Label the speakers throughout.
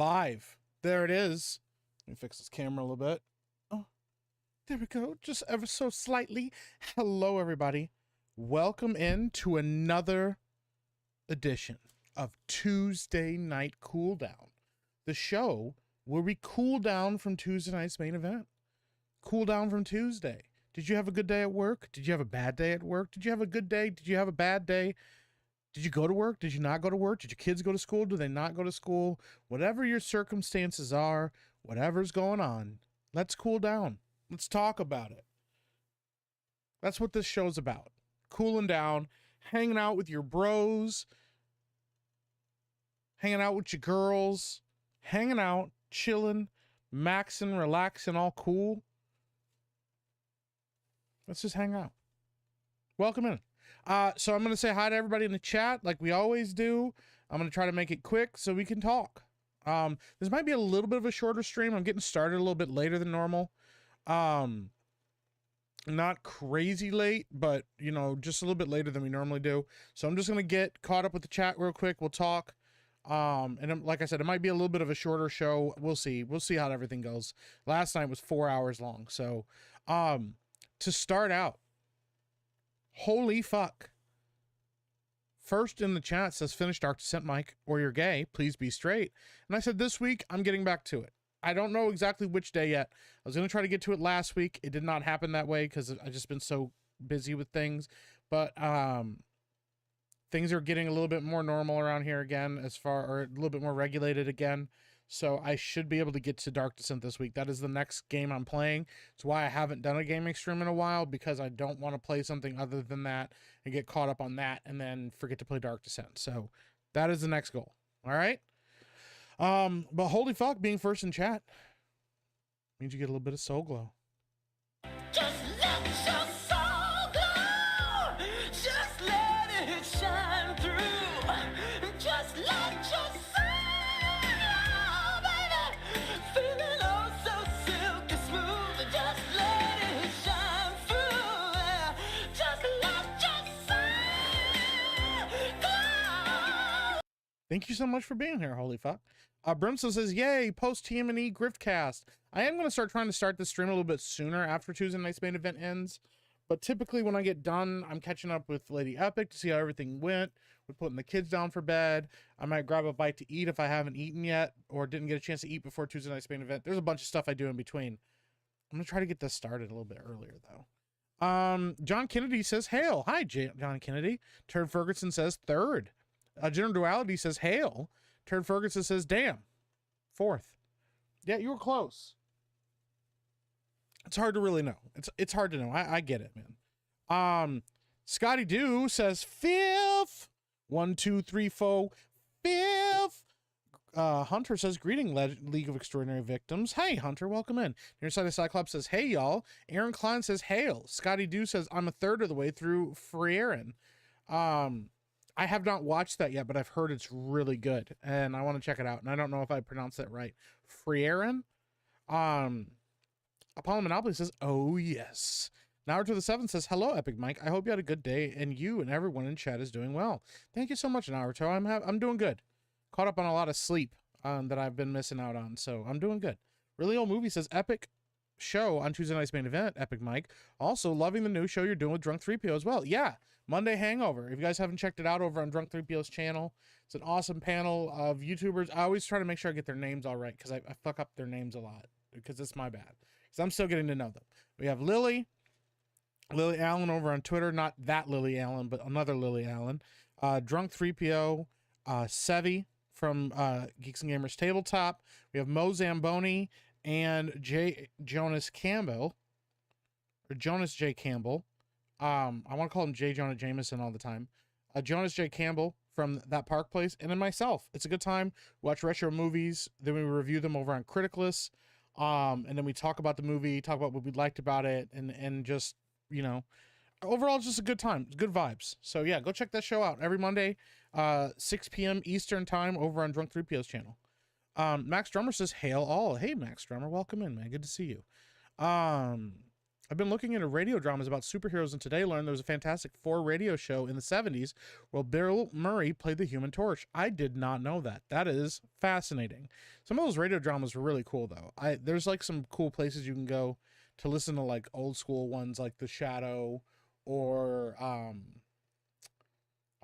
Speaker 1: Live. There it is. Let me fix this camera a little bit. Oh, there we go. Just ever so slightly. Hello, everybody. Welcome in to another edition of Tuesday Night Cooldown, the show where we cool down from Tuesday night's main event. Cool down from Tuesday. Did you have a good day at work? Did you have a bad day at work? Did you have a good day? Did you have a bad day? Did you go to work? Did you not go to work? Did your kids go to school? Do they not go to school? Whatever your circumstances are, whatever's going on, let's cool down. Let's talk about it. That's what this show's about. Cooling down, hanging out with your bros, hanging out with your girls, hanging out, chilling, maxing, relaxing, all cool. Let's just hang out. Welcome in. So I'm going to say hi to everybody in the chat like we always do. I'm going to try to make it quick so we can talk. This might be a little bit of a shorter stream. I'm getting started a little bit later than normal. Not crazy late, but, you know, just a little bit later than we normally do. So I'm just going to get caught up with the chat real quick. We'll talk. And like I said, it might be a little bit of a shorter show. We'll see. We'll see how everything goes. Last night was 4 hours long. So, to start out, holy fuck. First in the chat says, finish Dark Descent, Mike, or you're gay. Please be straight. And I said, this week, I'm getting back to it. I don't know exactly which day yet. I was going to try to get to it last week. It did not happen that way because I've just been so busy with things. But things are getting a little bit more normal around here again, or a little bit more regulated again. So I should be able to get to Dark Descent this week. That is the next game I'm playing. It's why I haven't done a gaming stream in a while, because I don't want to play something other than that and get caught up on that and then forget to play Dark Descent. So that is the next goal. All right. But holy fuck, being first in chat means you get a little bit of soul glow.
Speaker 2: Just let your soul glow. Just let it shine through. Just let your soul glow, baby. Feeling oh so silky smooth. Just let it shine through. Just let your soul glow.
Speaker 1: Thank you so much for being here, holy fuck. Brimstone says, yay, post TM&E Griftcast. I am going to trying to start the stream a little bit sooner after Tuesday night's main event ends. But typically when I get done, I'm catching up with Lady Epic to see how everything went. We're putting the kids down for bed. I might grab a bite to eat if I haven't eaten yet or didn't get a chance to eat before Tuesday night's main event. There's a bunch of stuff I do in between. I'm going to try to get this started a little bit earlier, though. John Kennedy says, hail. Hi, John Kennedy. Turd Ferguson says, third. General Duality says, hail. Turd Ferguson says, damn. Fourth. Yeah, you were close. It's hard to really know. It's hard to know. I get it, man. Scotty Doo says, fifth. 1, 2, 3, 4. Fifth. Hunter says, greeting, League of Extraordinary Victims. Hey, Hunter, welcome in. Nearsighted Cyclops says, hey, y'all. Aaron Klein says, hail. Scotty Doo says, I'm a third of the way through Frieran. I have not watched that yet, but I've heard it's really good, and I want to check it out. And I don't know if I pronounced that right. Frieran? Apollo Monopoly says, oh, yes. Naruto the 7th says, hello, Epic Mike. I hope you had a good day, and you and everyone in chat is doing well. Thank you so much, Naruto. I'm doing good. Caught up on a lot of sleep that I've been missing out on, so I'm doing good. Really Old Movie says, epic show on Tuesday night's main event, Epic Mike. Also, loving the new show you're doing with Drunk 3PO as well. Yeah, Monday Hangover. If you guys haven't checked it out over on Drunk 3PO's channel, it's an awesome panel of YouTubers. I always try to make sure I get their names all right because I fuck up their names a lot because it's my bad. Because I'm still getting to know them. We have Lily Allen over on Twitter. Not that Lily Allen, but another Lily Allen. Drunk 3PO, Sevi from Geeks and Gamers Tabletop. We have Mo Zamboni and Jonas Campbell, or Jonas J. Campbell. I want to call him J. Jonah Jameson all the time. Jonas J. Campbell from That Park Place, and then myself. It's a good time. We watch retro movies, then we review them over on Criticless, and then we talk about the movie, talk about what we liked about it, and just, you know, overall, it's just a good time. It's good vibes. So yeah, go check that show out every Monday, 6 p.m. Eastern time over on Drunk 3PO's channel. Max Drummer says, hail all. Hey, Max Drummer, welcome in, man. Good to see you. I've been looking into radio dramas about superheroes, and today learned there was a Fantastic Four radio show in the 70s where Bill Murray played the Human Torch. I did not know that. That is fascinating. Some of those radio dramas were really cool, though. There's like some cool places you can go to listen to like old school ones like The Shadow, or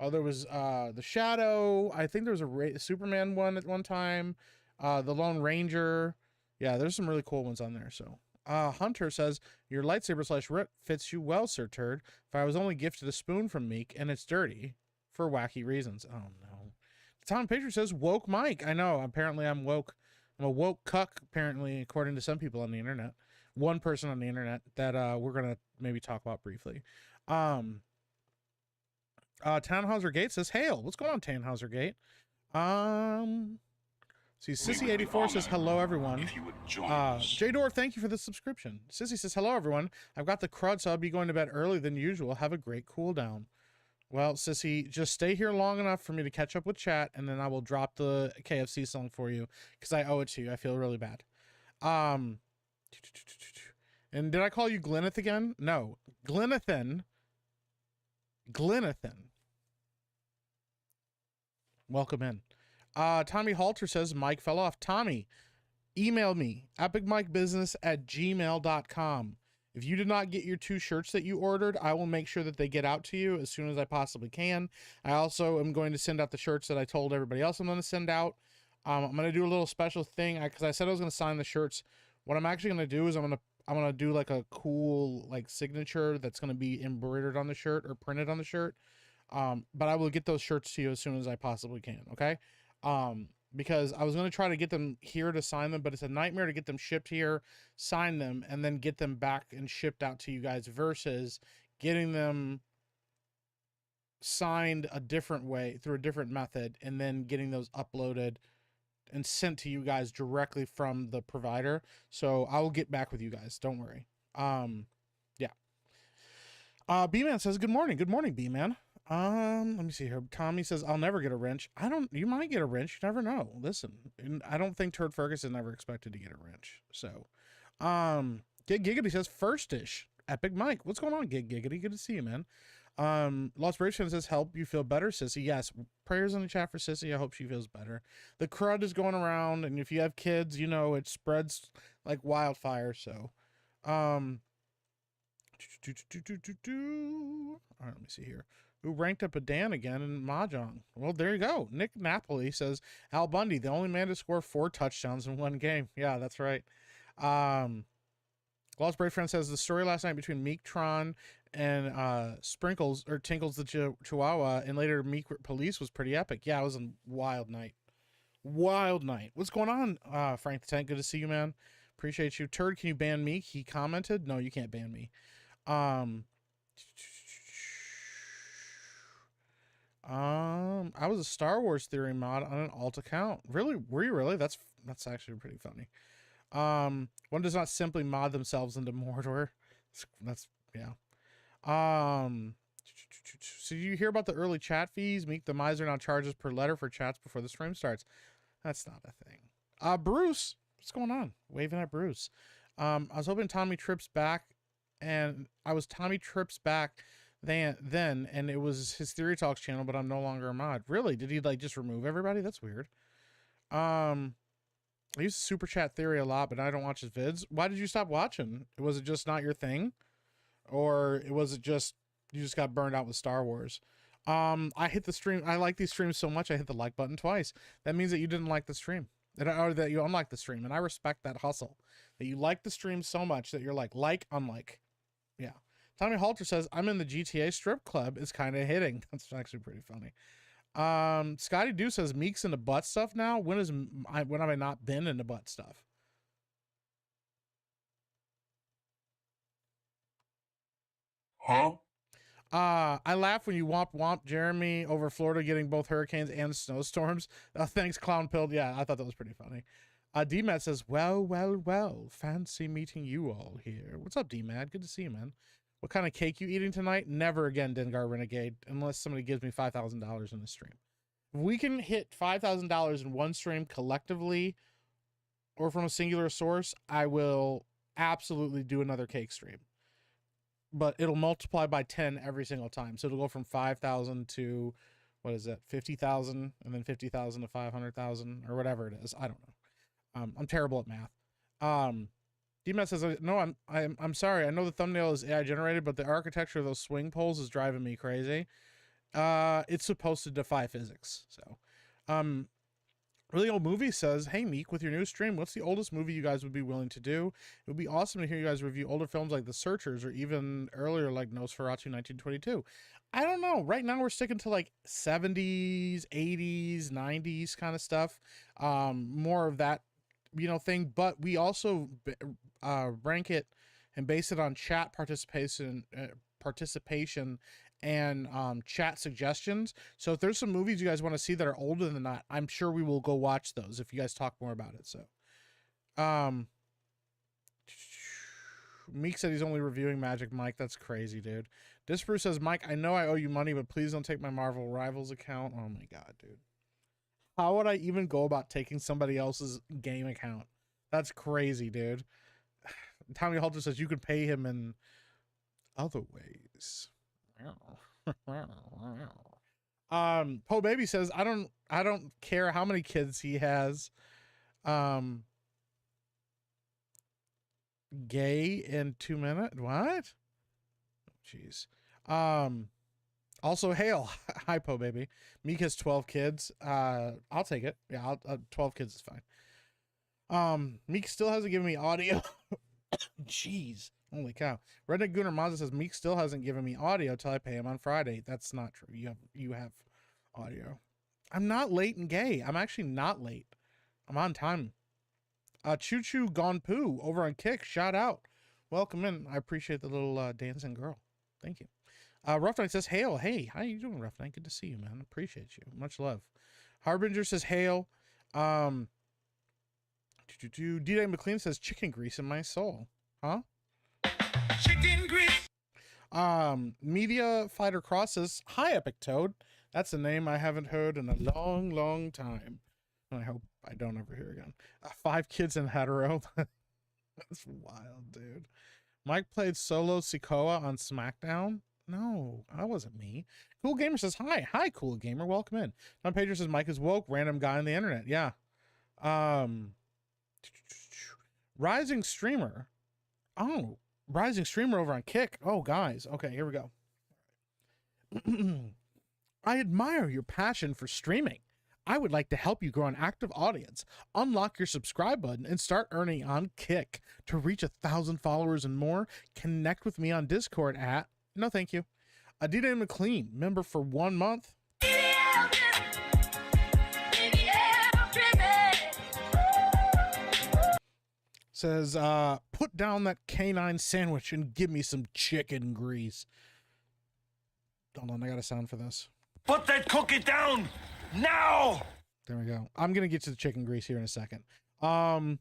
Speaker 1: there was The Shadow. I think there was a Superman one at one time. The Lone Ranger. Yeah, there's some really cool ones on there. So Hunter says, your lightsaber / rip fits you well, Sir Turd. If I was only gifted a spoon from Meek and it's dirty for wacky reasons. Oh no. Tom Picture says, woke Mike. I know, apparently I'm woke. I'm a woke cuck, apparently, according to some people on the internet. One person on the internet that we're gonna maybe talk about briefly. Tannhauser Gate says, hail. What's going on, Tannhauser Gate? See, Sissy84 says, hello, everyone. J-Door, thank you for the subscription. Sissy says, hello, everyone. I've got the crud, so I'll be going to bed early than usual. Have a great cool down. Well, Sissy, just stay here long enough for me to catch up with chat, and then I will drop the KFC song for you, because I owe it to you. I feel really bad. And did I call you Glyneth again? No. Glynathan. Welcome in. Tommy Halter says, Mike fell off. Tommy, email me, epicmikebusiness@gmail.com. If you did not get your 2 shirts that you ordered, I will make sure that they get out to you as soon as I possibly can. I also am going to send out the shirts that I told everybody else I'm going to send out. I'm going to do a little special thing because I said I was going to sign the shirts. What I'm actually going to do is I'm going to do like a cool like signature that's going to be embroidered on the shirt or printed on the shirt. But I will get those shirts to you as soon as I possibly can. Okay. Because I was going to try to get them here to sign them, but it's a nightmare to get them shipped here, sign them, and then get them back and shipped out to you guys versus getting them signed a different way through a different method and then getting those uploaded and sent to you guys directly from the provider. So I will get back with you guys. Don't worry. Yeah. B-Man says, good morning. Good morning, B-Man. Let me see here. Tommy says, I'll never get a wrench. You might get a wrench. You never know. Listen, I don't think Turd Ferguson ever expected to get a wrench. So, Gig Giggity says, first-ish. Epic Mike. What's going on, Gig Giggity? Good to see you, man. Lost Brave says, help you feel better, Sissy. Yes. Prayers in the chat for Sissy. I hope she feels better. The crud is going around, and if you have kids, you know, it spreads like wildfire. So, all right, let me see here. Who ranked up a Dan again in Mahjong? Well, there you go. Nick Napoli says, Al Bundy, the only man to score 4 touchdowns in one game. Yeah, that's right. Lost Brave Friend says, the story last night between Meek Tron and Sprinkles, or Tinkles the Chihuahua, and later Meek Police was pretty epic. Yeah, it was a wild night. Wild night. What's going on, Frank the Tank? Good to see you, man. Appreciate you. Turd, can you ban Meek? He commented. No, you can't ban me. I was a Star Wars theory mod on an alt account. Really? Were you really? That's actually pretty funny. One does not simply mod themselves into Mordor. That's yeah. So you hear about the early chat fees? Meek the Miser now charges per letter for chats before the stream starts. That's not a thing. Bruce, what's going on? Waving at Bruce. I was hoping Tommy Trips back, and I was Tommy Trips back then, and it was his Theory Talks channel, but I'm no longer a mod. Really? Did he like just remove everybody? That's weird. I used to super chat Theory a lot, but I don't watch his vids. Why did you stop watching? Was it just not your thing? Or was it just you just got burned out with Star Wars? I hit the stream. I like these streams so much I hit the like button twice. That means that you didn't like the stream. Or that you unlike the stream. And I respect that hustle. That you like the stream so much that you're like, unlike. Yeah. Tommy Halter says, I'm in the GTA strip club. It's kind of hitting. That's actually pretty funny. Scotty Dew says, Meek's into butt stuff now. When have I not been into butt stuff?
Speaker 3: Huh?
Speaker 1: I laugh when you womp Jeremy over Florida getting both hurricanes and snowstorms. Thanks, Clown Pilled. Yeah, I thought that was pretty funny. D-Mad says, well, fancy meeting you all here. What's up, D-Mad? Good to see you, man. What kind of cake you eating tonight? Never again, Dengar Renegade, unless somebody gives me $5,000 in a stream. If we can hit $5,000 in one stream collectively or from a singular source, I will absolutely do another cake stream. but it'll multiply by 10 every single time. So it'll go from 5,000 to, what is it, 50,000, and then 50,000 to 500,000 or whatever it is. I don't know. I'm terrible at math. D-Matt says, no, I'm sorry. I know the thumbnail is AI generated, but the architecture of those swing poles is driving me crazy. It's supposed to defy physics. So, Really Old Movie says, hey, Meek, with your new stream, what's the oldest movie you guys would be willing to do? It would be awesome to hear you guys review older films like The Searchers or even earlier like Nosferatu 1922. I don't know. Right now we're sticking to like 70s, 80s, 90s kind of stuff. More of that, thing. But we also rank it and base it on chat participation and chat suggestions. So if there's some movies you guys want to see that are older than that, I'm sure we will go watch those if you guys talk more about it. So Meek said he's only reviewing Magic Mike. That's crazy, dude. Disprue says, Mike, I know I owe you money, but please don't take my Marvel Rivals account. Oh my god, dude. How would I even go about taking somebody else's game account? That's crazy, dude. Tommy Halter says you could pay him in other ways. Poe Baby says, I don't care how many kids he has. Gay in 2 minutes. What? Jeez. Also, hail. Hi, Poe Baby. Meek has 12 kids. I'll take it. Yeah, 12 kids is fine. Meek still hasn't given me audio. Jeez. Holy cow. Redneck Gooner Mazda says, Meek still hasn't given me audio till I pay him on Friday. That's not true. You have audio. I'm not late and gay. I'm actually not late. I'm on time. Choo Choo Gone Poo over on Kick. Shout out. Welcome in. I appreciate the little dancing girl. Thank you. Rough Knight says, hail. Hey, how you doing, Rough Knight? Good to see you, man. Appreciate you. Much love. Harbinger says, hail. D-Day McLean says, chicken grease in my soul. Huh?
Speaker 2: Chicken grease.
Speaker 1: Media Fighter Cross says, hi, Epic Toad. That's a name I haven't heard in a long, long time. I hope I don't ever hear again. 5 kids in hetero. That's wild, dude. Mike played solo Sikoa on SmackDown. No, that wasn't me. Cool Gamer says, hi. Hi, Cool Gamer. Welcome in. Tom Pager says, Mike is woke. Random guy on the internet. Yeah. Rising Streamer. Oh, Rising Streamer over on Kick. Oh, guys. Okay, here we go. I admire your passion for streaming. I would like to help you grow an active audience. Unlock your subscribe button and start earning on Kick. To reach 1,000 followers and more, connect with me on Discord at... No, thank you. Adida McLean, member for 1 month. Says, put down that canine sandwich and give me some chicken grease. Hold on, I got a sound for this.
Speaker 3: Put that cookie down now!
Speaker 1: There we go. I'm going to get to the chicken grease here in a second. I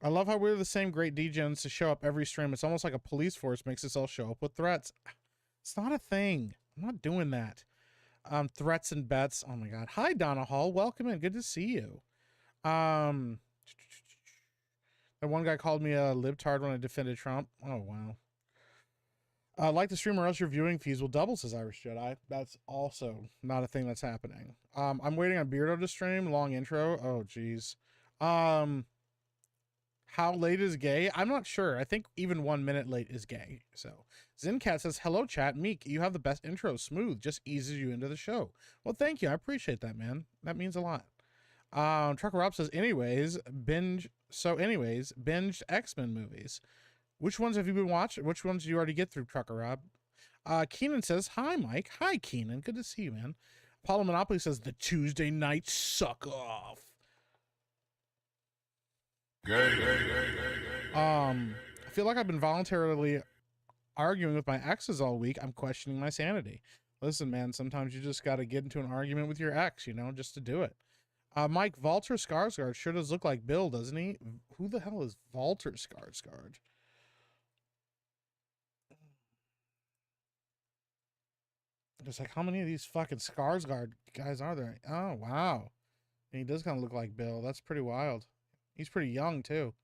Speaker 1: love how we're the same great degens to show up every stream. It's almost like a police force makes us all show up with threats. It's not a thing. I'm not doing that. Threats and bets. Oh my God. Hi, Donna Hall. Welcome in. Good to see you. That one guy called me a libtard when I defended Trump. Oh, wow. Like the stream or else your viewing fees will double, says Irish Jedi. That's also not a thing that's happening. I'm waiting on Beardo to stream. Long intro. Oh, geez. How late is gay? I'm not sure. I think even 1 minute late is gay. So Zencat says, hello, chat. Meek, you have the best intro. Smooth. Just eases you into the show. Well, thank you. I appreciate that, man. That means a lot. Trucker Rob says, anyways, binged X-Men movies. Which ones have you been watching? Which ones do you already get through, Trucker Rob? Keenan says, hi, Mike. Hi, Keenan. Good to see you, man. Apollo Monopoly says, the Tuesday night suck off. I feel like I've been voluntarily arguing with my exes all week. I'm questioning my sanity. Listen, man, sometimes you just got to get into an argument with your ex, just to do it. Mike, Walter Skarsgård sure does look like Bill, doesn't he? Who the hell is Walter Skarsgård? Just like, how many of these fucking Skarsgård guys are there? Oh, wow. And he does kind of look like Bill. That's pretty wild. He's pretty young, too.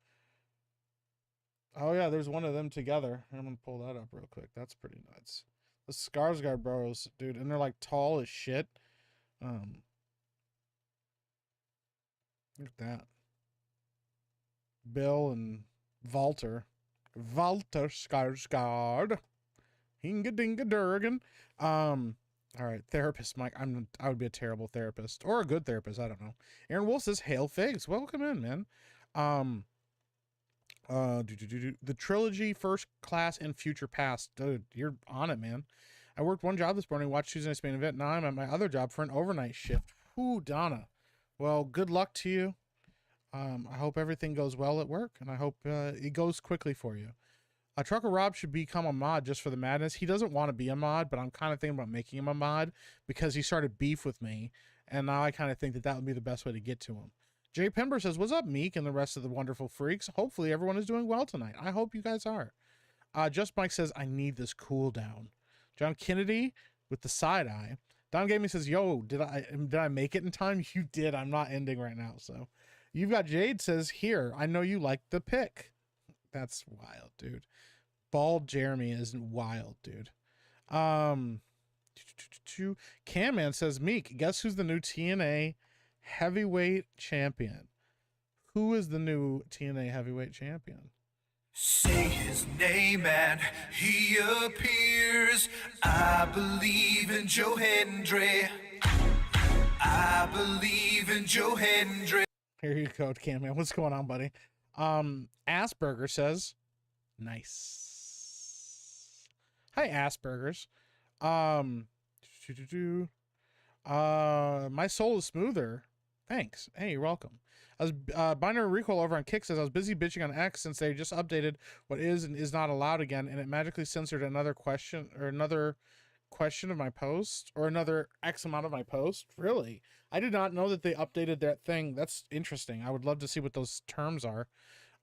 Speaker 1: Oh yeah, there's one of them together. I'm gonna pull that up real quick. That's pretty nuts. The Skarsgård bros, dude, and they're like tall as shit. Look at that. Bill and Walter. Walter Skarsgård. Hinga dinga durgan. All right, therapist Mike. I would be a terrible therapist or a good therapist. I don't know. Aaron Wolf says, "Hail Figs, welcome in, man." The trilogy, First Class and Future Past. Dude, you're on it, man. I worked one job this morning, watched Tuesday Night's Main Event. Now I'm at my other job for an overnight shift. Ooh, Donna. Well, good luck to you. I hope everything goes well at work, and I hope it goes quickly for you. Trucker Rob should become a mod just for the madness. He doesn't want to be a mod, but I'm kind of thinking about making him a mod because he started beef with me, and now I kind of think that that would be the best way to get to him. Jay Pember says, "What's up, Meek and the rest of the wonderful freaks? Hopefully everyone is doing well tonight. I hope you guys are." Just Mike says, "I need this cooldown." John Kennedy with the side eye. Don Gaming says, "Yo, did I make it in time?" You did. I'm not ending right now, so. You've got Jade says, "Here, I know you like the pick." That's wild, dude. Bald Jeremy is wild, dude. Cam Man says, "Meek, guess who's the new TNA heavyweight champion?" Who is the new TNA heavyweight champion?
Speaker 2: Say his name and he appears. I believe in Joe Hendry. I believe in Joe Hendry.
Speaker 1: Here you go, Cam Man. What's going on, buddy? Asperger says, "Nice." Hi, Aspergers. My soul is smoother. Thanks. Hey, you're welcome. I was Binary Recall over on Kick says, "I was busy bitching on X since they just updated what is and is not allowed again, and it magically censored another question of my post, or another X amount of my post." Really? I did not know that they updated that thing. That's interesting. I would love to see what those terms are.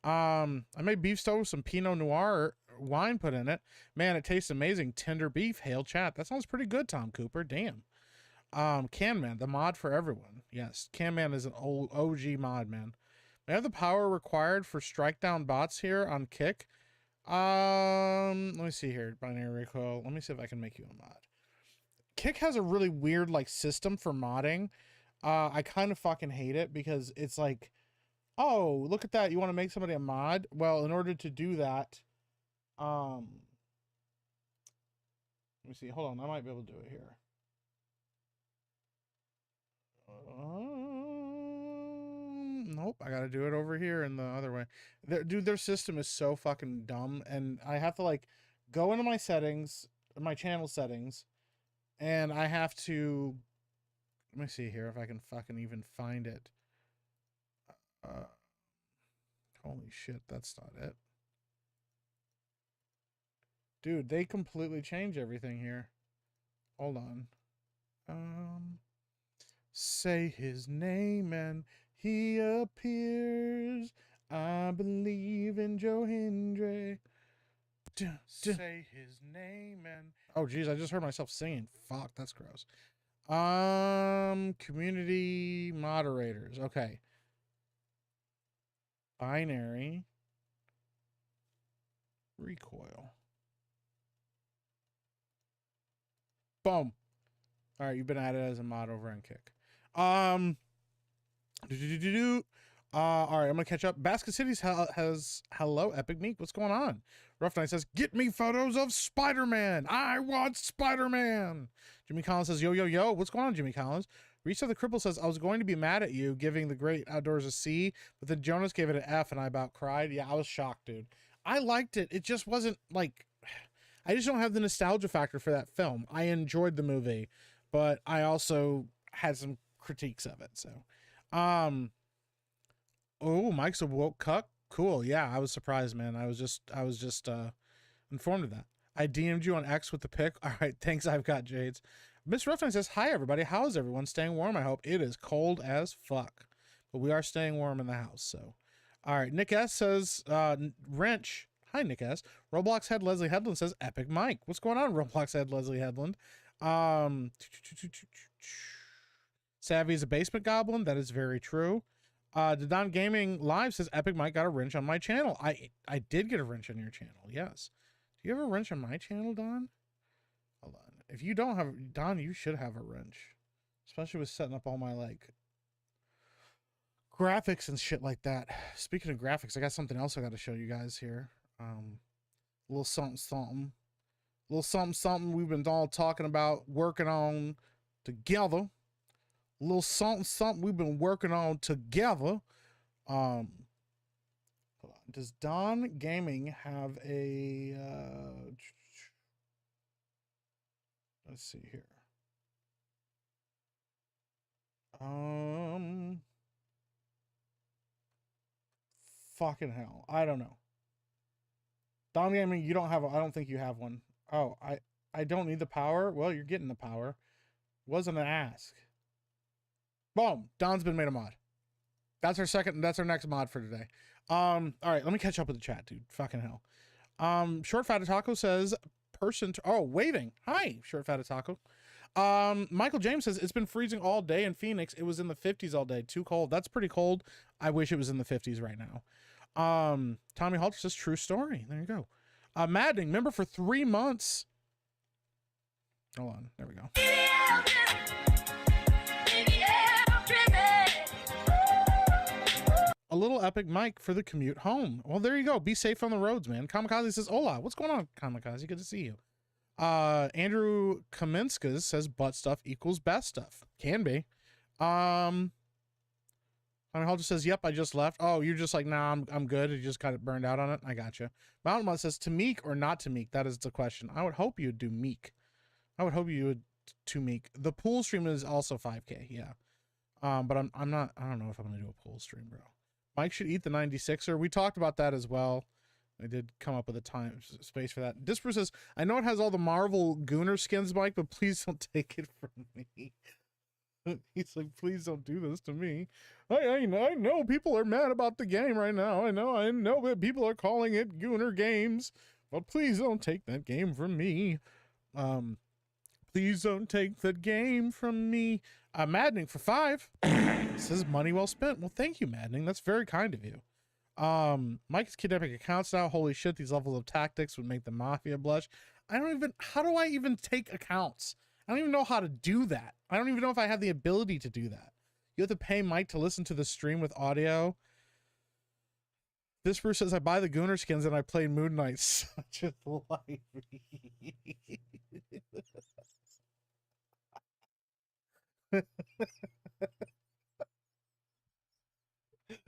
Speaker 1: I made beef stove with some Pinot Noir wine put in it. Man, it tastes amazing. Tender beef. Hail chat. That sounds pretty good, Tom Cooper. Damn. Can Man, the mod for everyone. Yes, Can Man is an old OG mod, man. May I have the power required for strike down bots here on Kick? Let me see here. Binary Recoil. Let me see if I can make you a mod. Kick has a really weird like system for modding. I kind of fucking hate it because it's like, oh, look at that. You want to make somebody a mod? Well, in order to do that, let me see. Hold on. I might be able to do it here. Nope, I gotta do it over here in the other way. Dude, their system is so fucking dumb, and I have to like go into my settings, my channel settings, and I have to. Let me see here if I can fucking even find it. Holy shit, that's not it. Dude, they completely change everything here. Hold on. Say his name and he appears. I believe in Joe Hendry. Say his name and... Oh, geez, I just heard myself singing. Fuck, that's gross. Community moderators. Okay. Binary. Recoil. Boom. All right, you've been added as a mod over on Kick. All right, I'm gonna catch up. Basket Cities has hello, Epic Meek. What's going on? Rough Knight says, "Get me photos of Spider-Man. I want Spider-Man." Jimmy Collins says, "Yo, yo, yo." What's going on, Jimmy Collins? Reset the Cripple says, "I was going to be mad at you giving The Great Outdoors a C, but then Jonas gave it an F and I about cried." Yeah, I was shocked, dude. I liked it. It just wasn't like, I just don't have the nostalgia factor for that film. I enjoyed the movie, but I also had some critiques of it. So, oh, Mike's a woke cuck. Cool. Yeah, I was surprised, man. I was just informed of that. I DM'd you on X with the pic. All right, thanks. I've got Jade's. Miss Ruffin says, "Hi everybody. How is everyone staying warm? I hope. It is cold as fuck, but we are staying warm in the house." So, all right. Nick S says, "Wrench." Hi, Nick S. Roblox head Leslie Headland says, "Epic Mike." What's going on, Roblox head Leslie Headland? Savvy is a basement goblin. That is very true. The Don Gaming Live says Epic Mike got a wrench on my channel. I did get a wrench on your channel, yes. Do you have a wrench on my channel, Don? Hold on. If you don't have, Don, you should have a wrench. Especially with setting up all my, like, graphics and shit like that. Speaking of graphics, I got something else I got to show you guys here. A little something, something. A little something, something we've been all talking about, working on together. A little something, something we've been working on together. Hold on. Does Don Gaming have a... let's see here. Fucking hell. I don't know. Don Gaming, you don't have I don't think you have one. Oh, I don't need the power. Well, you're getting the power. Wasn't an ask. Boom. Don's been made a mod. That's our next mod for today. All right, let me catch up with the chat, dude. Fucking hell. Short Fat Taco says waving. Hi, Short Fat Taco. Michael James says it's been freezing all day in Phoenix. It was in the 50s all day. Too cold. That's pretty cold. I wish it was in the 50s right now. Tommy Halter says true story. There you go. Maddening. Remember for 3 months. Hold on. There we go. A little Epic Mike for the commute home. Well, there you go. Be safe on the roads, man. Kamikaze says, hola. What's going on, Kamikaze? Good to see you. Andrew Kaminskas says butt stuff equals best stuff. Can be. Tommy Halter says, yep, I just left. Oh, you're just like, nah, I'm good. You just got it burned out on it. I got you. Mountain Mud says, to Meek or not to Meek? That is the question. I would hope you'd do Meek. I would hope you would to Meek. The pool stream is also 5K, yeah. But I'm not, I don't know if I'm gonna do a pool stream, bro. Mike should eat the 96er. We talked about that as well. I did come up with a time space for that. Disper says, I know it has all the Marvel Gooner skins, Mike, but please don't take it from me. He's like, please don't do this to me. I know people are mad about the game right now. I know that people are calling it Gooner Games, but please don't take that game from me. Please don't take that game from me. Maddening for 5. Says money well spent. Well, thank you, Maddening. That's very kind of you. Mike's kidnapping accounts now. Holy shit, these levels of tactics would make the mafia blush. How do I even take accounts? I don't even know how to do that. I don't even know if I have the ability to do that. You have to pay Mike to listen to the stream with audio. This Bruce says, I buy the Gooner skins and I play Moon Knight. Such a life.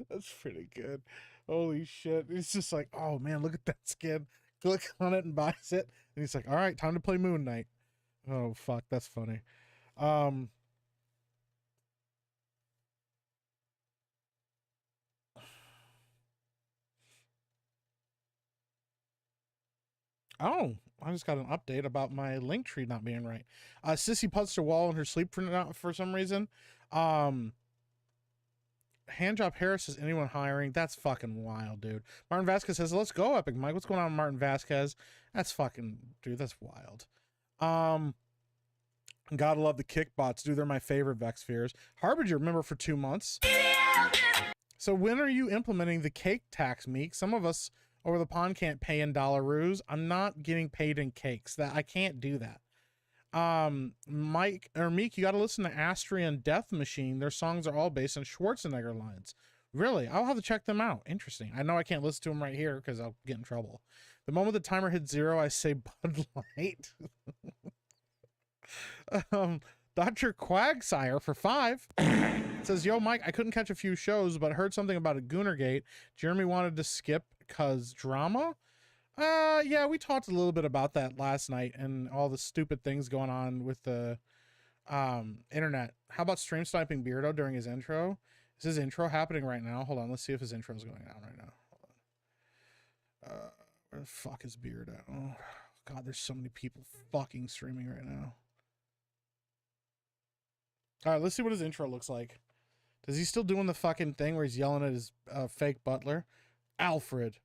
Speaker 1: That's pretty good. Holy shit. It's just like, oh man, look at that skin. Click on it and buys it. And he's like, all right, time to play Moon Knight. Oh fuck, that's funny. Oh, I just got an update about my link tree not being right. Sissy punched a wall in her sleep for some reason. Handjob Harris says, anyone hiring? That's fucking wild, dude. Martin Vasquez says, let's go, Epic Mike. What's going on, Martin Vasquez? That's fucking, dude, that's wild. Gotta love the kickbots, dude. They're my favorite Vex Fears. Harbinger, remember, for 2 months. So when are you implementing the cake tax, Meek? Some of us over the pond can't pay in dollaroos. I'm not getting paid in cakes. That I can't do that. Mike or Meek, you got to listen to Astrian Death Machine. Their songs are all based on Schwarzenegger lines. Really? I'll have to check them out. Interesting. I know I can't listen to them right here because I'll get in trouble. The moment the timer hits 0, I say Bud Light. Dr. Quagsire for 5 says, yo, Mike, I couldn't catch a few shows, but heard something about a Goonergate. Jeremy wanted to skip because drama. Yeah, we talked a little bit about that last night and all the stupid things going on with the internet. How about stream sniping Beardo during his intro? Is his intro happening right now? Hold on, let's see if his intro is going on right now. Hold on. Where the fuck is Beardo? Oh god, there's so many people fucking streaming right now. All right, let's see what his intro looks like. Is he still doing the fucking thing where he's yelling at his fake butler? Alfred.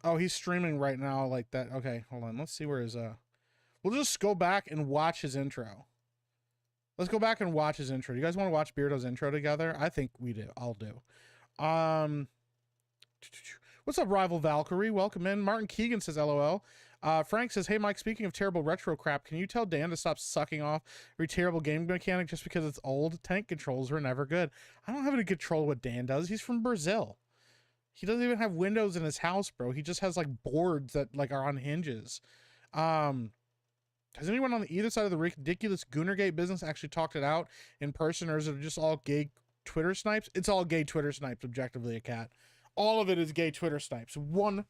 Speaker 1: Oh, he's streaming right now like that. Okay, hold on. Let's see where his we'll just go back and watch his intro. Let's go back and watch his intro. Do you guys want to watch Beardo's intro together? I think we do. I'll do. What's up, Rival Valkyrie? Welcome in. Martin Keegan says LOL. Frank says, hey, Mike, speaking of terrible retro crap, can you tell Dan to stop sucking off every terrible game mechanic just because it's old? Tank controls were never good. I don't have any control what Dan does. He's from Brazil. He doesn't even have windows in his house, bro. He just has like boards that like are on hinges. Has anyone on either side of the ridiculous Goonergate business actually talked it out in person, or is it just all gay Twitter snipes? It's all gay Twitter snipes, objectively, a cat. All of it is gay Twitter snipes. 1000%.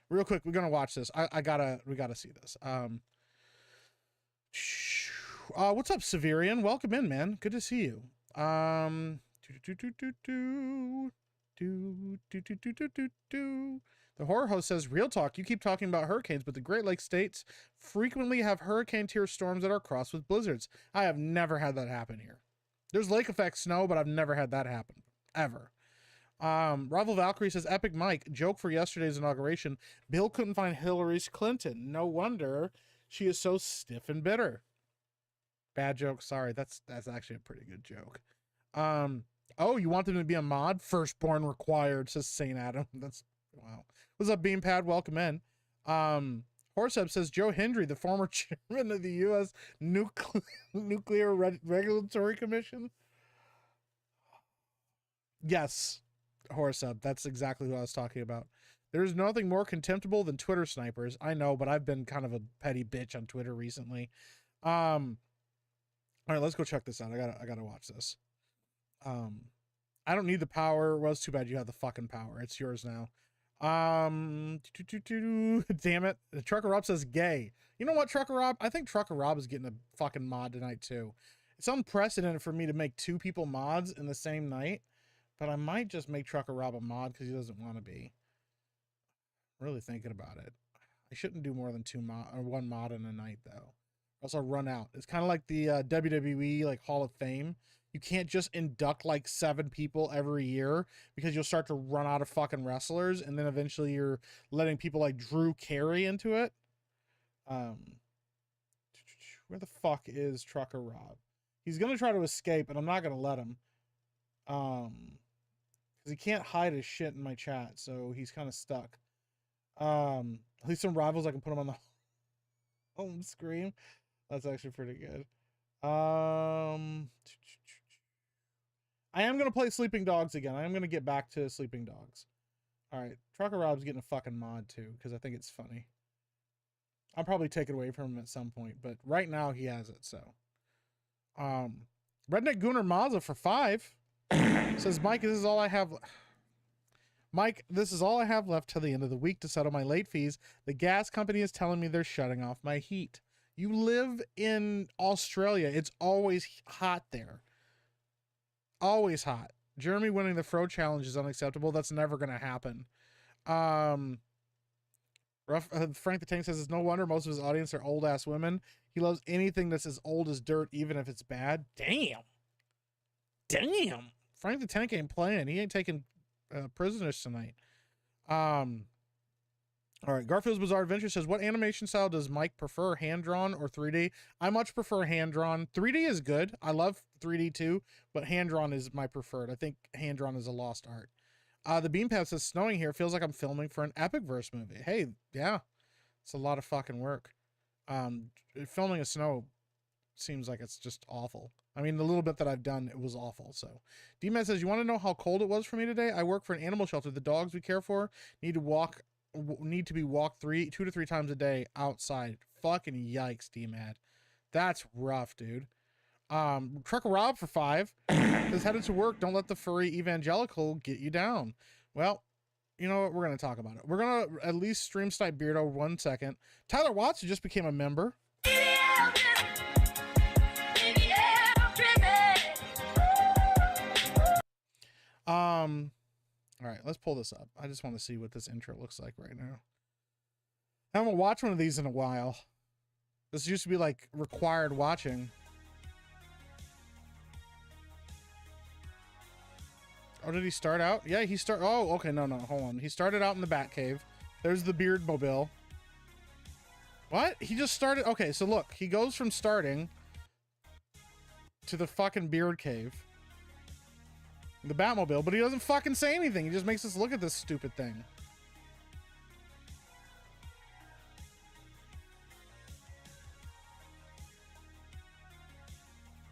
Speaker 1: Real quick, we're gonna watch this. We gotta see this. What's up, Severian? Welcome in, man. Good to see you. The horror host says, real talk, you keep talking about hurricanes, but the Great Lakes states frequently have hurricane tier storms that are crossed with blizzards. I have never had that happen here. There's lake effect snow, but I've never had that happen ever. Rival Valkyrie says, epic Mike, joke for yesterday's inauguration. Bill couldn't find Hillary's Clinton. No wonder she is so stiff and bitter. Bad joke. Sorry. That's actually a pretty good joke. Oh, you want them to be a mod? Firstborn required, says St. Adam. That's wow. What's up, Beampad? Welcome in. Horseup says Joe Hendry, the former chairman of the U.S. Nuclear Regulatory Commission. Yes, Horseup. That's exactly what I was talking about. There's nothing more contemptible than Twitter snipers. I know, but I've been kind of a petty bitch on Twitter recently. All right, let's go check this out. I gotta watch this. I don't need the power. Well, it's too bad you have the fucking power. It's yours now. Damn it. Trucker Rob says gay. You know what, Trucker Rob? I think Trucker Rob is getting a fucking mod tonight too. It's unprecedented for me to make two people mods in the same night, but I might just make Trucker Rob a mod because he doesn't want to be. Really thinking about it. I shouldn't do more than one mod in a night though. Or else I'll run out. It's kind of like the WWE like Hall of Fame. You can't just induct like 7 people every year because you'll start to run out of fucking wrestlers, and then eventually you're letting people like Drew Carey into it. Where the fuck is Trucker Rob? He's gonna try to escape, and I'm not gonna let him. Because he can't hide his shit in my chat, so he's kind of stuck. At least some rivals I can put him on the home screen. That's actually pretty good. I am going to play Sleeping Dogs again. I am going to get back to Sleeping Dogs. All right. Trucker Rob's getting a fucking mod too, because I think it's funny. I'll probably take it away from him at some point, but right now he has it, so. Redneck Gooner Mazza for 5 says, Mike, this is all I have. Mike, this is all I have left till the end of the week to settle my late fees. The gas company is telling me they're shutting off my heat. You live in Australia. It's always hot there. Always hot. Jeremy winning the Fro challenge is unacceptable. That's never going to happen. Frank the Tank says it's no wonder most of his audience are old ass women. He loves anything that's as old as dirt, even if it's bad. Damn. Frank the Tank ain't playing. He ain't taking prisoners tonight. All right, Garfield's Bizarre Adventure says, what animation style does Mike prefer, hand-drawn or 3D? I much prefer hand-drawn. 3D is good. I love 3D too, but hand-drawn is my preferred. I think hand-drawn is a lost art. The Beampath says, snowing here feels like I'm filming for an Epic Verse movie. Hey, yeah, it's a lot of fucking work. Filming a snow seems like it's just awful. I mean, the little bit that I've done, it was awful. So D-Man says, you want to know how cold it was for me today? I work for an animal shelter. The dogs we care for need to be walked 2 to 3 times a day outside. Fucking yikes, D-Mad. That's rough, dude. Trucker Rob for 5 says, headed to work. Don't let the furry evangelical get you down. Well, you know what? We're going to talk about it. We're going to at least stream snipe Beardo 1 second. Tyler Watson just became a member. All right, let's pull this up. I just want to see what this intro looks like right now. I haven't watched one of these in a while. This used to be like required watching. Oh, did he start out? Yeah, oh, okay, no, hold on. He started out in the Batcave. There's the Beard Mobile. What? He just started. Okay, so look, he goes from starting to the fucking beard cave. The Batmobile, but he doesn't fucking say anything. He just makes us look at this stupid thing.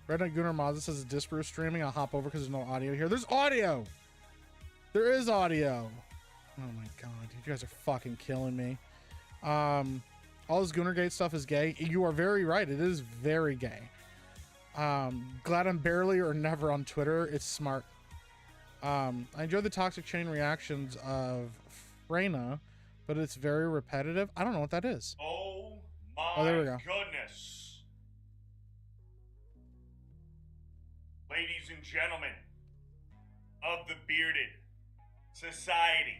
Speaker 1: Redneck Gunnar Mazda says Disper is streaming. I'll hop over because there's no audio here. There's audio! There is audio. Oh my god, dude, you guys are fucking killing me. All this Goonergate stuff is gay. You are very right. It is very gay. Glad I'm barely or never on Twitter. It's smart. I enjoy the toxic chain reactions of Freyna, but it's very repetitive. I don't know what that is.
Speaker 3: Oh my
Speaker 1: Oh, there we go.
Speaker 3: goodness. Ladies and gentlemen of the Bearded Society,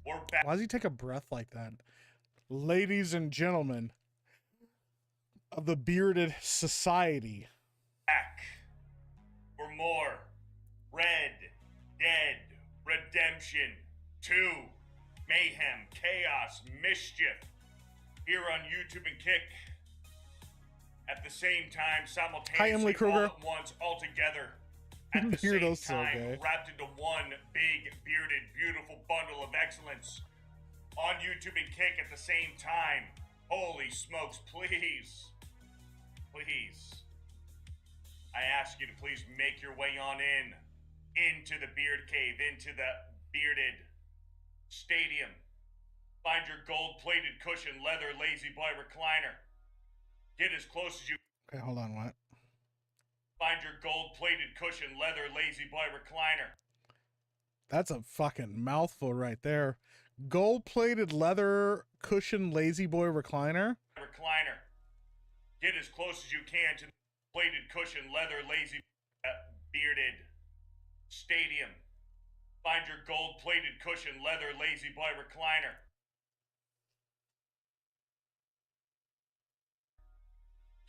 Speaker 3: we're back.
Speaker 1: Why does he take a breath like that? Ladies and gentlemen of the Bearded Society.
Speaker 3: For more Red Dead Redemption 2 Mayhem, Chaos, Mischief here on YouTube and Kick. At the same time, simultaneously,
Speaker 1: Emily Kruger.
Speaker 3: all at once, all together. At the same
Speaker 1: Beardo's so
Speaker 3: time,
Speaker 1: gay.
Speaker 3: wrapped into one big, bearded, beautiful bundle of excellence. On YouTube and Kick at the same time. Holy smokes, please. Please. I ask you to please make your way on into the Beard Cave, into the Bearded Stadium. Find your gold-plated cushion, leather, lazy boy recliner. Get as close as you...
Speaker 1: Okay, hold on, what?
Speaker 3: Find your gold-plated cushion, leather, lazy boy recliner.
Speaker 1: That's a fucking mouthful right there. Gold-plated leather cushion lazy boy recliner.
Speaker 3: Recliner. Get as close as you can to the plated cushion, leather, lazy Bearded Stadium. Find your gold-plated cushion, leather, lazy boy recliner.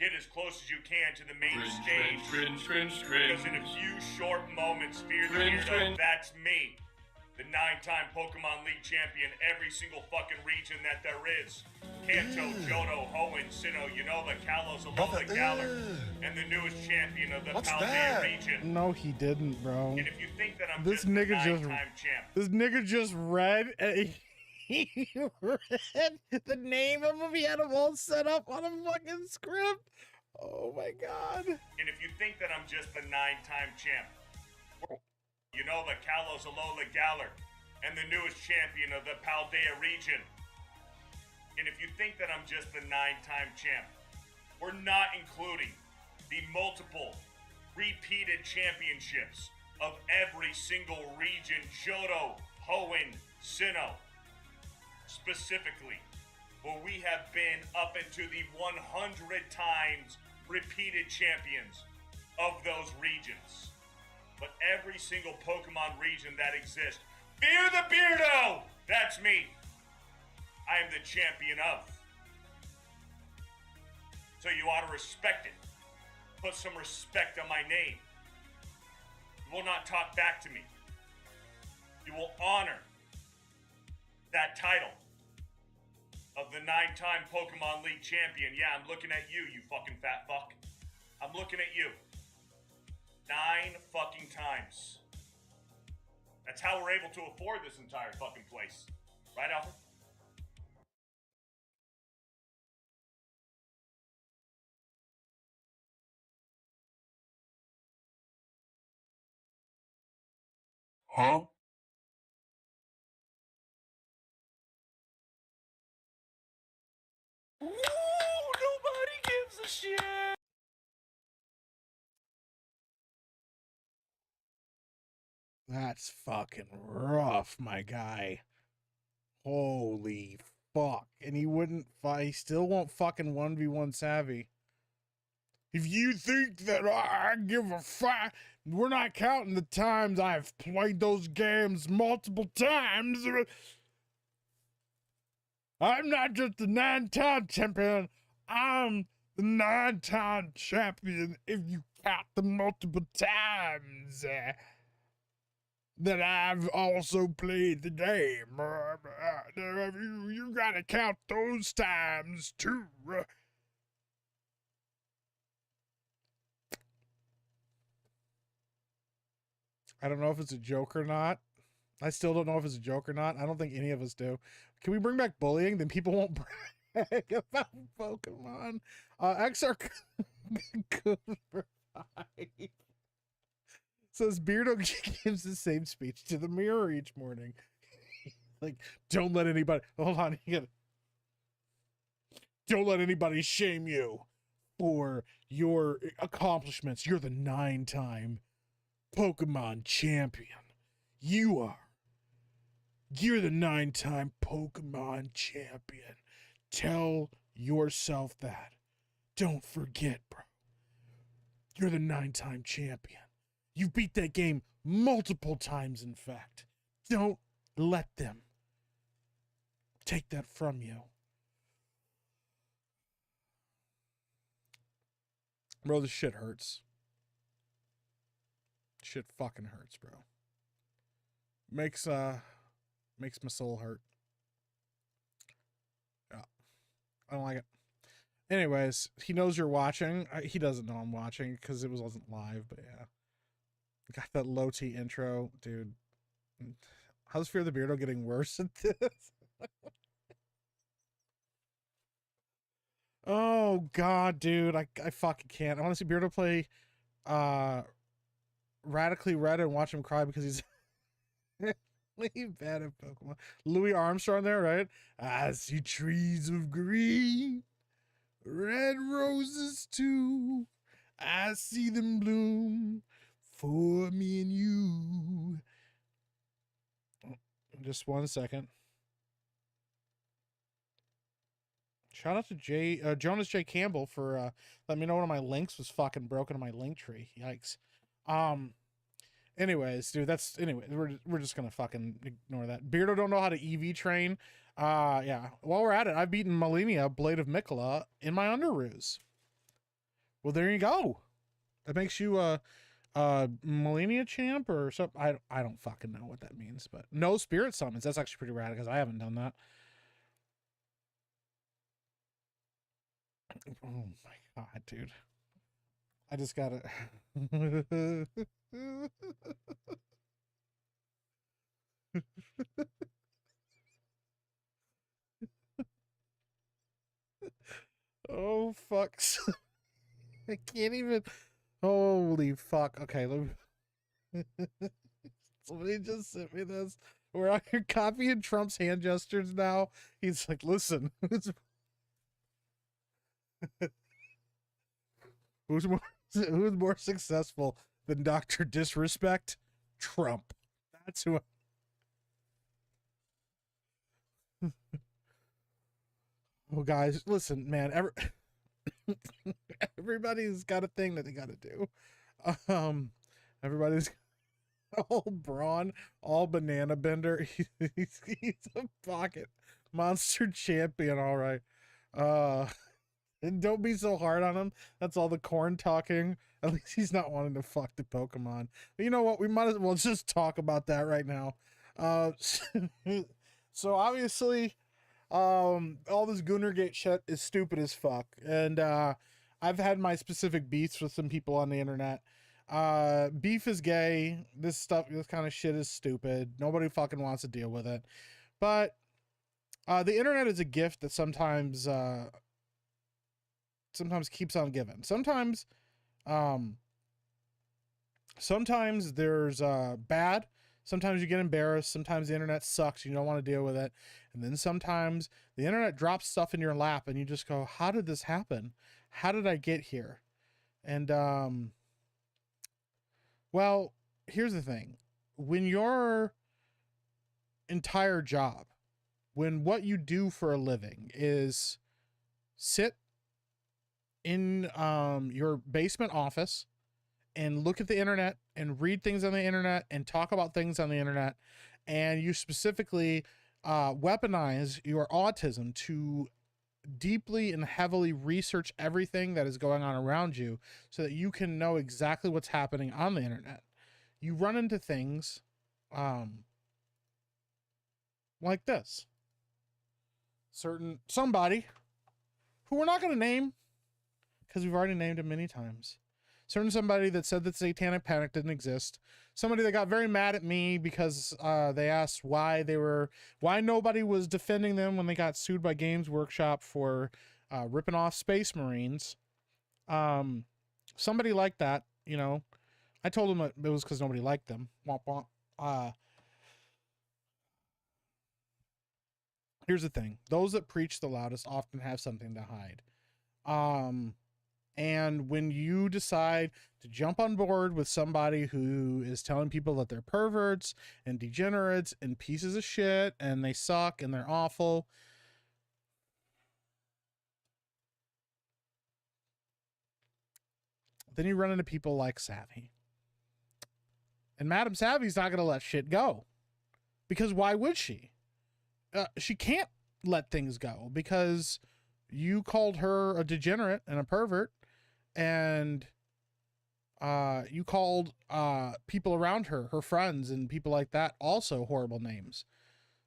Speaker 3: Get as close as you can to the main stage. Because in a few short moments, Fear the Beardo, that's me. The 9-time Pokemon League champion, every single fucking region that there is. Kanto, Johto, Hoenn, Sinnoh, Unova, Kalos, Alola, Galar, and the newest champion of the Paldea region.
Speaker 1: No, he didn't, bro.
Speaker 3: And if you think that I'm
Speaker 1: This
Speaker 3: just the
Speaker 1: nigga just
Speaker 3: 9-time champ,
Speaker 1: This nigga just read he read the name of him. He had them all set up on a fucking script. Oh my god.
Speaker 3: and if you think that I'm just the 9-time champ, Unova, Kalos, Alola, Galar, and the newest champion of the Paldea region. And if you think that I'm just the 9-time champ, we're not including the multiple repeated championships of every single region, Johto, Hoenn, Sinnoh, specifically, where we have been up into the 100 times repeated champions of those regions. But every single Pokemon region that exists, Fear the Beardo! That's me. I am the champion of. So you ought to respect it. Put some respect on my name. You will not talk back to me. You will honor that title of the 9-time Pokemon League champion. Yeah, I'm looking at you, you fucking fat fuck. I'm looking at you. 9 fucking times. That's how we're able to afford this entire fucking place. Right, Alfred?
Speaker 2: Huh?
Speaker 3: Ooh, nobody gives a shit.
Speaker 1: That's fucking rough, my guy. Holy fuck. And he wouldn't fight. He still won't fucking 1v1 Savvy. If you think that I give a fuck, we're not counting the times I've played those games multiple times. I'm not just the 9-time champion. I'm the 9-time champion if you count the multiple times that I've also played the game. You gotta count those times too. I don't know if it's a joke or not. I still don't know if it's a joke or not. I don't think any of us do. Can we bring back bullying? Then people won't brag about Pokemon. XR Cooper 5 says Beardo gives the same speech to the mirror each morning. Like, don't let anybody. Hold on, don't let anybody shame you for your accomplishments. You're the 9-time Pokemon champion. You're the 9-time Pokemon champion. Tell yourself that. Don't forget, bro. You're the 9-time champion. You've beat that game multiple times, in fact. Don't let them take that from you. Bro, this shit hurts. Shit fucking hurts, bro. Makes my soul hurt. Yeah. I don't like it. Anyways, he knows you're watching. He doesn't know I'm watching because it wasn't live, but yeah. Got that low T intro, dude. How's Fear the Beardo getting worse at this? Oh god, dude. I fucking can't. I want to see Beardo play Radically Red and watch him cry because he's really bad at Pokemon. Louis Armstrong there, right? I see trees of green, red roses too. I see them bloom for me and you. Just 1 second. Shout out to Jonas J. Campbell for letting me know one of my links was fucking broken on my link tree. Yikes. Anyways, dude, we're just gonna fucking ignore that. Beardo don't know how to EV train. Yeah. While we're at it, I've beaten Malenia, Blade of Mikola, in my Underoos. Well, there you go. That makes you Malenia champ or something. I don't fucking know what that means, but no spirit summons. That's actually pretty rad because I haven't done that. Oh my god, dude. I just gotta oh fuck. I can't even. Holy fuck. Okay, let me... Somebody just sent me this. We're out here copying Trump's hand gestures now. He's like, listen. Who's more successful than Dr. Disrespect? Trump. That's who. Oh, guys, listen, man. Everybody's got a thing that they got to do. Everybody's all brawn, all banana bender. He's a pocket monster champion. All right. And don't be so hard on him. That's all the corn talking. At least he's not wanting to fuck the Pokemon. But you know what? We might as well just talk about that right now. So obviously, all this Goonergate shit is stupid as fuck. And I've had my specific beefs with some people on the internet. Beef is gay. This kind of shit is stupid. Nobody fucking wants to deal with it. But the internet is a gift that sometimes keeps on giving. Sometimes there's bad. Sometimes you get embarrassed. Sometimes the internet sucks. You don't want to deal with it. And then sometimes the internet drops stuff in your lap and you just go, how did this happen? How did I get here? And, well, here's the thing. When your entire job, when what you do for a living is sit in your basement office and look at the internet and read things on the internet and talk about things on the internet, and you specifically weaponize your autism to deeply and heavily research everything that is going on around you so that you can know exactly what's happening on the internet. You run into things like this. Somebody who we're not going to name because we've already named him many times. somebody that said that Satanic Panic didn't exist, somebody that got very mad at me because they asked why nobody was defending them when they got sued by Games Workshop for ripping off Space Marines. Somebody like that, you know, I told them it was because nobody liked them. Womp womp. Here's the thing. Those that preach the loudest often have something to hide. And when you decide to jump on board with somebody who is telling people that they're perverts and degenerates and pieces of shit and they suck and they're awful, then you run into people like Savvy. And Madam Savvy's not going to let shit go. Because why would she? She can't let things go because you called her a degenerate and a pervert, and you called people around her, her friends and people like that, also horrible names.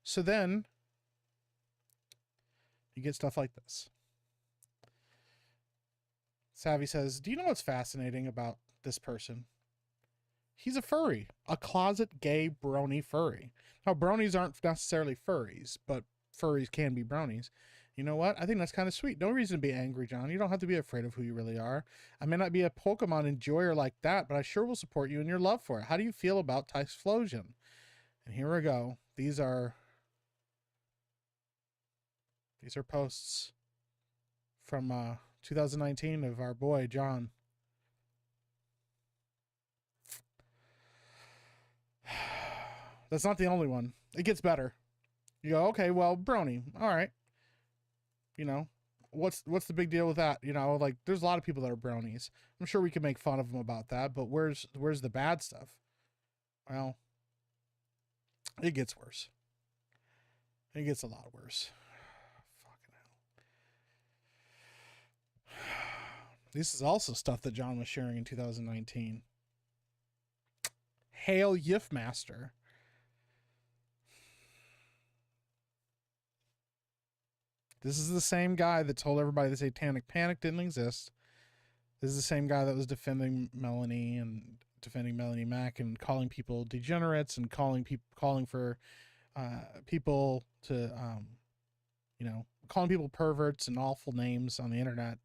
Speaker 1: So then you get stuff like this. Savvy says, do you know what's fascinating about this person? He's a furry, a closet gay brony furry. Now, bronies aren't necessarily furries, but furries can be bronies. You know what? I think that's kind of sweet. No reason to be angry, John. You don't have to be afraid of who you really are. I may not be a Pokemon enjoyer like that, but I sure will support you in your love for it. How do you feel about Typhlosion? And here we go. These are posts from 2019 of our boy, John. That's not the only one. It gets better. You go, okay, well, brony. All right. You know, what's the big deal with that? You know, like there's a lot of people that are bronies. I'm sure we can make fun of them about that, but where's the bad stuff? Well, it gets worse. It gets a lot worse. Fucking hell. This is also stuff that John was sharing in 2019. Hail Yiffmaster. This is the same guy that told everybody the Satanic Panic didn't exist. This is the same guy that was defending Melanie and defending Melanie Mack and calling people degenerates and calling for people to, you know, calling people perverts and awful names on the internet.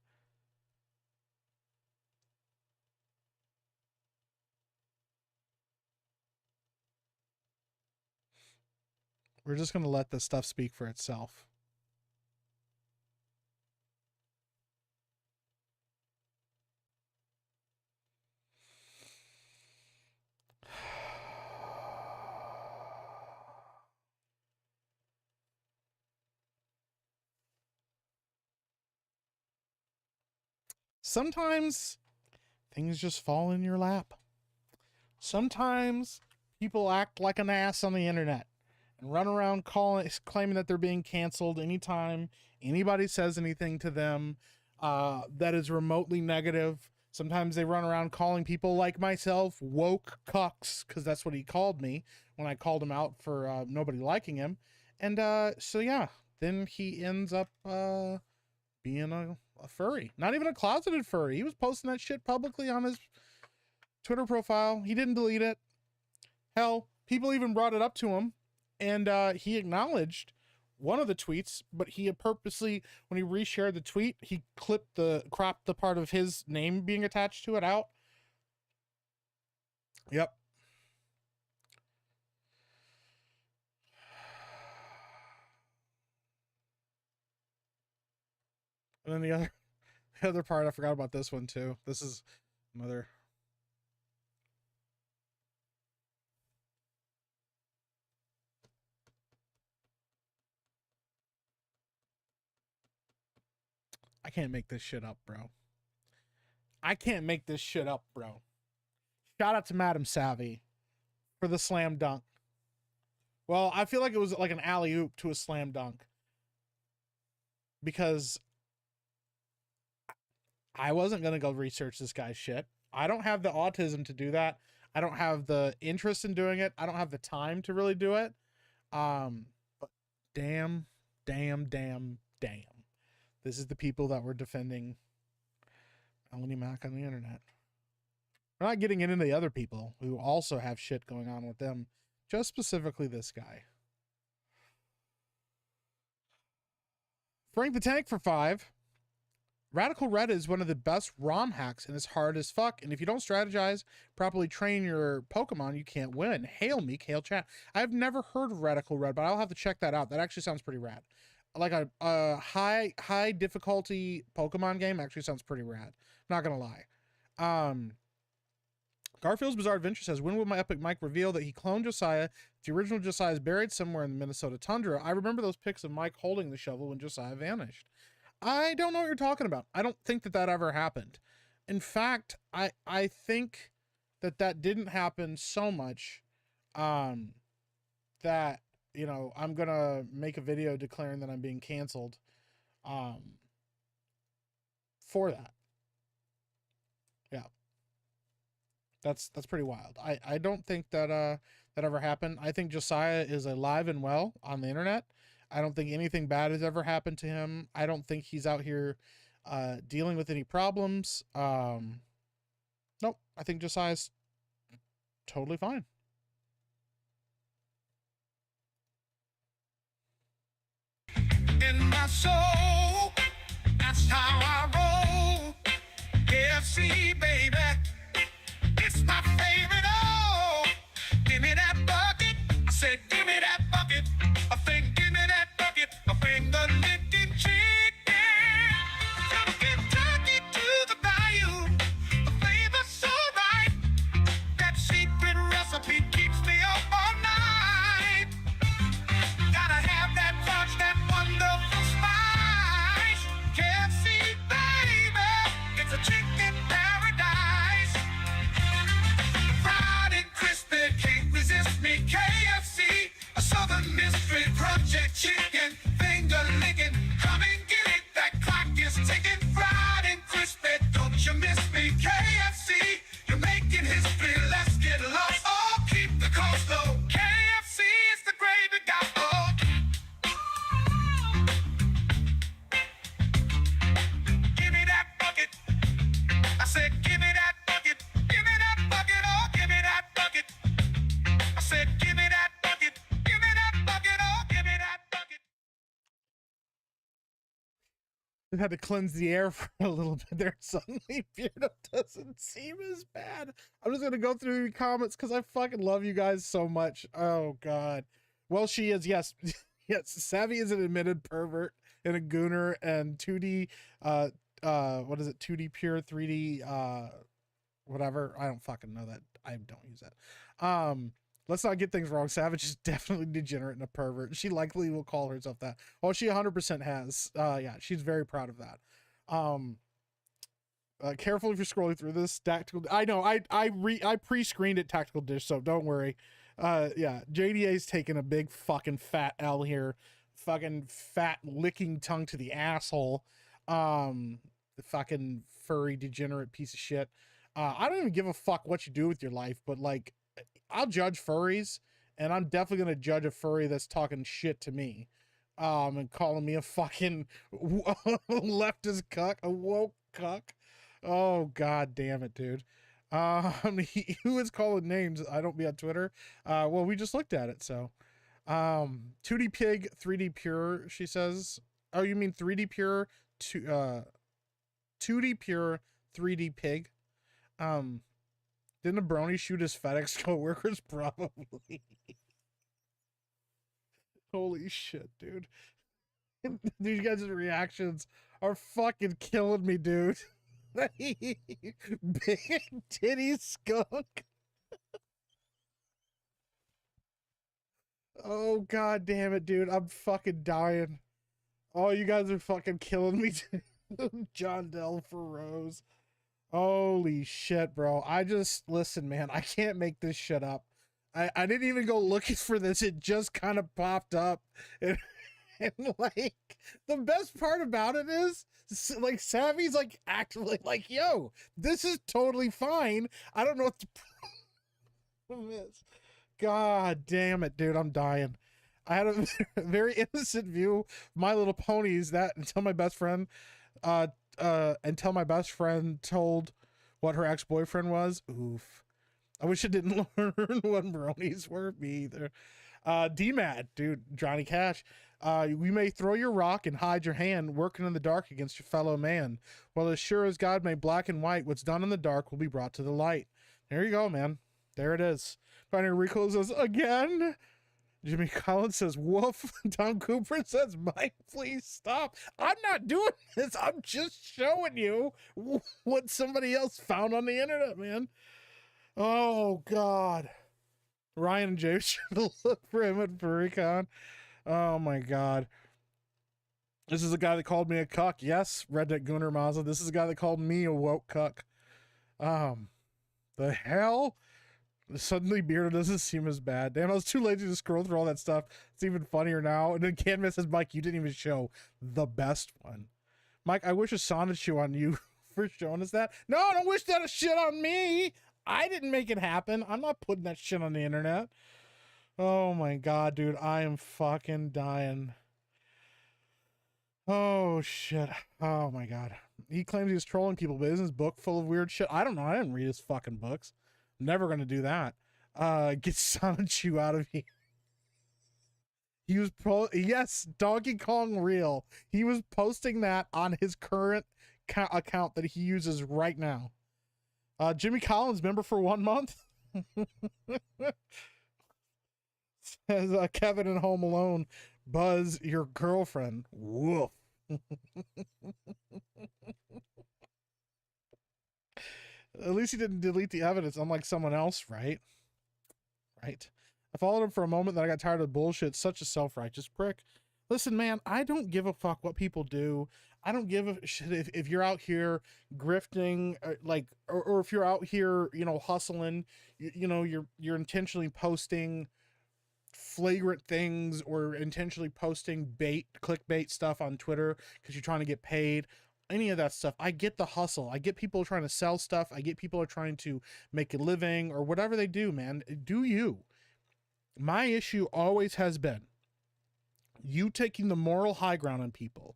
Speaker 1: We're just going to let this stuff speak for itself. Sometimes things just fall in your lap. Sometimes people act like an ass on the internet and run around claiming that they're being canceled anytime anybody says anything to them that is remotely negative. Sometimes they run around calling people like myself woke cucks, because that's what he called me when I called him out for nobody liking him. And so yeah, then he ends up being a furry. Not even a closeted furry. He was posting that shit publicly on his Twitter profile. He didn't delete it. Hell, people even brought it up to him, and he acknowledged one of the tweets, but he had purposely, when he reshared the tweet, he cropped the part of his name being attached to it out. Yep. And then the other part, I forgot about this one too. This is another. I can't make this shit up, bro. I can't make this shit up, bro. Shout out to Madam Savvy for the slam dunk. Well, I feel like it was like an alley-oop to a slam dunk, because I wasn't going to go research this guy's shit. I don't have the autism to do that. I don't have the interest in doing it. I don't have the time to really do it. But damn. This is the people that were defending Melanie Mack on the internet. We're not getting into the other people who also have shit going on with them. Just specifically this guy. Frank the Tank for 5. Radical Red is one of the best ROM hacks and is hard as fuck. And if you don't strategize, properly train your Pokemon, you can't win. Hail me, Kale Chat. I've never heard of Radical Red, but I'll have to check that out. That actually sounds pretty rad. Like a high difficulty Pokemon game actually sounds pretty rad. Not gonna lie. Garfield's Bizarre Adventure says, when will my Epic Mike reveal that he cloned Josiah? The original Josiah is buried somewhere in the Minnesota tundra. I remember those pics of Mike holding the shovel when Josiah vanished. I don't know what you're talking about. I don't think that ever happened. In fact, I think that didn't happen so much that, you know, I'm going to make a video declaring that I'm being canceled for that. Yeah. That's pretty wild. I don't think that ever happened. I think Josiah is alive and well on the internet. I don't think anything bad has ever happened to him. I don't think he's out here dealing with any problems. Nope. I think Josiah's totally fine.
Speaker 4: In my soul, that's how I roll. KFC, baby, it's my favorite. Oh, give me that bucket. I said, give me that bucket. I think, give me that bucket. I think the licking chicken. From Kentucky to the bayou, the flavor's so right. That secret recipe keeps me up all night. Gotta have that touch, that wonderful spice. KFC, baby, it's a chicken paradise. Fried and crispy, can't resist me. KFC, a Southern Mystery Project chicken, finger licking. Come and get it, that clock is ticking. Fried and crispy, don't you miss me. KFC, you're making history. Let's get lost. Oh, keep the coast low. KFC is the gravy gobble. Give me that bucket. I said, give me that bucket. Give me that bucket. Oh, give me that bucket. I said, give me that bucket. Give me that bucket. Oh, give me that bucket.
Speaker 1: I had to cleanse the air for a little bit there. Suddenly, Beardo doesn't seem as bad. I'm just going to go through the comments because I fucking love you guys so much. Oh, God. Well, she is, yes. Yes, Savvy is an admitted pervert and a gooner and 2D, what is it? 2D pure, 3D, whatever. I don't fucking know that. I don't use that. Let's not get things wrong. Savage is definitely degenerate and a pervert. She likely will call herself that. Oh, she 100% has. Yeah, she's very proud of that. Careful if you're scrolling through this. Tactical. I know. I pre-screened it. Tactical Dish. So don't worry. Yeah, JDA's taking a big fucking fat L here. Fucking fat licking tongue to the asshole. The fucking furry degenerate piece of shit. I don't even give a fuck what you do with your life, but like, I'll judge furries, and I'm definitely gonna judge a furry that's talking shit to me, and calling me a fucking leftist cuck, a woke cuck. Oh, God damn it, dude. Who is calling names? I don't be on Twitter. Well, we just looked at it, so. 2D Pig, 3D Pure, she says. Oh, you mean 3D Pure, 2D Pure, 3D Pig. Didn't a brony shoot his FedEx coworkers? Probably. Holy shit, dude. These guys' reactions are fucking killing me, dude. Big titty skunk. Oh, God damn it, dude. I'm fucking dying. Oh, you guys are fucking killing me. John Del for Rose. Holy shit, bro. Listen, man, I can't make this shit up. I didn't even go looking for this. It just kind of popped up. And like, the best part about it is, like, Savvy's like actually like, yo, this is totally fine. I don't know what the problem is. God damn it, dude. I'm dying. I had a very innocent view of My Little Ponies until my best friend told what her ex-boyfriend was. Oof. I wish I didn't learn what bronies were. Me either. D-Mad, dude, Johnny Cash. We may throw your rock and hide your hand, working in the dark against your fellow man. Well, as sure as God made black and white, what's done in the dark will be brought to the light. There you go, man. There it is. Binary Rico says, again? Jimmy Collins says, woof. Tom Cooper says, Mike, please stop. I'm not doing this. I'm just showing you what somebody else found on the internet, man. Oh, God. Ryan and James should look for him at FurryCon. Oh, my God. This is a guy that called me a cuck. Yes, Redneck Gunner Mazda. This is a guy that called me a woke cuck. The hell? Suddenly Beardo doesn't seem as bad. Damn, I was too lazy to scroll through all that stuff. It's even funnier now. And then Canvas says, Mike, you didn't even show the best one. Mike, I wish a sonnet shoe on you for showing us that. No, don't wish that shit on me. I didn't make it happen. I'm not putting that shit on the internet. Oh my God, dude. I am fucking dying. Oh shit. Oh my God. He claims he's trolling people, but isn't his book full of weird shit? I don't know. I didn't read his fucking books. Never gonna do that. Get Sonic you out of here. He was yes, Donkey Kong Real. He was posting that on his current account that he uses right now. Jimmy Collins, member for 1 month. Says Kevin in Home Alone, Buzz, your girlfriend. Woof. At least he didn't delete the evidence, unlike someone else, right? Right. I followed him for a moment, then I got tired of the bullshit. Such a self-righteous prick. Listen, man, I don't give a fuck what people do. I don't give a shit if you're out here grifting, or if you're out here, you know, hustling. You know, you're intentionally posting flagrant things or intentionally posting clickbait stuff on Twitter because you're trying to get paid. Any of that stuff. I get the hustle. I get people trying to sell stuff. I get people are trying to make a living or whatever they do, man. Do you? My issue always has been you taking the moral high ground on people,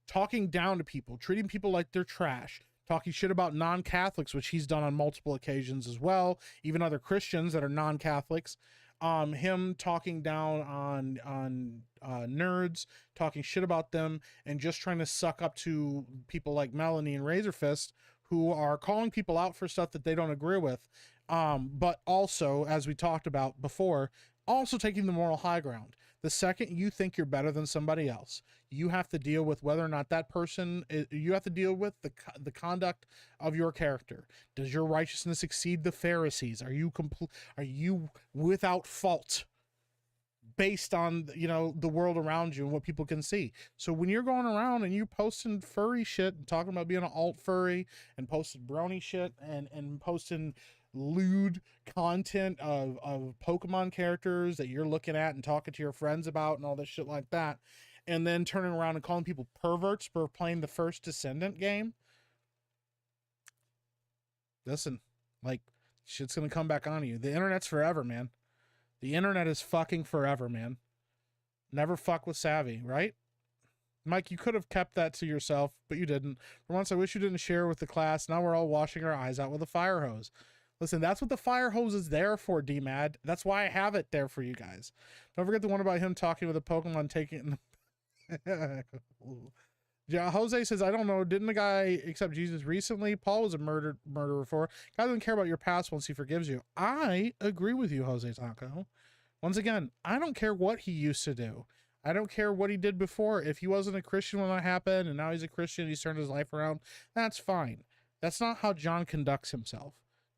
Speaker 1: talking down to people, treating people like they're trash, talking shit about non-Catholics, which he's done on multiple occasions as well, even other Christians that are non-Catholics. Him talking down on nerds, talking shit about them, and just trying to suck up to people like Melanie and Razorfist, who are calling people out for stuff that they don't agree with. But also, as we talked about before, also taking the moral high ground. The second you think you're better than somebody else, you have to deal with whether or not that person you have to deal with the conduct of your character. Does your righteousness exceed the Pharisees? Are you without fault based on, you know, the world around you and what people can see? So when you're going around and you posting furry shit and talking about being an alt furry and posting brony shit and posting lewd content of Pokemon characters that you're looking at and talking to your friends about and all this shit like that, and then turning around and calling people perverts for playing the first Descendant game, listen, like, shit's gonna come back on you. The internet's forever, man. The internet is fucking forever, man. Never fuck with savvy, right? Mike, you could have kept that to yourself, but you didn't. For once, I wish you didn't share with the class. Now we're all washing our eyes out with a fire hose. Listen, that's what the fire hose is there for, D-Mad. That's why I have it there for you guys. Don't forget the one about him talking with a Pokemon taking... Yeah, Jose says, I don't know, didn't the guy accept Jesus recently? Paul was a murderer before. God doesn't care about your past once he forgives you. I agree with you, Jose Taco. Once again, I don't care what he used to do. I don't care what he did before. If he wasn't a Christian when that happened and now he's a Christian, he's turned his life around, that's fine. That's not how John conducts himself.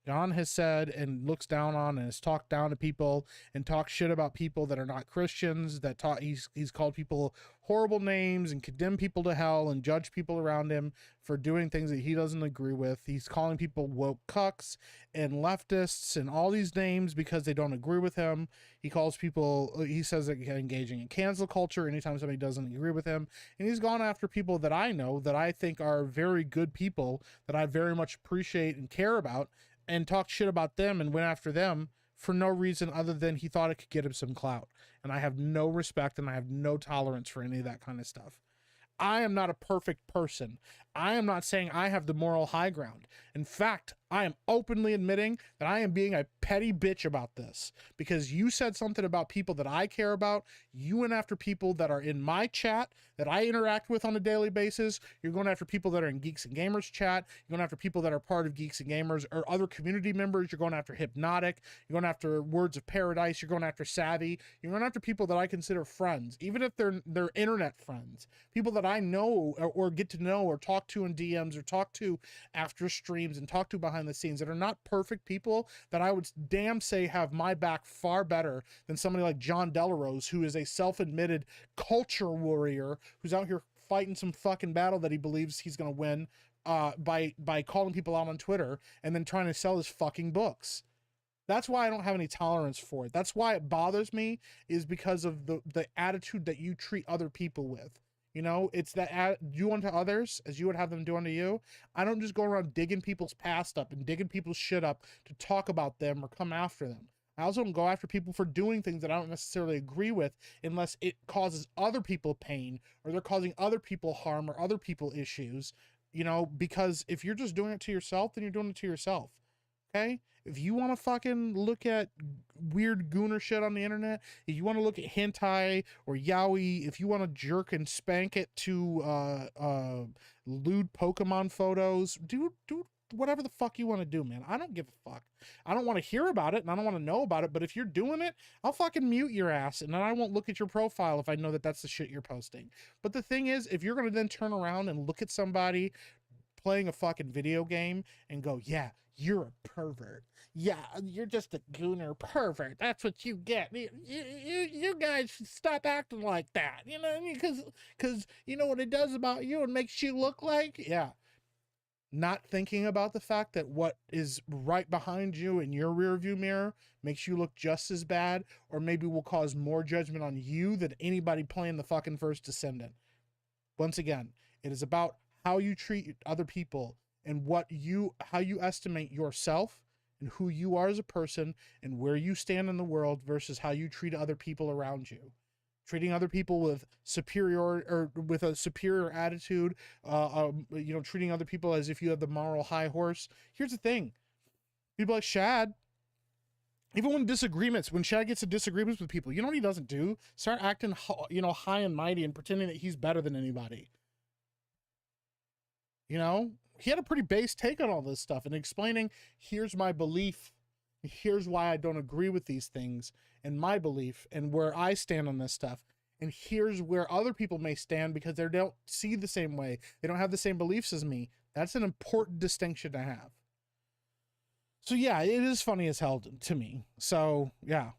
Speaker 1: John has said and looks down on and has talked down to people and talked shit about people that are not Christians, that he's called people horrible names and condemned people to hell and judged people around him for doing things that he doesn't agree with. He's calling people woke cucks and leftists and all these names because they don't agree with him. He calls people, he says that engaging in cancel culture anytime somebody doesn't agree with him. And he's gone after people that I know that I think are very good people that I very much appreciate and care about, and talked shit about them and went after them for no reason other than he thought it could get him some clout. And I have no respect and I have no tolerance for any of that kind of stuff. I am not a perfect person. I am not saying I have the moral high ground. In fact, I am openly admitting that I am being a petty bitch about this because you said something about people that I care about. You went after people that are in my chat that I interact with on a daily basis. You're going after people that are in Geeks and Gamers chat. You're going after people that are part of Geeks and Gamers or other community members. You're going after Hypnotic. You're going after Words of Paradise. You're going after Savvy. You're going after people that I consider friends, even if they're internet friends, people that I know or get to know or talk to in DMs or talk to after streams and talk to behind the scenes that are not perfect people that I would damn say have my back far better than somebody like John Delarose, who is a self-admitted culture warrior who's out here fighting some fucking battle that he believes he's going to win by calling people out on Twitter and then trying to sell his fucking books. That's why I don't have any tolerance for it. That's why it bothers me, is because of the attitude that you treat other people with. You know, it's that do unto others as you would have them do unto you. I don't just go around digging people's past up and digging people's shit up to talk about them or come after them. I also don't go after people for doing things that I don't necessarily agree with unless it causes other people pain or they're causing other people harm or other people issues, you know, because if you're just doing it to yourself, then you're doing it to yourself. Okay? If you want to fucking look at weird gooner shit on the internet, if you want to look at hentai or yaoi, if you want to jerk and spank it to lewd Pokemon photos, do whatever the fuck you want to do, man. I don't give a fuck. I don't want to hear about it and I don't want to know about it, but if you're doing it, I'll fucking mute your ass and then I won't look at your profile if I know that that's the shit you're posting. But the thing is, if you're going to then turn around and look at somebody playing a fucking video game and go, yeah, you're a pervert. Yeah, you're just a gooner pervert. That's what you get. You guys should stop acting like that. You know what I mean? Because you know what it does about you and makes you look like? Yeah. Not thinking about the fact that what is right behind you in your rear view mirror makes you look just as bad or maybe will cause more judgment on you than anybody playing the fucking First Descendant. Once again, it is about how you treat other people and how you estimate yourself and who you are as a person and where you stand in the world versus how you treat other people around you. Treating other people with with a superior attitude, you know, treating other people as if you have the moral high horse. Here's the thing. People like Shad, even when Shad gets in disagreements with people, you know what he doesn't do? Start acting, you know, high and mighty and pretending that he's better than anybody. You know, he had a pretty base take on all this stuff and explaining, here's my belief, here's why I don't agree with these things and my belief and where I stand on this stuff. And here's where other people may stand because they don't see the same way. They don't have the same beliefs as me. That's an important distinction to have. So yeah, it is funny as hell to me. So yeah,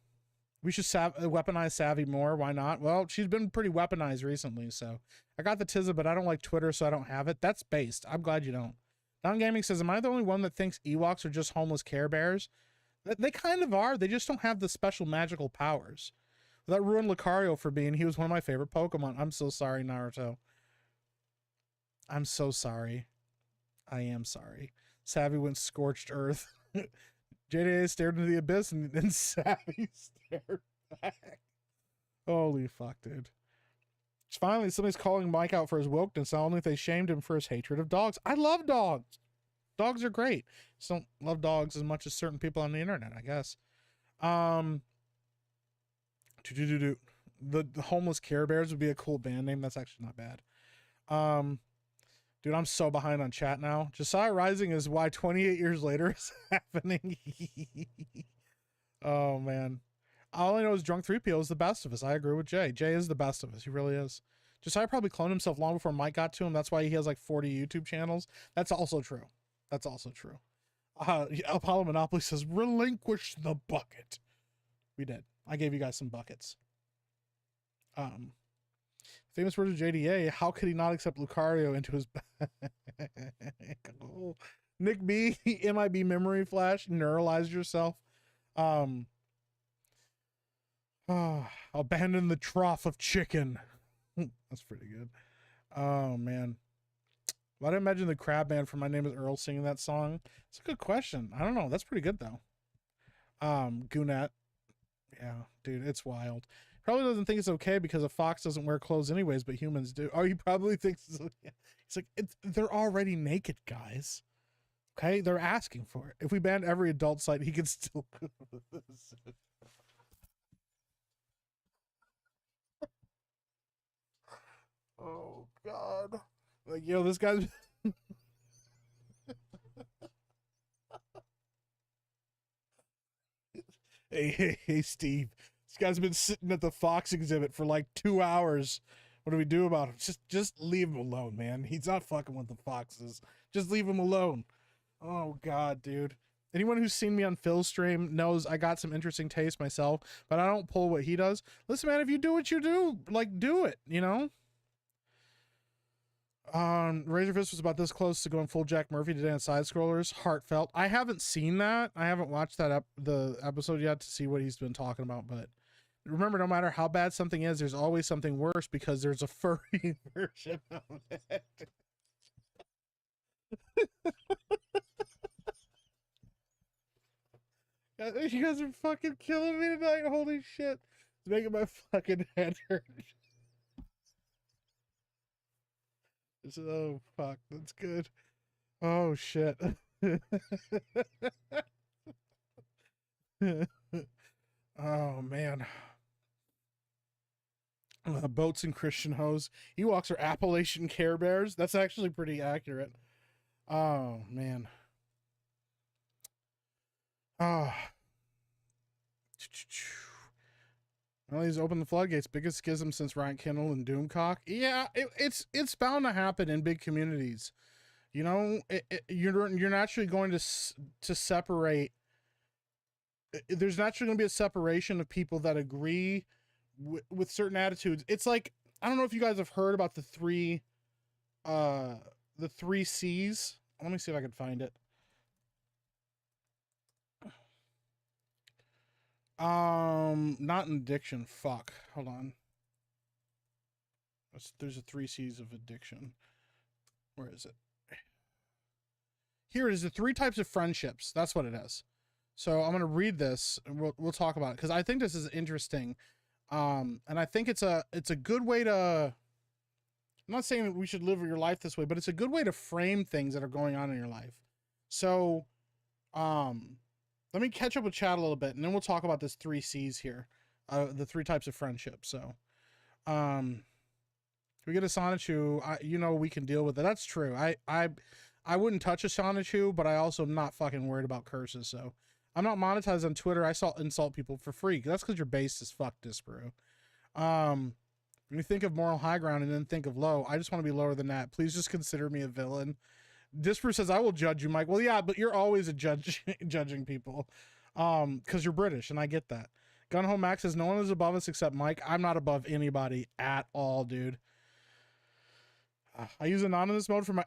Speaker 1: we should weaponize Savvy more. Why not? Well, she's been pretty weaponized recently. So I got the Tizza, but I don't like Twitter, so I don't have it. That's based. I'm glad you don't. Don Gaming says, am I the only one that thinks Ewoks are just homeless Care Bears? They kind of are. They just don't have the special magical powers. That ruined Lucario for me, and he was one of my favorite Pokemon. I'm so sorry, Naruto. I'm so sorry. I am sorry. Savvy went scorched earth. JDA stared into the abyss, and then Savvy stared back. Holy fuck, dude. Finally, somebody's calling Mike out for his wokeness, not only if they shamed him for his hatred of dogs. I love dogs. Dogs are great. Just don't love dogs as much as certain people on the internet, I guess. The Homeless Care Bears would be a cool band name. That's actually not bad. Dude, I'm so behind on chat now. Josiah Rising is why 28 years later is happening. Oh, man. All I know is Drunk 3PO is the best of us. I agree with Jay. Jay is the best of us. He really is. Josiah probably cloned himself long before Mike got to him. That's why he has like 40 YouTube channels. That's also true. That's also true. Apollo Monopoly says, relinquish the bucket. We did. I gave you guys some buckets. Famous words of JDA. How could he not accept Lucario into his Nick B, MIB memory flash, neuralize yourself. Abandon the trough of chicken. That's pretty good. Oh man. Why do I imagine the Crab Band from My Name is Earl singing that song? It's a good question. I don't know. That's pretty good though. Goonet. Yeah, dude, it's wild. Probably doesn't think it's okay because a fox doesn't wear clothes anyways, but humans do. Oh, he probably thinks it's like they're already naked, guys. Okay, they're asking for it. If we banned every adult site, he could still. Oh God! Like, yo, this guy's. Hey, Steve. This guy's been sitting at the Fox exhibit for like 2 hours. What do we do about him? Just leave him alone, man. He's not fucking with the foxes. Just leave him alone. Oh God, dude. Anyone who's seen me on Phil's stream knows I got some interesting taste myself, but I don't pull what he does. Listen, man, if you do what you do, like, do it, you know? Razorfist was about this close to going full Jack Murphy today on Side Scrollers. Heartfelt. I haven't seen that. I haven't watched that the episode yet to see what he's been talking about, but remember, no matter how bad something is, there's always something worse because there's a furry version of it. You guys are fucking killing me tonight. Holy shit. It's making my fucking head hurt. Oh, fuck. That's good. Oh, shit. Oh, man. Boats and Christian hose. Ewoks are Appalachian Care Bears. That's actually pretty accurate. Oh, man. Oh. Well, he's opened the floodgates. Biggest schism since Ryan Kindle and Doomcock. Yeah, it's bound to happen in big communities. You know, you're naturally going to separate. There's naturally going to be a separation of people that agree with certain attitudes. It's like, I don't know if you guys have heard about the three C's. Let me see if I can find it. Not in addiction. Fuck. Hold on. There's a 3 C's of addiction. Where is it? Here it is. The 3 types of friendships. That's what it is. So I'm gonna read this and we'll talk about it because I think this is interesting. And I think it's a good way to. I'm not saying that we should live your life this way, but it's a good way to frame things that are going on in your life. So, let me catch up with chat a little bit, and then we'll talk about this 3 C's here, the 3 types of friendship. So, we get a Sonichu, you know, we can deal with it. That's true. I wouldn't touch a Sonichu, but I also am not fucking worried about curses. So, I'm not monetized on Twitter. I insult people for free. That's because your base is fucked, Disparu. When you think of moral high ground and then think of low, I just want to be lower than that. Please just consider me a villain. Disper says, I will judge you, Mike. Well, yeah, but you're always a judging people. Because you're British, and I get that. Gunho Max says, no one is above us except Mike. I'm not above anybody at all, dude. I use anonymous mode for my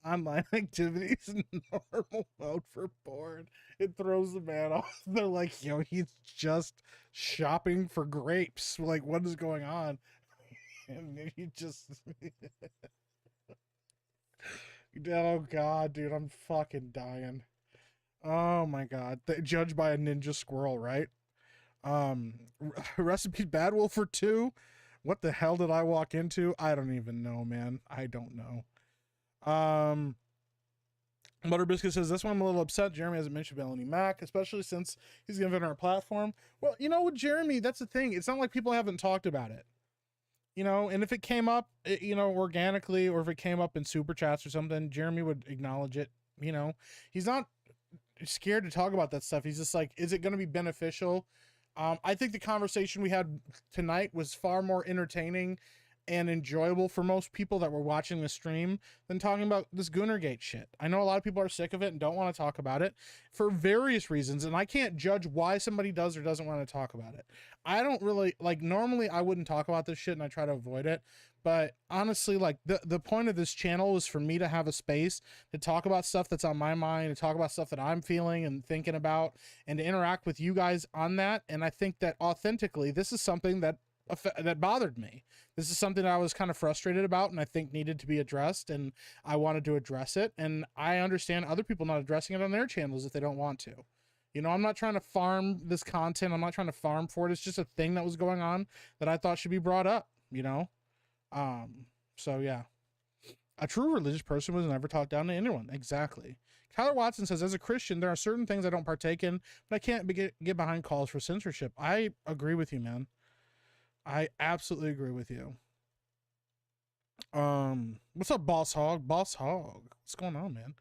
Speaker 1: online activities and normal mode for porn. It throws the man off. They're like, yo, he's just shopping for grapes. Like, what is going on? And he just... Oh God, dude, I'm fucking dying. Oh my God, judged by a ninja squirrel, right? Recipe Bad Wolfer 2. What the hell did I walk into? I don't even know, man. I don't know. Butter Biscuit says, this one I'm a little upset. Jeremy hasn't mentioned Melanie Mac, especially since he's given our platform. Well, you know what, Jeremy, that's the thing. It's not like people haven't talked about it. You know, and if it came up, you know, organically, or if it came up in super chats or something, Jeremy would acknowledge it. You know, he's not scared to talk about that stuff. He's just like, is it going to be beneficial? I think the conversation we had tonight was far more entertaining and enjoyable for most people that were watching the stream than talking about this Goonergate shit. I know a lot of people are sick of it and don't want to talk about it for various reasons, and I can't judge why somebody does or doesn't want to talk about it. I don't really, like, normally I wouldn't talk about this shit and I try to avoid it, but honestly, like, the point of this channel is for me to have a space to talk about stuff that's on my mind, to talk about stuff that I'm feeling and thinking about, and to interact with you guys on that. And I think that authentically, this is something that bothered me. This is something I was kind of frustrated about and I think needed to be addressed, and I wanted to address it. And I understand other people not addressing it on their channels if they don't want to. You know, I'm not trying to farm this content. I'm not trying to farm for it. It's just a thing that was going on that I thought should be brought up, you know? So yeah. A true religious person was never talked down to anyone. Exactly. Kyler Watson says, as a Christian, there are certain things I don't partake in, but I can't get behind calls for censorship. I agree with you, man. I absolutely agree with you. What's up, Boss Hog? Boss Hog. What's going on, man?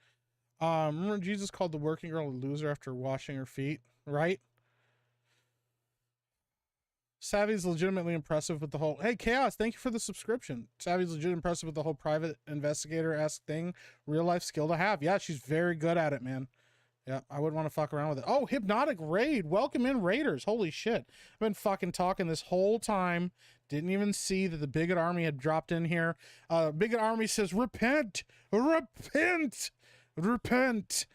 Speaker 1: Remember Jesus called the working girl a loser after washing her feet, right? Savvy's legitimately impressive with the whole, hey, Chaos, thank you for the subscription. Savvy's legit impressive with the whole private investigator-esque thing. Real life skill to have. Yeah, she's very good at it, man. Yeah, I wouldn't want to fuck around with it. Oh, Hypnotic Raid. Welcome in, Raiders. Holy shit. I've been fucking talking this whole time. Didn't even see that the Bigot Army had dropped in here. Bigot Army says, repent, repent, repent.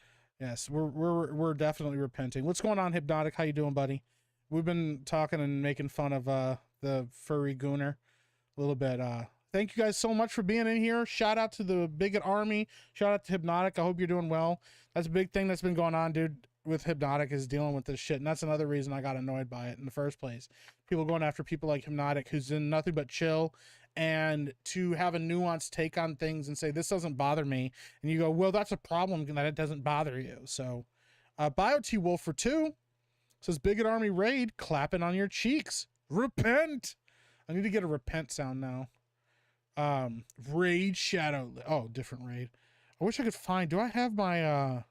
Speaker 1: Yes, we're definitely repenting. What's going on, Hypnotic? How you doing, buddy? We've been talking and making fun of the furry Gooner a little bit. Thank you guys so much for being in here. Shout out to the Bigot Army. Shout out to Hypnotic. I hope you're doing well. That's a big thing that's been going on, dude, with Hypnotic, is dealing with this shit. And that's another reason I got annoyed by it in the first place. People going after people like Hypnotic, who's in nothing but chill, and to have a nuanced take on things and say, this doesn't bother me. And you go, well, that's a problem that it doesn't bother you. So, BioT Wolf for 2 says, Bigot Army Raid, clapping on your cheeks. Repent. I need to get a repent sound now. Raid Shadow. Oh, different raid. I wish I could find, do I have my, oh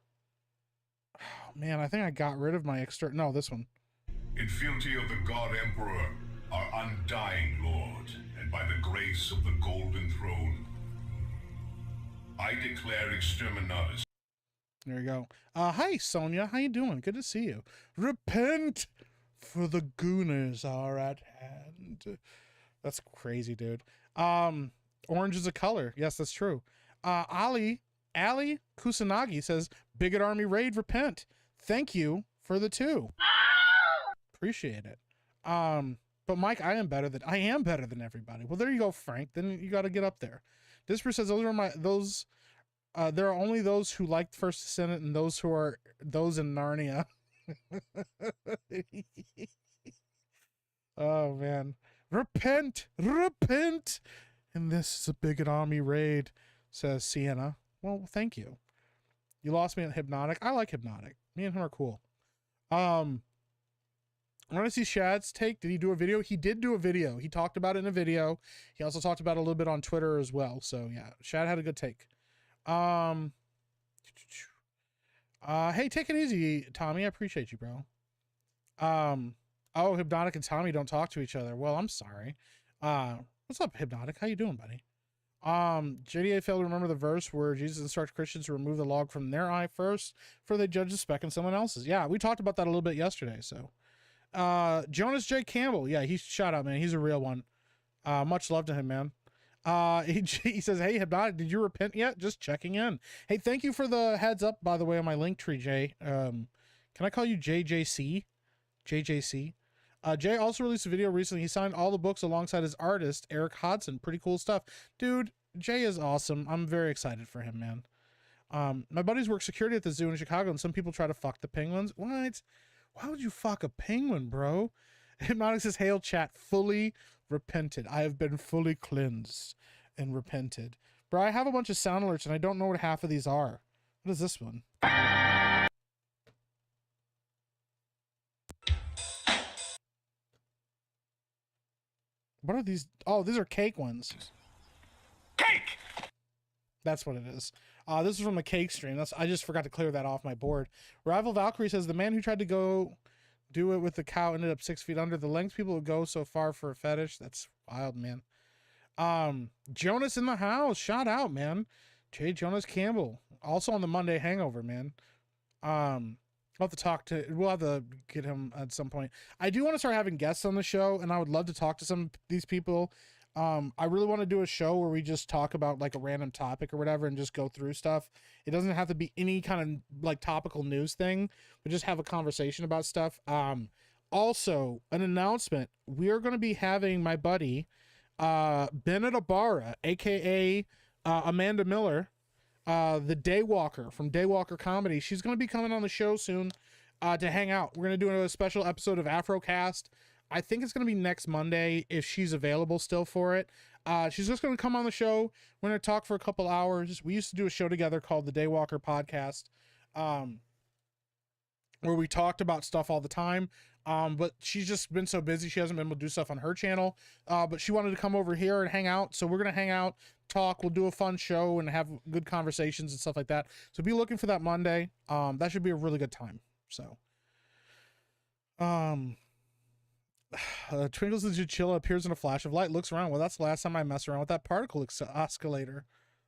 Speaker 1: man, I think I got rid of my extra, no, this one.
Speaker 2: In fealty of the God Emperor, our undying Lord, and by the grace of the Golden Throne, I declare exterminatus.
Speaker 1: There you go. Hi, Sonia. How you doing? Good to see you. Repent, for the Gooners are at hand. That's crazy, dude. Orange is a color. Yes, that's true. Ali Kusanagi says, Bigot Army Raid, repent. Thank you for the 2. Appreciate it. But Mike, I am better than everybody. Well, there you go, Frank. Then you got to get up there. Disper says, there are only those who liked First Descendant and those in Narnia. Oh man. Repent, repent. And this is a Bigot Army Raid, says Sienna. Well, thank you. You lost me at Hypnotic. I like Hypnotic. Me and him are cool. I want to see Shad's take. Did he do a video? He did do a video. He talked about it in a video. He also talked about it a little bit on Twitter as well. So yeah, Shad had a good take. Hey, take it easy, Tommy. I appreciate you, bro. Oh, Hypnotic and Tommy don't talk to each other. Well, I'm sorry. What's up, Hypnotic? How you doing, buddy? JDA failed to remember the verse where Jesus instructs Christians to remove the log from their eye first, for they judge the speck in someone else's. Yeah, we talked about that a little bit yesterday. So, Jonas J. Campbell. Yeah, he's shout out, man. He's a real one. Much love to him, man. He says, hey, Hypnotic, did you repent yet? Just checking in. Hey, thank you for the heads up, by the way, on my link tree, Jay. Can I call you JJC? JJC. Jay also released a video recently. He signed all the books alongside his artist, Eric Hodson. Pretty cool stuff. Dude, Jay is awesome. I'm very excited for him, man. My buddies work security at the zoo in Chicago, and some people try to fuck the penguins. What? Why would you fuck a penguin, bro? Hypnotic says, hail chat, fully repented. I have been fully cleansed and repented. Bro, I have a bunch of sound alerts, and I don't know what half of these are. What is this one? What are these? Oh, these are cake ones.
Speaker 3: Cake!
Speaker 1: That's what it is. This is from a cake stream. I just forgot to clear that off my board. Rival Valkyrie says, the man who tried to go do it with the cow ended up 6 feet under. The lengths people would go so far for a fetish. That's wild, man. Jonas in the house. Shout out, man. J. Jonas Campbell. Also on the Monday Hangover, man. We'll have to get him at some point. I do want to start having guests on the show, and I would love to talk to some of these people. I really want to do a show where we just talk about like a random topic or whatever and just go through stuff. It doesn't have to be any kind of like topical news thing, but just have a conversation about stuff. Also, an announcement. We are going to be having my buddy, Bennett Ibarra, aka Amanda Miller, the Daywalker from Daywalker Comedy. She's going to be coming on the show soon. to hang out. We're gonna do a special episode of Afrocast. I think it's gonna be next Monday if she's available still for it. She's just gonna come on the show. We're gonna talk for a couple hours. We used to do a show together called the Daywalker Podcast, where we talked about stuff all the time. But she's just been so busy she hasn't been able to do stuff on her channel. But she wanted to come over here and hang out, so we're gonna hang out, talk. We'll do a fun show and have good conversations and stuff like that. So be looking for that Monday. That should be a really good time. So, Twinkles the Chinchilla appears in a flash of light, looks around. Well, that's the last time I messed around with that particle oscillator.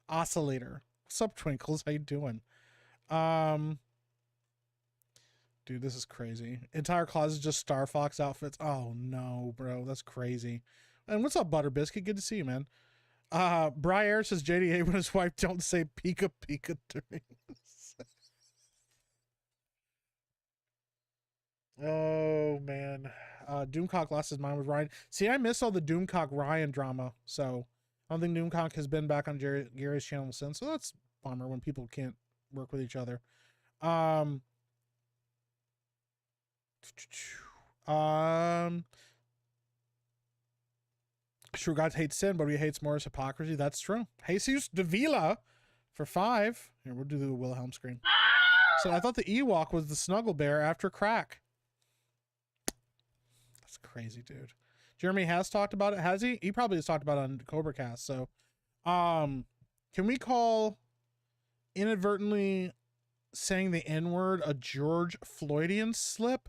Speaker 1: What's up, Twinkles? How you doing? Dude, this is crazy. Entire closet just Star Fox outfits. Oh no, bro, that's crazy. And what's up, Butter Biscuit? Good to see you, man. Briar says JDA when his wife don't say Pika Pika during. Oh man. Doomcock lost his mind with Ryan. See, I miss all the Doomcock Ryan drama, so I don't think Doomcock has been back on Gary's channel since. So that's a bummer when people can't work with each other. Sure, God hates sin, but he hates more hypocrisy. That's true. Jesus Davila for 5. Here, we'll do the Wilhelm screen. So I thought the Ewok was the Snuggle Bear after crack. That's crazy, dude. Jeremy has talked about it, has he? He probably has talked about it on Cobra Cast. So, can we call inadvertently saying the N-word a George Floydian slip?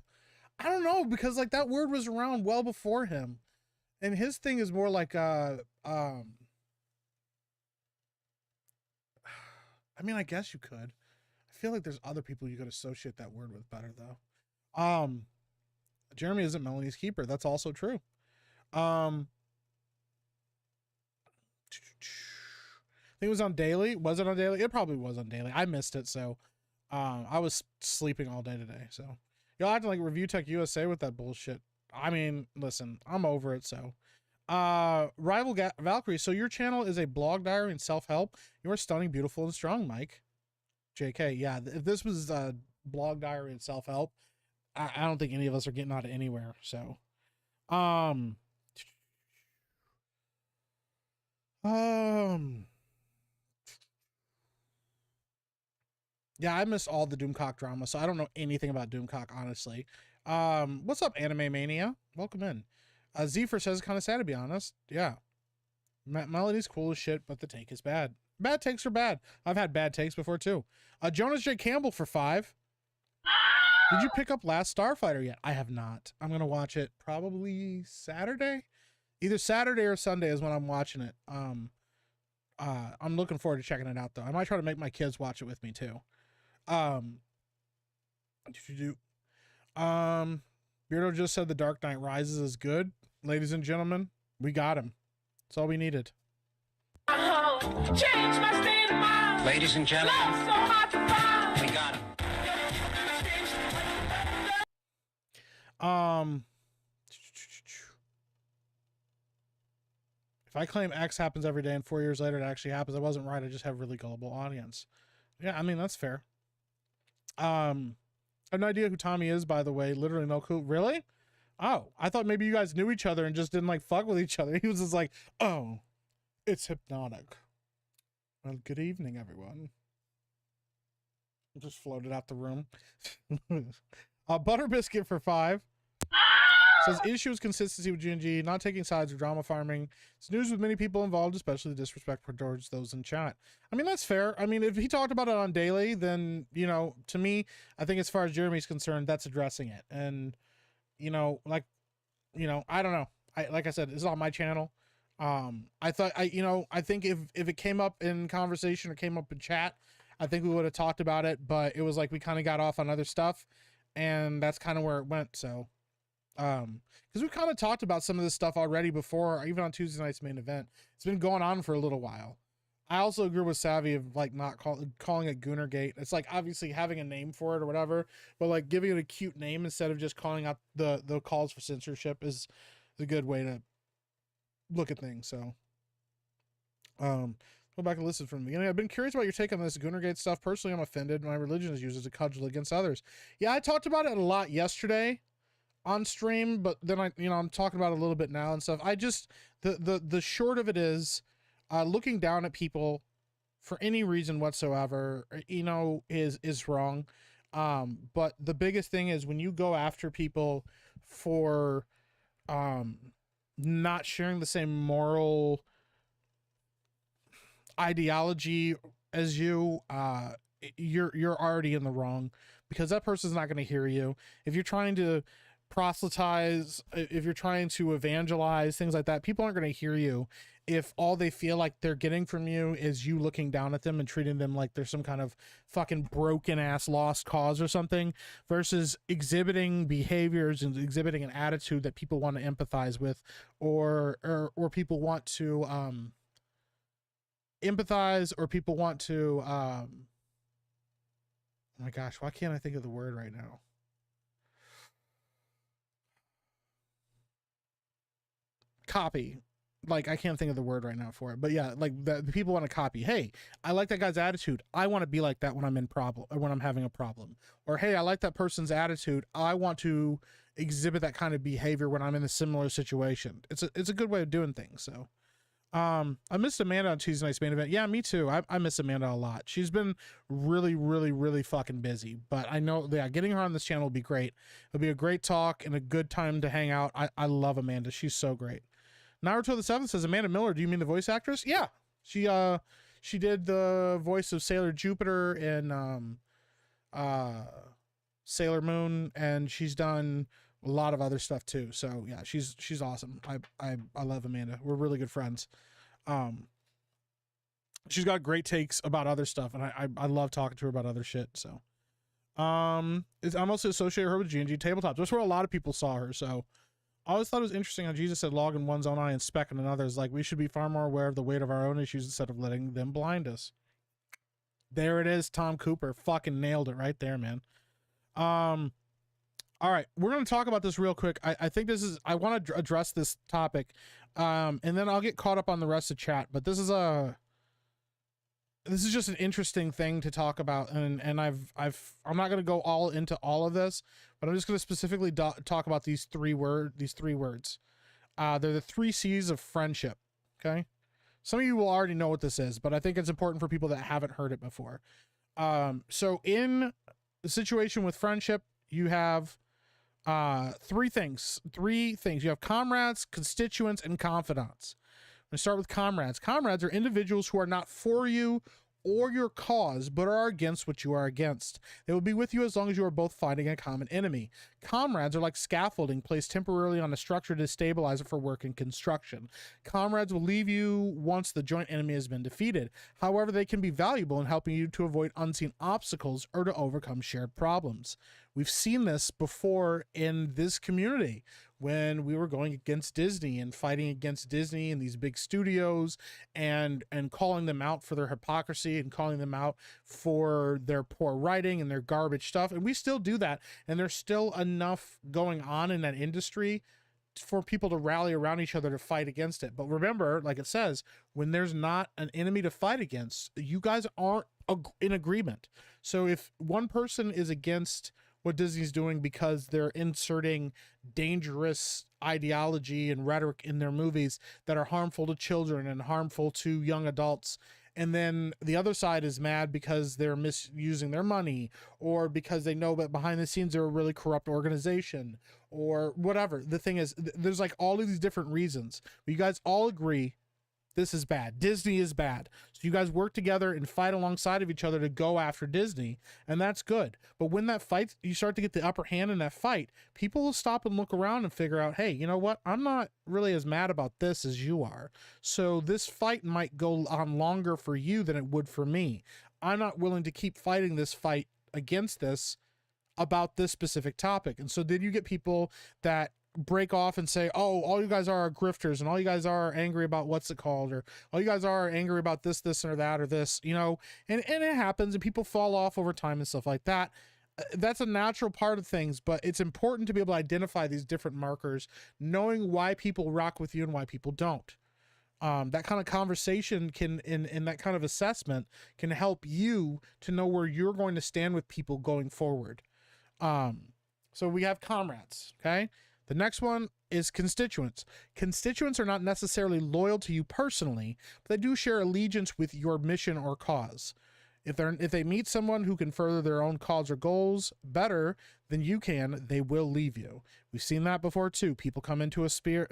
Speaker 1: I don't know, because like that word was around well before him, and his thing is more like I mean, I guess you could. I feel like there's other people you could associate that word with better though. Jeremy isn't Melanie's keeper. That's also true. I think it was on Daily. Was it on Daily? It probably was on Daily. I missed it, so I was sleeping all day today. So y'all have to like Review Tech USA with that bullshit. I mean, listen, I'm over it. So Rival Valkyrie, so your channel is a blog diary and self-help. You are stunning, beautiful, and strong, Mike. JK, yeah, if this was a blog diary and self-help, I don't think any of us are getting out of anywhere. So yeah, I missed all the Doomcock drama, so I don't know anything about Doomcock, honestly. What's up, Anime Mania? Welcome in. Zephyr says it's kind of sad, to be honest. Yeah. Melody's cool as shit, but the take is bad. Bad takes are bad. I've had bad takes before, too. Jonas J. Campbell for 5. Did you pick up Last Starfighter yet? I have not. I'm going to watch it probably Saturday. Either Saturday or Sunday is when I'm watching it. I'm looking forward to checking it out, though. I might try to make my kids watch it with me, too. Beardo just said The Dark Knight Rises is good. Ladies and gentlemen, we got him. That's all we needed.
Speaker 4: Change my state of mind.
Speaker 5: Ladies and gentlemen,
Speaker 4: Love's so hard to find.
Speaker 5: we got him.
Speaker 1: If I claim X happens every day and 4 years later it actually happens, I wasn't right. I just have a really gullible audience. Yeah, I mean, that's fair. I have no idea who Tommy is, by the way. Literally no clue. Really? Oh, I thought maybe you guys knew each other and just didn't like fuck with each other. He was just like, oh, it's hypnotic. Well, good evening, everyone. Just floated out the room. Butter Biscuit for 5. Says issues consistency with GNG, not taking sides or drama farming. It's news with many people involved, especially the disrespect towards those in chat. I mean, that's fair. I mean, if he talked about it on Daily, then, you know, to me, I think as far as Jeremy's concerned, that's addressing it. And, you know, like, you know, I don't know. Like I said, this is on my channel. I think if it came up in conversation or came up in chat, I think we would have talked about it, but it was like we kind of got off on other stuff, and that's kind of where it went. So because we kind of talked about some of this stuff already before, even on Tuesday night's main event. It's been going on for a little while. I also agree with Savvy of like not calling it Goonergate. It's like obviously having a name for it or whatever, but like giving it a cute name instead of just calling out the calls for censorship is a good way to look at things. So Go back and listen from the beginning. I've been curious about your take on this Goonergate stuff. Personally, I'm offended. My religion is used as a cudgel against others. Yeah, I talked about it a lot yesterday on stream, but then I'm talking about it a little bit now and stuff. I just, the short of it is, looking down at people for any reason whatsoever, is wrong. But the biggest thing is when you go after people for, not sharing the same moral ideology as you, you're already in the wrong, because that person's not going to hear you. If you're trying to proselytize, if you're trying to evangelize, things like that, people aren't going to hear you if all they feel like they're getting from you is you looking down at them and treating them like they're some kind of fucking broken ass lost cause or something, versus exhibiting behaviors and exhibiting an attitude that people want to empathize with, or people want to empathize, or people want to oh my gosh, why can't I think of the word right now? Copy. Like, I can't think of the word right now for it, but yeah, like the people want to copy. Hey, I like that guy's attitude. I want to be like that when I'm in problem, or when I'm having a problem. Or, hey, I like that person's attitude. I want to exhibit that kind of behavior when I'm in a similar situation. It's a good way of doing things. So, I missed Amanda on Tuesday night's main event. Yeah, me too. I miss Amanda a lot. She's been really, really, really fucking busy, but I know, yeah, getting her on this channel will be great. It'll be a great talk and a good time to hang out. I love Amanda. She's so great. Naruto the 7th says, Amanda Miller, do you mean the voice actress? Yeah. She did the voice of Sailor Jupiter in Sailor Moon, and she's done a lot of other stuff too. So yeah, she's awesome. I love Amanda. We're really good friends. She's got great takes about other stuff, and I love talking to her about other shit. So I'm also associated her with G&G Tabletops. That's where a lot of people saw her. So I always thought it was interesting how Jesus said log in one's own eye and speck in another's. Like, we should be far more aware of the weight of our own issues instead of letting them blind us. There it is. Tom Cooper fucking nailed it right there, man. All right, we're going to talk about this real quick. I think this is, I want to address this topic, and then I'll get caught up on the rest of chat, but this is just an interesting thing to talk about. And I'm not going to go all into all of this, but I'm just going to specifically talk about these three words. They're the 3 C's of friendship. Okay. Some of you will already know what this is, but I think it's important for people that haven't heard it before. So in the situation with friendship, you have three things. You have comrades, constituents, and confidants. I'm going to start with comrades. Comrades are individuals who are not for you or your cause, but are against what you are against. They will be with you as long as you are both fighting a common enemy. Comrades are like scaffolding placed temporarily on a structure to stabilize it for work and construction. Comrades will leave you once the joint enemy has been defeated. However, they can be valuable in helping you to avoid unseen obstacles or to overcome shared problems. We've seen this before in this community when we were going against Disney and fighting against Disney and these big studios and calling them out for their hypocrisy and calling them out for their poor writing and their garbage stuff. And we still do that. And there's still enough going on in that industry for people to rally around each other to fight against it. But remember, like it says, when there's not an enemy to fight against, you guys aren't in agreement. So if one person is against what Disney's doing because they're inserting dangerous ideology and rhetoric in their movies that are harmful to children and harmful to young adults, and then the other side is mad because they're misusing their money, or because they know that behind the scenes they're a really corrupt organization, or whatever. The thing is, there's like all of these different reasons, but you guys all agree this is bad. Disney is bad. So you guys work together and fight alongside of each other to go after Disney, and that's good. But when that fight, you start to get the upper hand in that fight, people will stop and look around and figure out, hey, you know what? I'm not really as mad about this as you are. So this fight might go on longer for you than it would for me. I'm not willing to keep fighting this fight against this about this specific topic. And so then you get people that break off and say, oh, all you guys are grifters, and all you guys are angry about what's it called, or all you guys are angry about this or that or this, you know, and it happens, and people fall off over time and stuff like that. That's a natural part of things, but it's important to be able to identify these different markers, knowing why people rock with you and why people don't. That kind of conversation can, in that kind of assessment, can help you to know where you're going to stand with people going forward. So we have comrades, okay? The next one is constituents. Constituents are not necessarily loyal to you personally, but they do share allegiance with your mission or cause. If they meet someone who can further their own cause or goals better than you can, they will leave you. We've seen that before too. People come into a sphere,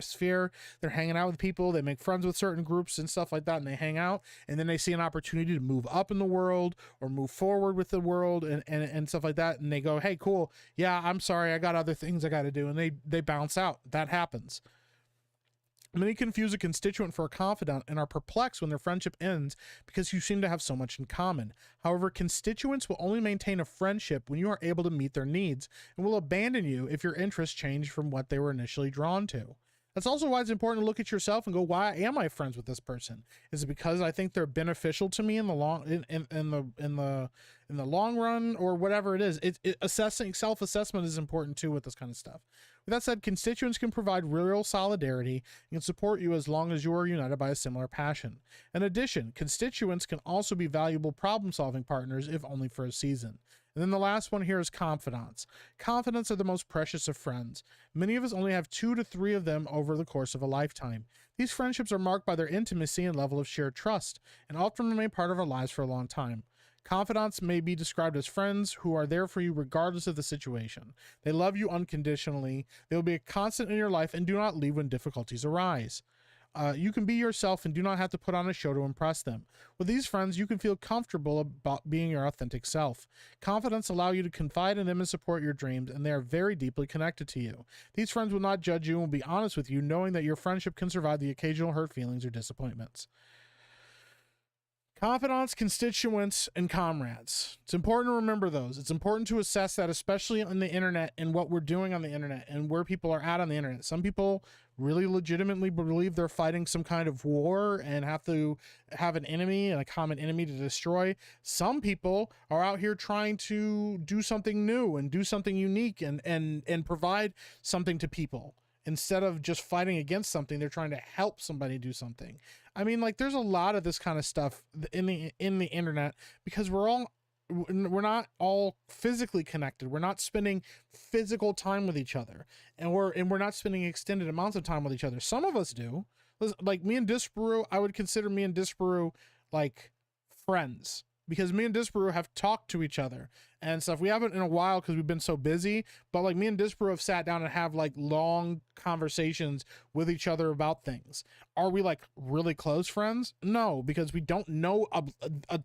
Speaker 1: they're hanging out with people, they make friends with certain groups and stuff like that, and they hang out, and then they see an opportunity to move up in the world or move forward with the world and stuff like that, and they go, hey, cool, yeah, I'm sorry, I got other things I got to do, and they bounce out. That happens. Many confuse a constituent for a confidant and are perplexed when their friendship ends because you seem to have so much in common. However, constituents will only maintain a friendship when you are able to meet their needs and will abandon you if your interests change from what they were initially drawn to. That's also why it's important to look at yourself and go, why am I friends with this person? Is it because I think they're beneficial to me in the long run, or whatever it is? Assessing self-assessment is important too with this kind of stuff. With that said, constituents can provide real solidarity and can support you as long as you are united by a similar passion. In addition, constituents can also be valuable problem-solving partners, if only for a season. And then the last one here is confidants. Confidants are the most precious of friends. Many of us only have 2 to 3 of them over the course of a lifetime. These friendships are marked by their intimacy and level of shared trust, and often remain part of our lives for a long time. Confidants may be described as friends who are there for you regardless of the situation. They love you unconditionally. They will be a constant in your life and do not leave when difficulties arise. You can be yourself and do not have to put on a show to impress them. With these friends, you can feel comfortable about being your authentic self. Confidants allow you to confide in them and support your dreams, and they are very deeply connected to you. These friends will not judge you and will be honest with you, knowing that your friendship can survive the occasional hurt feelings or disappointments. Confidants, constituents, and comrades. It's important to remember those. It's important to assess that, especially on the internet and what we're doing on the internet and where people are at on the internet. Some people really legitimately believe they're fighting some kind of war and have to have an enemy and a common enemy to destroy. Some people are out here trying to do something new and do something unique and provide something to people. Instead of just fighting against something, they're trying to help somebody do something. I mean, like, there's a lot of this kind of stuff in the internet because we're not all physically connected. We're not spending physical time with each other, and we're not spending extended amounts of time with each other. Some of us do. Like me and Disparu, I would consider me and Disparu like friends, because me and Disparu have talked to each other and stuff. We haven't in a while because we've been so busy, but like me and Disparu have sat down and have like long conversations with each other about things. Are we like really close friends? No, because we don't know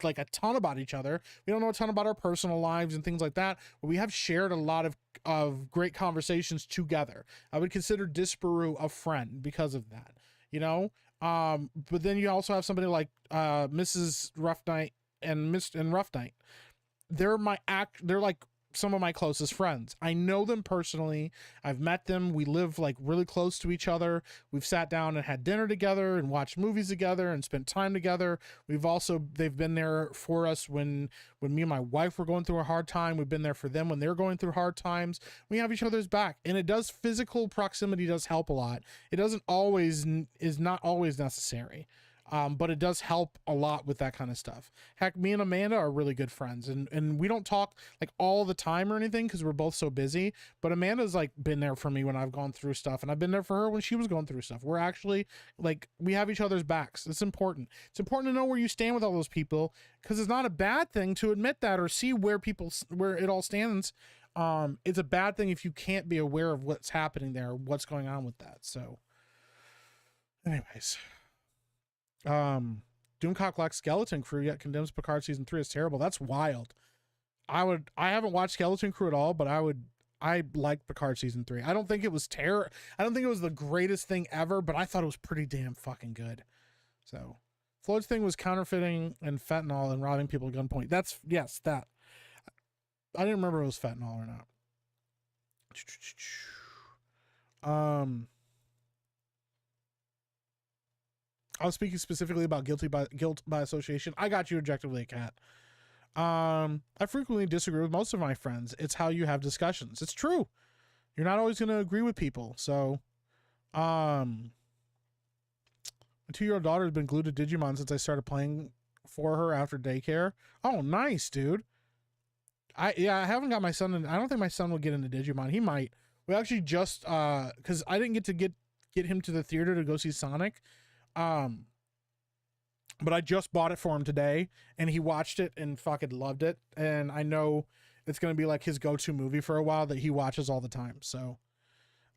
Speaker 1: like a ton about each other. We don't know a ton about our personal lives and things like that, but we have shared a lot of great conversations together. I would consider Disparu a friend because of that, you know? But then you also have somebody like Mrs. Rough Night and Rough Night. They're like some of my closest friends. I know them personally. I've met them. We live like really close to each other. We've sat down and had dinner together and watched movies together and spent time together. They've been there for us when me and my wife were going through a hard time. We've been there for them when they're going through hard times. We have each other's back, and physical proximity does help a lot. It is not always necessary. But it does help a lot with that kind of stuff. Heck, me and Amanda are really good friends, and we don't talk like all the time or anything because we're both so busy, but Amanda's like been there for me when I've gone through stuff, and I've been there for her when she was going through stuff. We're actually like, we have each other's backs. It's important. It's important to know where you stand with all those people, because it's not a bad thing to admit that or see where it all stands. It's a bad thing if you can't be aware of what's happening there, what's going on with that. So anyways, Doomcock like Skeleton Crew yet condemns Picard season 3 is terrible. That's wild. I haven't watched Skeleton Crew at all, but I like Picard season 3. I don't think it was I don't think it was the greatest thing ever, but I thought it was pretty damn fucking good. So Floyd's thing was counterfeiting and fentanyl and robbing people at gunpoint. That. I didn't remember if it was fentanyl or not. I was speaking specifically about guilt by association. I got you, objectively, Cat. I frequently disagree with most of my friends. It's how you have discussions. It's true. You're not always going to agree with people. So, My 2-year-old daughter has been glued to Digimon since I started playing for her after daycare. Oh, nice, dude. I haven't got my son in, I don't think my son will get into Digimon. He might. We actually just because I didn't get to get him to the theater to go see Sonic. But I just bought it for him today and he watched it and fucking loved it. And I know it's gonna be like his go-to movie for a while that he watches all the time. So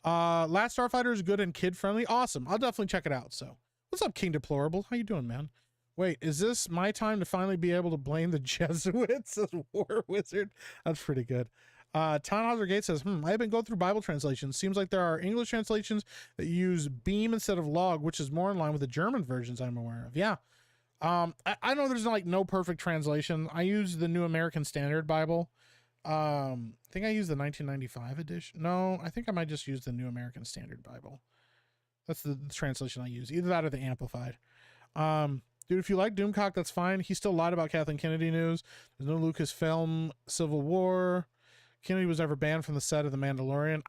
Speaker 1: Last Starfighter is good and kid friendly. Awesome. I'll definitely check it out. So what's up, King Deplorable? How you doing, man? Wait, is this my time to finally be able to blame the Jesuits as war wizard? That's pretty good. Tannhauser Gate says, I've been going through Bible translations. Seems like there are English translations that use beam instead of log, which is more in line with the German versions I'm aware of. Yeah. I know there's like no perfect translation. I use the New American Standard Bible. I think I use the 1995 edition. No, I think I might just use the New American Standard Bible. That's the translation I use. Either that or the Amplified. Dude, if you like Doomcock, that's fine. He still lied about Kathleen Kennedy news. There's no Lucasfilm Civil War. Kennedy was never banned from the set of The Mandalorian.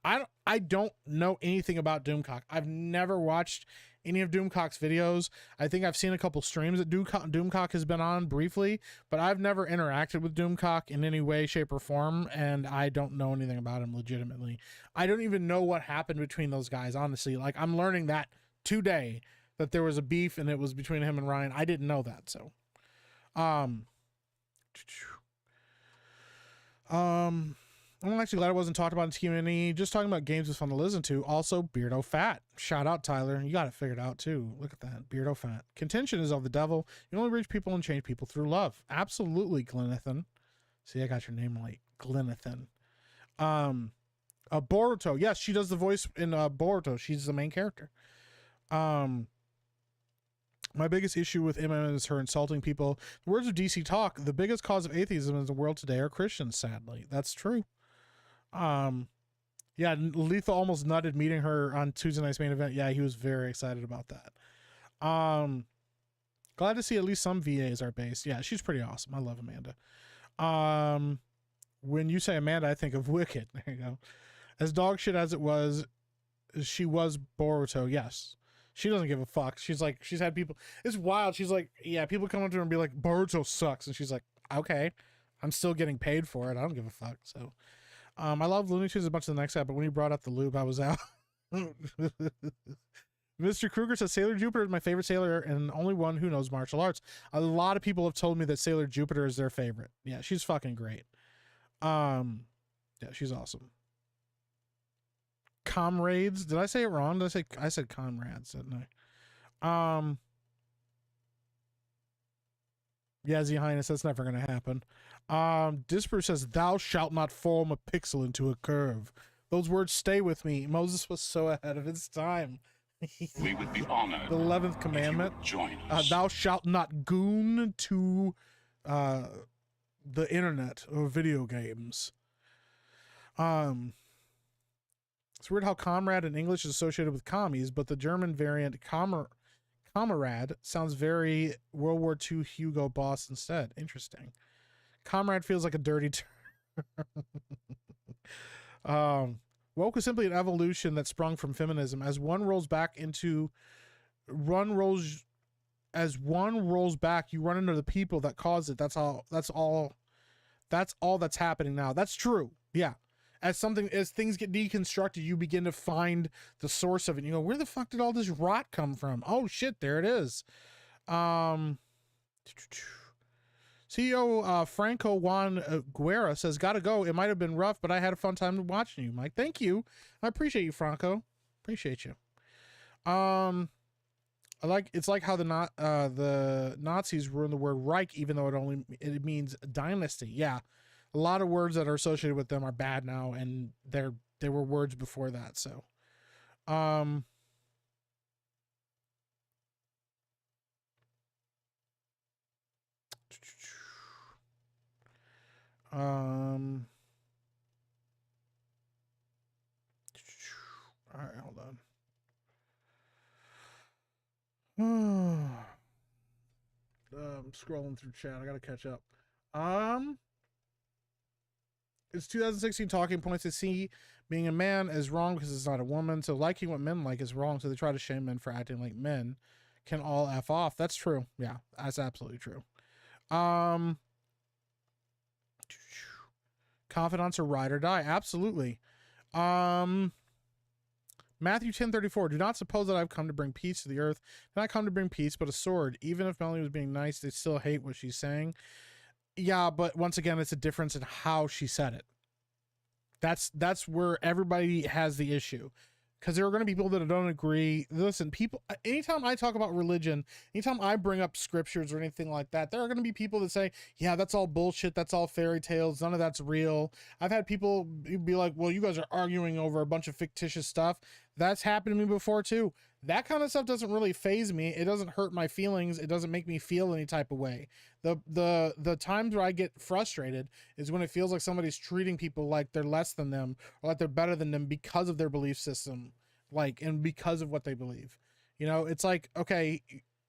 Speaker 1: I don't know anything about Doomcock. I've never watched any of Doomcock's videos. I think I've seen a couple streams that Doomcock has been on briefly, but I've never interacted with Doomcock in any way, shape, or form, and I don't know anything about him legitimately. I don't even know what happened between those guys, honestly. Like, I'm learning that today, that there was a beef and it was between him and Ryan. I didn't know that, so. I'm actually glad it wasn't talked about in Q&A. Just talking about games is fun to listen to. Also, Beardo Fat. Shout out, Tyler. You got it figured out, too. Look at that. Beardo Fat. Contention is of the devil. You only reach people and change people through love. Absolutely, Glennathan. See, I got your name right. Glennathan. Boruto. Yes, she does the voice in Boruto. She's the main character. My biggest issue with MM is her insulting people. The words of DC Talk, the biggest cause of atheism in the world today are Christians, sadly. That's true. Yeah, Lethal almost nutted meeting her on Tuesday night's main event. Yeah, he was very excited about that. Glad to see at least some VAs are based. Yeah, she's pretty awesome. I love Amanda. When you say Amanda, I think of Wicked. There you go. As dog shit as it was, she was Boruto. Yes. She doesn't give a fuck. She's like, she's had people, it's wild. She's like, yeah, people come up to her and be like, Boruto sucks. And she's like, okay, I'm still getting paid for it. I don't give a fuck. So, I love Looney Tunes as much as the next app, but when you brought up the loop, I was out. Mr. Kruger says Sailor Jupiter is my favorite sailor and only one who knows martial arts. A lot of people have told me that Sailor Jupiter is their favorite. Yeah, she's fucking great. Yeah, she's awesome. Comrades. Did I say it wrong? I said comrades, didn't I? Yeah, Z Highness, that's never gonna happen. Disper says, thou shalt not form a pixel into a curve. Those words stay with me. Moses was so ahead of his time.
Speaker 5: We would be honored.
Speaker 1: The 11th commandment.
Speaker 5: Join us.
Speaker 1: Thou shalt not goon to the internet or video games. It's weird how comrade in English is associated with commies, but the German variant comrade sounds very World War II Hugo Boss instead. Interesting. Comrade feels like a dirty term. Woke is simply an evolution that sprung from feminism. As one rolls back, you run into the people that caused it. That's all that's happening now. That's true. Yeah. As things get deconstructed, you begin to find the source of it. You go, where the fuck did all this rot come from? Oh shit, there it is. CEO Franco Juan Guerra says, gotta go. It might have been rough, but I had a fun time watching you, Mike. Thank you. I appreciate you, Franco. Appreciate you. It's like how the Nazis ruined the word Reich, even though it means dynasty. Yeah. A lot of words that are associated with them are bad now, and there were words before that. So, all right, hold on. I'm scrolling through chat. I gotta catch up. It's 2016 talking points. They see being a man is wrong because it's not a woman. So liking what men like is wrong. So they try to shame men for acting like men. can all F off. That's true. Yeah, that's absolutely true. Confidants are ride or die. Absolutely. Matthew 10:34. Do not suppose that I've come to bring peace to the earth. Did not come to bring peace, but a sword. Even if Melanie was being nice, they still hate what she's saying. Yeah, but once again, it's a difference in how she said it. That's where everybody has the issue. Because there are going to be people that don't agree. Listen, people, anytime I talk about religion, anytime I bring up scriptures or anything like that, there are going to be people that say, yeah, that's all bullshit. That's all fairy tales. None of that's real. I've had people be like, well, you guys are arguing over a bunch of fictitious stuff. That's happened to me before too. That kind of stuff doesn't really faze me. It doesn't hurt my feelings. It doesn't make me feel any type of way. The times where I get frustrated is when it feels like somebody's treating people like they're less than them or like they're better than them because of their belief system, like, and because of what they believe. You know, it's like, okay,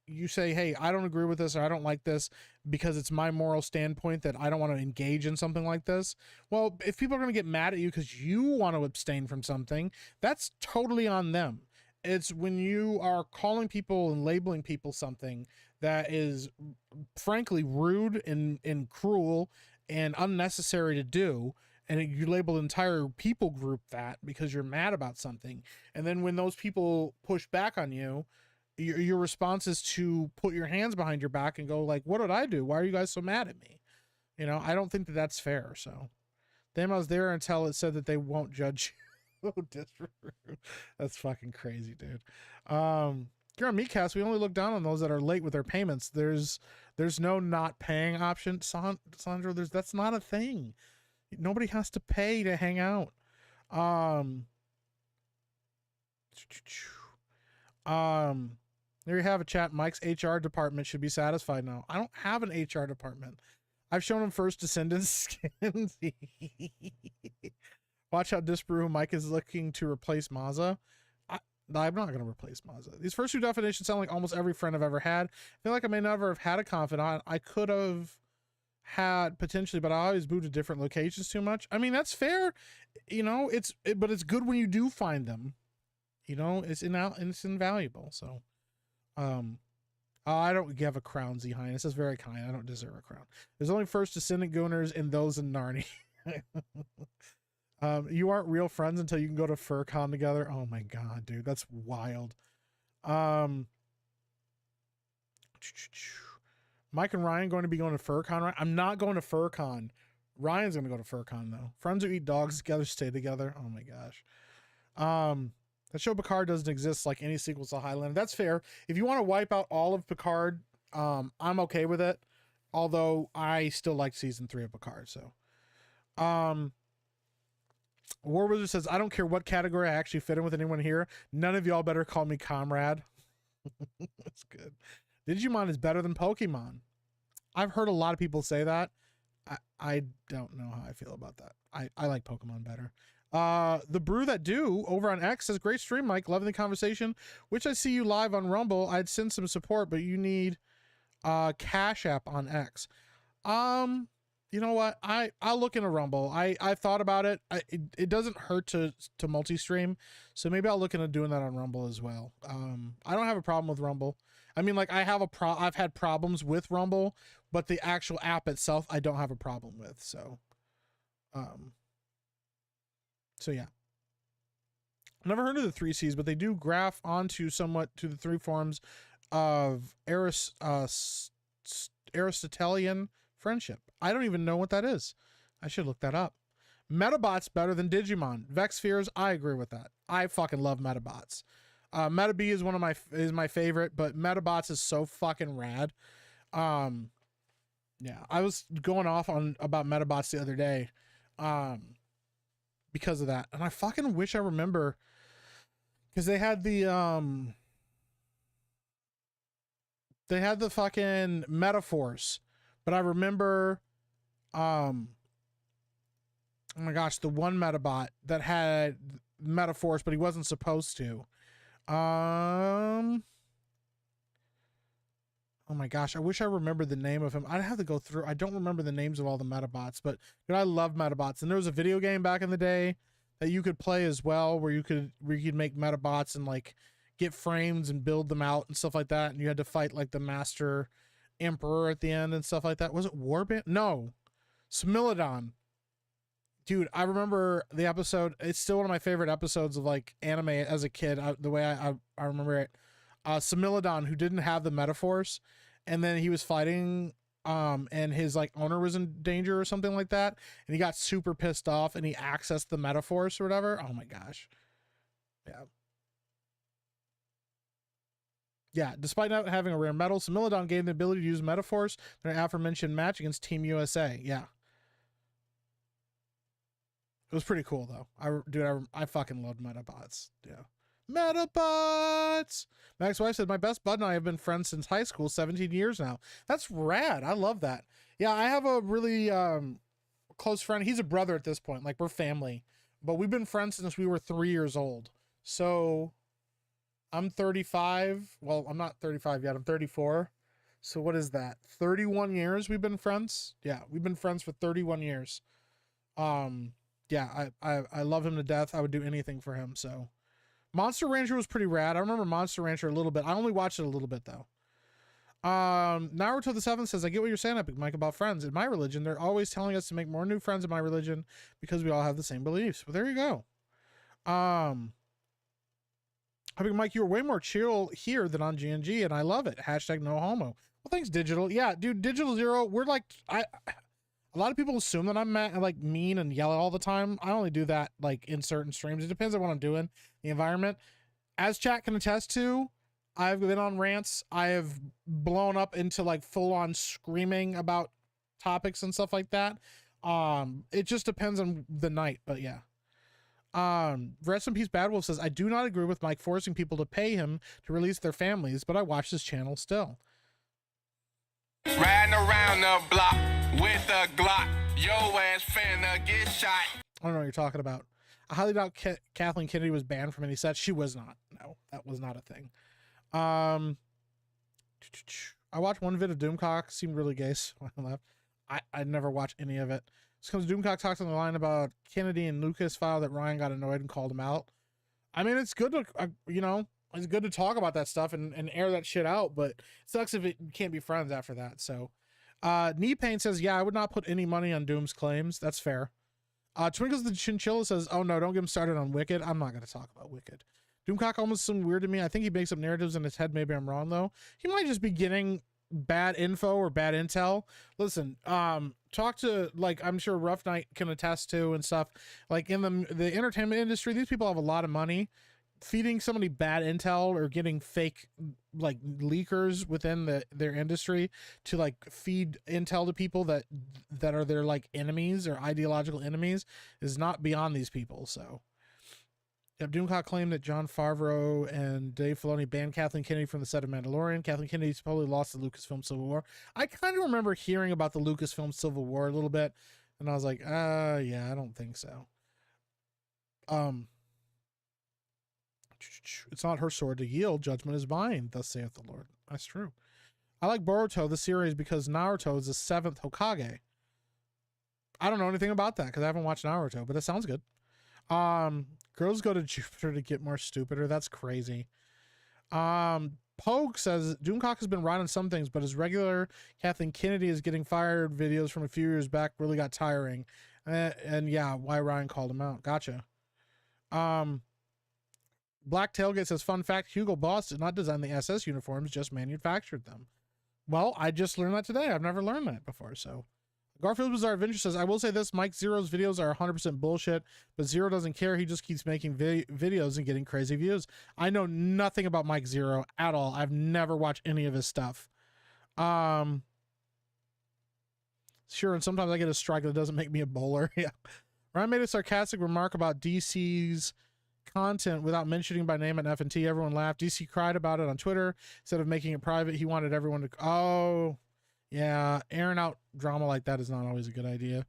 Speaker 1: you say, hey, I don't agree with this or I don't like this because it's my moral standpoint that I don't want to engage in something like this. Well, if people are going to get mad at you because you want to abstain from something, that's totally on them. It's when you are calling people and labeling people something that is frankly rude and cruel and unnecessary to do, and you label the entire people group that because you're mad about something. And then when those people push back on you, your response is to put your hands behind your back and go like, what did I do? Why are you guys so mad at me? You know, I don't think that that's fair. So them, I was there until it said that they won't judge you. That's fucking crazy, dude. Here on Meatcast, we only look down on those that are late with their payments. There's no not paying option. Sandro, that's not a thing. Nobody has to pay to hang out. There you have a chat. Mike's HR department should be satisfied now. I don't have an HR department. I've shown him First Descendants skins. Watch how disprove Mike is looking to replace Mazza. I'm not going to replace Mazza. These first two definitions sound like almost every friend I've ever had. I feel like I may never have had a confidant. I could have had potentially, but I always moved to different locations too much. I mean, that's fair. You know, but it's good when you do find them. You know, it's invaluable. So, I don't give a crown, Z Highness. That's very kind. I don't deserve a crown. There's only First Descendant Gooners and those in Narnia. You aren't real friends until you can go to FurCon together. Oh my god, dude, that's wild. Mike and Ryan going to be going to FurCon, right? I'm not going to FurCon. Ryan's going to go to FurCon though. Friends who eat dogs together stay together. Oh my gosh. That show Picard doesn't exist like any sequels to Highlander. That's fair. If you want to wipe out all of Picard, I'm okay with it. Although I still like season 3 of Picard. So, War Wizard says, I don't care what category I actually fit in with anyone here. None of y'all better call me comrade. That's good. Digimon is better than Pokemon. I've heard a lot of people say that. I don't know how I feel about that. I like Pokemon better. The Brew That Do over on X says, great stream, Mike. Loving the conversation. Which I see you live on Rumble. I'd send some support, but you need Cash App on X. You know what? I'll look into Rumble. I thought about it. It doesn't hurt to multi-stream, so maybe I'll look into doing that on Rumble as well. I don't have a problem with Rumble. I mean, like I've had problems with Rumble, but the actual app itself I don't have a problem with. So yeah. Never heard of the 3 C's, but they do graph onto somewhat to the 3 forms of Aristotelian friendship. I don't even know what that is. I should look that up. Metabots better than Digimon. Vex Fears, I agree with that. I fucking love Metabots. Metabee is my favorite, but Metabots is so fucking rad. Yeah, I was going off about Metabots the other day, because of that, and I fucking wish I remember, because they had the fucking Metaforce. But I remember, oh my gosh, the one Metabot that had Metaforce, but he wasn't supposed to. Oh my gosh, I wish I remembered the name of him. I'd have to go through. I don't remember the names of all the Metabots, but dude, I love Metabots. And there was a video game back in the day that you could play as well, where you could make Metabots and like get frames and build them out and stuff like that. And you had to fight like the master emperor at the end and stuff like that. Was it Warband? No, Smilodon. Dude, I remember the episode. It's still one of my favorite episodes of like anime as a kid. The way I remember it, Smilodon, who didn't have the Metaforce, and then he was fighting, and his like owner was in danger or something like that, and he got super pissed off, and he accessed the Metaforce or whatever. Oh my gosh, yeah. Despite not having a rare medal, Smilodon gained the ability to use Metaforce in an aforementioned match against Team USA. Yeah. It was pretty cool though. I fucking loved Metabots. Yeah. Metabots! Mac's wife said, my best bud and I have been friends since high school, 17 years now. That's rad. I love that. Yeah, I have a really close friend. He's a brother at this point. Like, we're family. But we've been friends since we were 3 years old. So, I'm 35. Well, I'm not 35 yet. I'm 34. So what is that? 31 years we've been friends? Yeah, we've been friends for 31 years. Yeah, I love him to death. I would do anything for him, so. Monster Rancher was pretty rad. I remember Monster Rancher a little bit. I only watched it a little bit, though. Naruto the 7th says, I get what you're saying, Epic Mike, about friends. In my religion, they're always telling us to make more new friends in my religion because we all have the same beliefs. Well, there you go. Epic Mike, you were way more chill here than on GNG, and I love it. Hashtag no homo. Well, thanks, Digital. Yeah, dude, Digital Zero, we're like, a lot of people assume that I'm like mean and yell all the time. I only do that like in certain streams. It depends on what I'm doing, the environment. As chat can attest to, I've been on rants. I have blown up into like full on screaming about topics and stuff like that. It just depends on the night, but yeah. Rest in peace, Bad Wolf says, I do not agree with Mike forcing people to pay him to release their families, but I watch this channel still.
Speaker 4: Riding around the block with a Glock, yo ass finna get shot.
Speaker 1: I don't know what you're talking about. I highly doubt Kathleen Kennedy was banned from any sets. She was not. No, that was not a thing. I watched one vid of Doomcock. Seemed really gay, so I left. I never watched any of it. This comes Doomcock talks on the line about Kennedy and Lucas file that Ryan got annoyed and called him out. I mean, it's good to, you know, it's good to talk about that stuff and air that shit out, but it sucks if it can't be friends after that. So, Knee Pain says, yeah, I would not put any money on Doom's claims. That's fair. Twinkles the Chinchilla says, oh no, don't get him started on Wicked. I'm not going to talk about Wicked. Doomcock almost seemed weird to me. I think he makes up narratives in his head. Maybe I'm wrong though. He might just be getting bad info or bad intel. Listen, talk to, like, I'm sure Rough Night can attest to and stuff. Like in the entertainment industry, these people have a lot of money. Feeding somebody bad intel or getting fake like leakers within their industry to like feed intel to people that are their like enemies or ideological enemies is not beyond these people. So Doomcock claimed that Jon Favreau and Dave Filoni banned Kathleen Kennedy from the set of Mandalorian. Kathleen Kennedy supposedly lost the Lucasfilm Civil War. I kind of remember hearing about the Lucasfilm Civil War a little bit, and I was like, yeah, I don't think so. It's not her sword to yield. Judgment is mine, thus saith the Lord. That's true. I like Boruto, the series, because Naruto is the 7th Hokage. I don't know anything about that because I haven't watched Naruto, but it sounds good. Girls go to Jupiter to get more stupider. That's crazy. Pogue says Doomcock has been right on some things, but his regular Kathleen Kennedy is getting fired videos from a few years back really got tiring. And yeah, why Ryan called him out. Gotcha. Black Tailgate says, fun fact, Hugo Boss did not design the SS uniforms, just manufactured them. Well, I just learned that today. I've never learned that before, so. Garfield Bizarre Adventure says, I will say this, Mike Zero's videos are 100% bullshit, but Zero doesn't care. He just keeps making videos and getting crazy views. I know nothing about Mike Zero at all. I've never watched any of his stuff. Sure, and sometimes I get a strike that doesn't make me a bowler. Yeah. Ryan made a sarcastic remark about DC's content without mentioning by name at F&T. Everyone laughed. DC cried about it on Twitter. Instead of making it private, he wanted everyone to... Oh, yeah. Airing out drama like that is not always a good idea.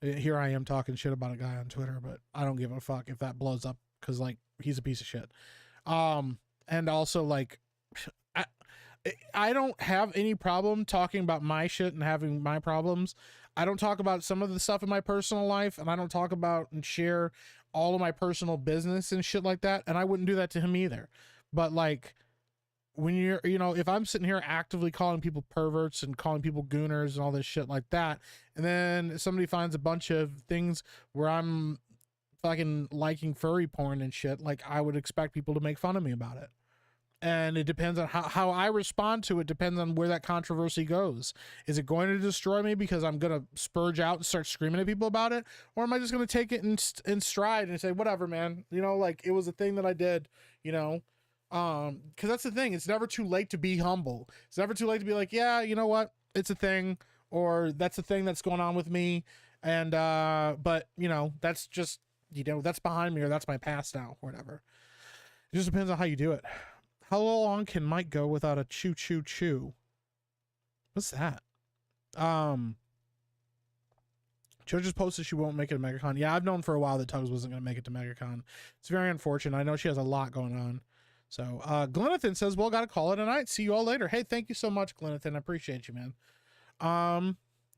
Speaker 1: Here I am talking shit about a guy on Twitter, but I don't give a fuck if that blows up because, like, he's a piece of shit. And also, like, I don't have any problem talking about my shit and having my problems. I don't talk about some of the stuff in my personal life, and I don't talk about and share all of my personal business and shit like that, and I wouldn't do that to him either. But like when you're, if I'm sitting here actively calling people perverts and calling people gooners and all this shit like that, and then somebody finds a bunch of things where I'm fucking liking furry porn and shit, like I would expect people to make fun of me about it. And it depends on how I respond to it, depends on where that controversy goes. Is it going to destroy me because I'm going to spurge out and start screaming at people about it? Or am I just going to take it in stride and say, whatever, man, like it was a thing that I did, because that's the thing. It's never too late to be humble. It's never too late to be like, yeah, you know what? It's a thing, or that's a thing that's going on with me. And, but that's just, that's behind me, or that's my past now, or whatever. It just depends on how you do it. How long can Mike go without a choo choo choo? What's that? Joe just posted she won't make it to MegaCon. Yeah, I've known for a while that Tugs wasn't going to make it to MegaCon. It's very unfortunate. I know she has a lot going on. So, Glenathan says, well, got to call it a night. See you all later. Hey, thank you so much, Glenathan. I appreciate you, man.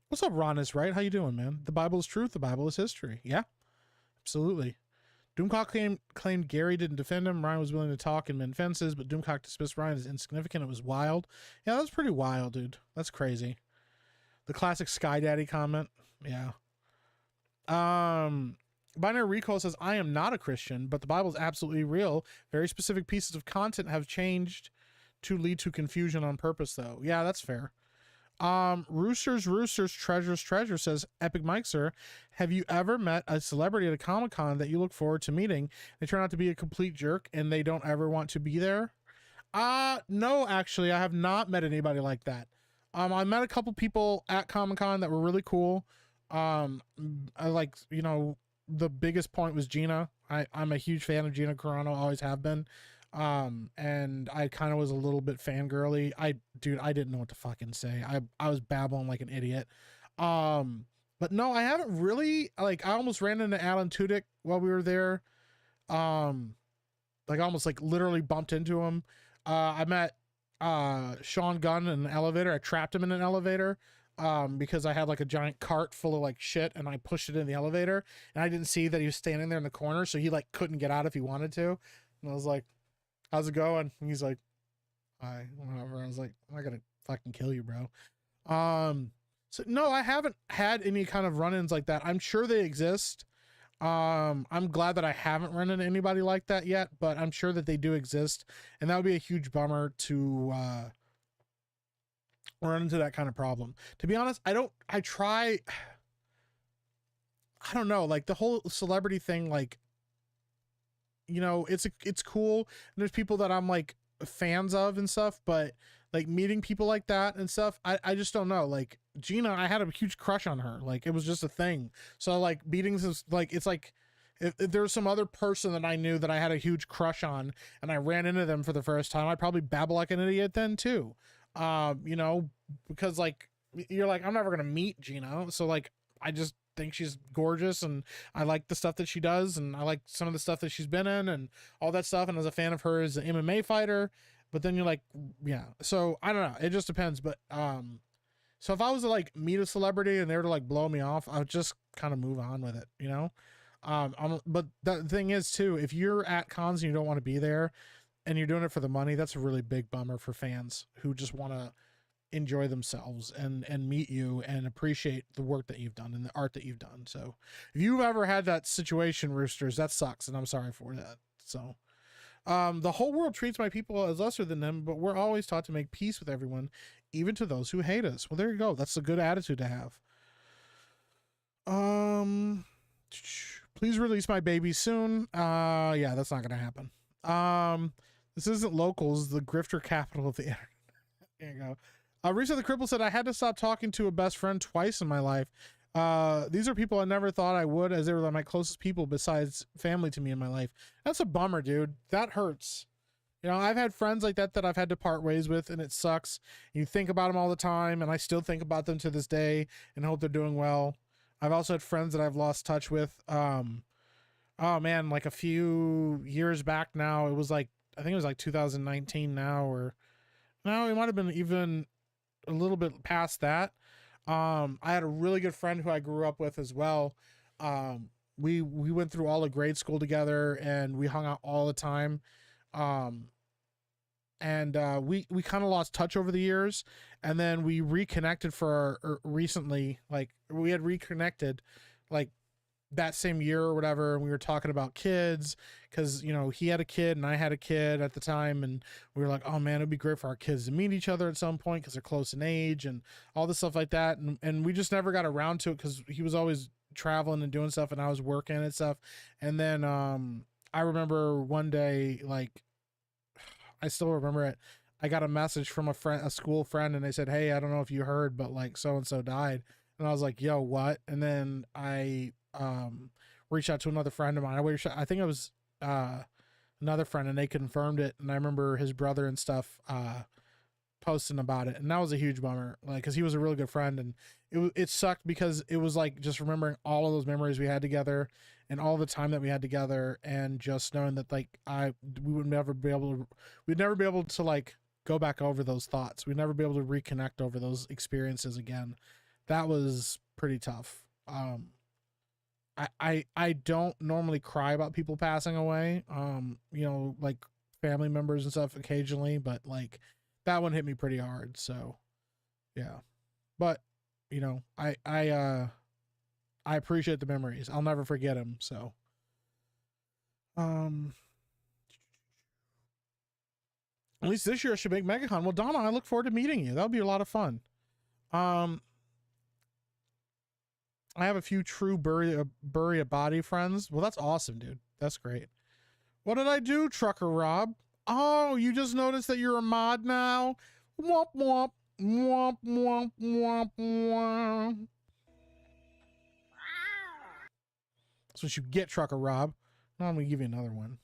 Speaker 1: What's up, Ron is right? How you doing, man? The Bible is truth. The Bible is history. Yeah, absolutely. Doomcock claimed Gary didn't defend him. Ryan was willing to talk and mend fences, but Doomcock dismissed Ryan as insignificant. It was wild. Yeah, that was pretty wild, dude. That's crazy. The classic Sky Daddy comment. Yeah. Binary Recall says, I am not a Christian, but the Bible is absolutely real. Very specific pieces of content have changed to lead to confusion on purpose, though. Yeah, that's fair. Roosters Treasure says, Epic Mike, sir, have you ever met a celebrity at a Comic-Con that you look forward to meeting? They turn out to be a complete jerk and they don't ever want to be there? No, actually, I have not met anybody like that. I met a couple people at Comic-Con that were really cool. I like, the biggest point was Gina. I'm a huge fan of Gina Carano, always have been. And I kind of was a little bit fangirly. I didn't know what to fucking say. I was babbling like an idiot. But no, I haven't really, I almost ran into Alan Tudyk while we were there. I almost literally bumped into him. I met, Sean Gunn in an elevator. I trapped him in an elevator, because I had a giant cart full of shit and I pushed it in the elevator and I didn't see that he was standing there in the corner. So he couldn't get out if he wanted to. And I was like, how's it going? And he's like, hi, whatever. I was like, I gotta fucking kill you, bro. So no, I haven't had any kind of run-ins like that. I'm sure they exist. I'm glad that I haven't run into anybody like that yet, but I'm sure that they do exist. And that would be a huge bummer to, run into that kind of problem. To be honest, I don't know, the whole celebrity thing, it's cool. And there's people that I'm fans of and stuff, but meeting people like that and stuff, I just don't know. Gina, I had a huge crush on her. It was just a thing. So meetings is it's if there's some other person that I knew that I had a huge crush on and I ran into them for the first time, I'd probably babble like an idiot then too. Because you're I'm never gonna meet Gina, so I just think she's gorgeous and I like the stuff that she does and I like some of the stuff that she's been in and all that stuff, and as a fan of her as an MMA fighter. But then you're yeah, so I don't know, it just depends. But so if I was to meet a celebrity and they were to blow me off, I would just kind of move on with it, but the thing is too, if you're at cons and you don't want to be there and you're doing it for the money, that's a really big bummer for fans who just want to enjoy themselves and meet you and appreciate the work that you've done and the art that you've done. So if you've ever had that situation, Roosters, that sucks, and I'm sorry for that. So the whole world treats my people as lesser than them, but we're always taught to make peace with everyone, even to those who hate us. Well, there you go. That's a good attitude to have. Please release my baby soon. Yeah, that's not gonna happen. This isn't locals, the grifter capital of the internet. There you go. Recently, the Cripple said, I had to stop talking to a best friend twice in my life. These are people I never thought I would, as they were my closest people besides family to me in my life. That's a bummer, dude. That hurts. I've had friends like that I've had to part ways with, and it sucks. You think about them all the time, and I still think about them to this day and hope they're doing well. I've also had friends that I've lost touch with. Oh man, a few years back now, it was I think it was 2019 now, or no, it might have been even a little bit past that. I had a really good friend who I grew up with as well. We went through all of grade school together and we hung out all the time. and we kind of lost touch over the years, and then we reconnected recently. Like we had reconnected, like that same year or whatever, and we were talking about kids because he had a kid and I had a kid at the time, and we were like, oh man, it'd be great for our kids to meet each other at some point because they're close in age and all this stuff like that, and we just never got around to it because he was always traveling and doing stuff and I was working and stuff. And then I remember one day, like I still remember it, I got a message from a school friend, and they said, hey, I don't know if you heard, but like so and so died. And I was like, yo, what? And then I reached out to another friend of mine. I think it was another friend, and they confirmed it. And I remember his brother and stuff posting about it, and that was a huge bummer, like because he was a really good friend, and it sucked because it was like just remembering all of those memories we had together and all the time that we had together, and just knowing that like we'd never be able to like go back over those thoughts. We'd never be able to reconnect over those experiences again. That was pretty tough. I don't normally cry about people passing away, like family members and stuff occasionally, but like that one hit me pretty hard. So yeah, but I appreciate the memories. I'll never forget them. So, at least this year I should make MegaCon. Well, Donna, I look forward to meeting you. That'll be a lot of fun. I have a few true bury a body friends. Well, that's awesome, dude. That's great. What did I do, Trucker Rob? Oh, you just noticed that you're a mod now? Womp womp. Womp womp womp womp. That's what you get, Trucker Rob. Now I'm gonna give you another one.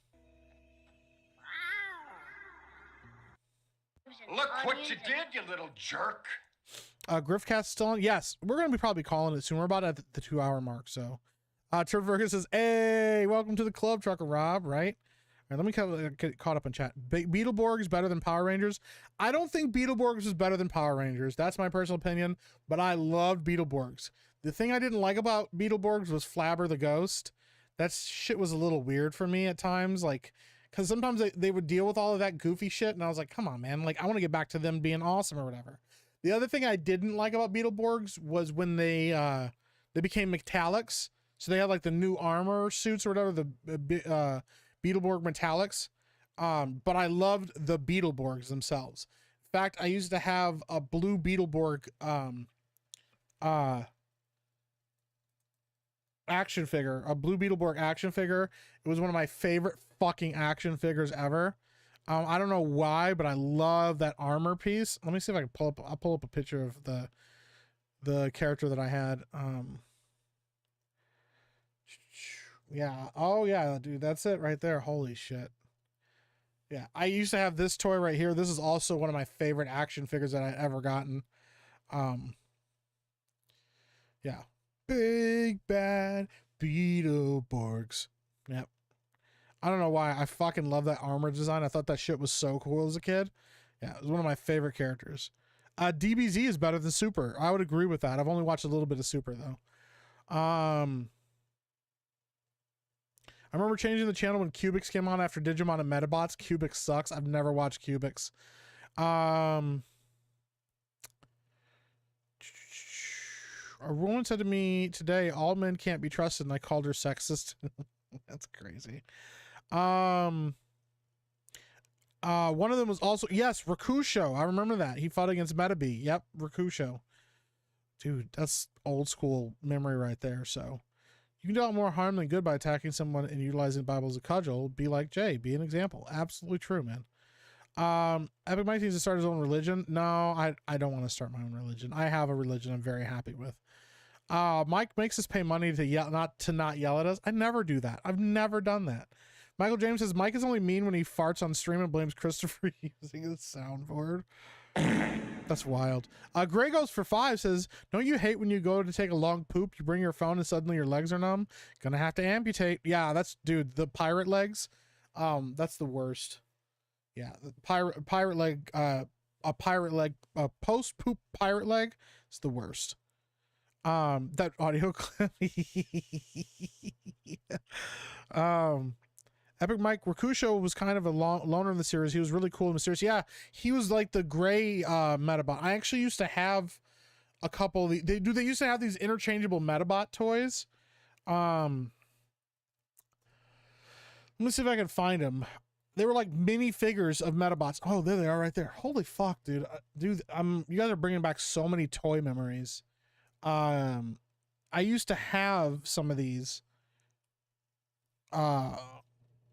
Speaker 6: Look what you did, you little jerk.
Speaker 1: Griffcast still on? Yes, we're gonna be probably calling it soon. We're about at the 2-hour mark. So, Trevor Fergus says, "Hey, welcome to the club, Trucker Rob." Right? All right, let me get caught up in chat. Beetleborg is better than Power Rangers. I don't think Beetleborgs is better than Power Rangers. That's my personal opinion. But I loved Beetleborgs. The thing I didn't like about Beetleborgs was Flabber the Ghost. That shit was a little weird for me at times, like. Because sometimes they would deal with all of that goofy shit, and I was like, come on, man. Like, I want to get back to them being awesome or whatever. The other thing I didn't like about Beetleborgs was when they became metallics. So they had, like, the new armor suits or whatever, the Beetleborg metallics. But I loved the Beetleborgs themselves. In fact, I used to have a blue Beetleborg action figure, a blue Beetleborg action figure. It was one of my favorite fucking action figures ever. I don't know why, but I love that armor piece. Let me see if I can I'll pull up a picture of the character that I had. Yeah. Oh yeah, dude, that's it right there. Holy shit. Yeah, I used to have this toy right here. This is also one of my favorite action figures that I've ever gotten. Yeah. Big bad Beetleborgs. Yep. I don't know why. I fucking love that armor design. I thought that shit was so cool as a kid. Yeah, it was one of my favorite characters. DBZ is better than Super. I would agree with that. I've only watched a little bit of Super though. I remember changing the channel when Cubix came on after Digimon and Metabots. Cubix sucks. I've never watched Cubix. A woman said to me today, all men can't be trusted, and I called her sexist. That's crazy. One of them was also, yes, Rakusho. I remember that. He fought against Metabee. Yep, Rakusho. Dude, that's old school memory right there. So you can do a lot more harm than good by attacking someone and utilizing the Bible as a cudgel. Be like Jay. Be an example. Absolutely true, man. Epic Mike needs to start his own religion. No, I don't want to start my own religion. I have a religion I'm very happy with. Mike makes us pay money to not yell at us. I never do that. I've never done that. Michael James says Mike is only mean when he farts on stream and blames Christopher using the soundboard. That's wild. Gray Goes for 5 says, don't you hate when you go to take a long poop, you bring your phone and suddenly your legs are numb? Gonna have to amputate. Yeah, that's, dude, the pirate legs. That's the worst. Yeah, the pirate leg, a post poop pirate leg is the worst. That audio clip. Epic Mike Rakusho was kind of a loner in the series. He was really cool and mysterious. Yeah, he was like the gray Metabot. I actually used to have a couple. They used to have these interchangeable Metabot toys. Let me see if I can find them. They were like mini figures of Metabots. Oh, there they are right there. Holy fuck, dude. Dude, you guys are bringing back so many toy memories. I used to have some of these.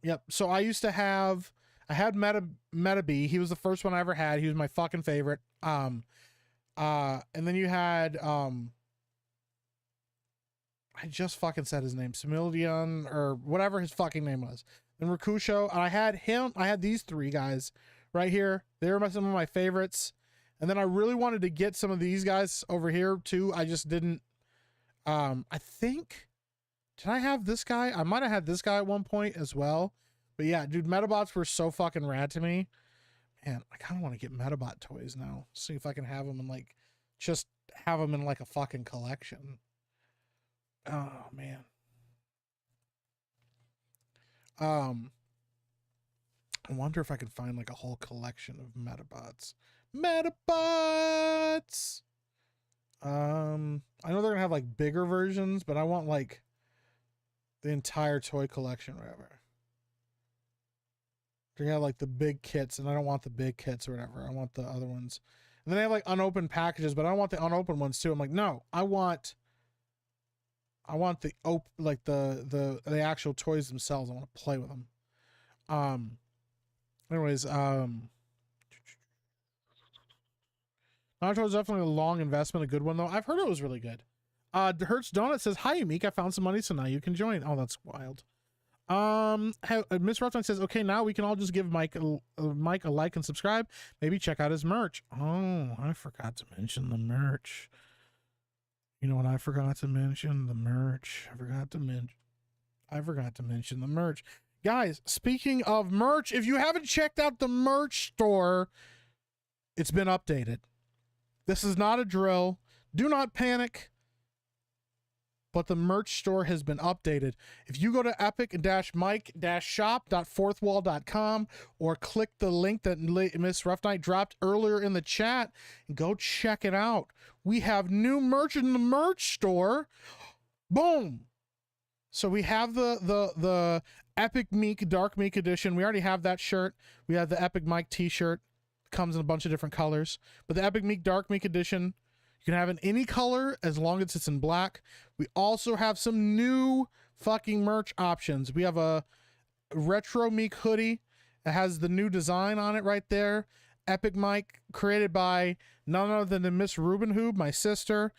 Speaker 1: Yep. So I had Metabee. He was the first one I ever had. He was my fucking favorite. And then you had, I just fucking said his name, Simildion or whatever his fucking name was. Then Rakusho. I had these three guys right here. They were some of my favorites. And then I really wanted to get some of these guys over here too. I just didn't, I think, did I have this guy? I might have had this guy at one point as well. But yeah, dude, Metabots were so fucking rad to me. Man, I kind of want to get Metabot toys now. See if I can have them in like, just have them in like a fucking collection. Oh, man. I wonder if I can find like a whole collection of Metabots. Metabots! I know they're gonna have like bigger versions, but I want like the entire toy collection or whatever. They're gonna have like the big kits, and I don't want the big kits or whatever. I want the other ones. And then they have like unopened packages, but I don't want the unopened ones too. I'm like, no, I want the the actual toys themselves. I want to play with them. Anyways, Naruto is definitely a long investment, a good one though. I've heard it was really good. Hertz Donut says, "Hi, Meek. I found some money, so now you can join." Oh, that's wild. Miss Ruffman says, "Okay, now we can all just give Mike a like and subscribe. Maybe check out his merch." Oh, I forgot to mention the merch. You know what I forgot to mention? The merch. I forgot to mention the merch. Guys, speaking of merch, if you haven't checked out the merch store, it's been updated. This is not a drill. Do not panic. But the merch store has been updated. If you go to epic-mike-shop.fourthwall.com or click the link that Miss Rough Night dropped earlier in the chat and go check it out. We have new merch in the merch store. Boom. So we have the Epic Meek Dark Meek edition. We already have that shirt. We have the Epic Mike t-shirt. Comes in a bunch of different colors. But the Epic Meek Dark Meek edition, you can have in any color as long as it's in black. We also have some new fucking merch options. We have a Retro Meek hoodie. It has the new design on it right there. Epic Mike, created by none other than Miss Rubenhoob, my sister.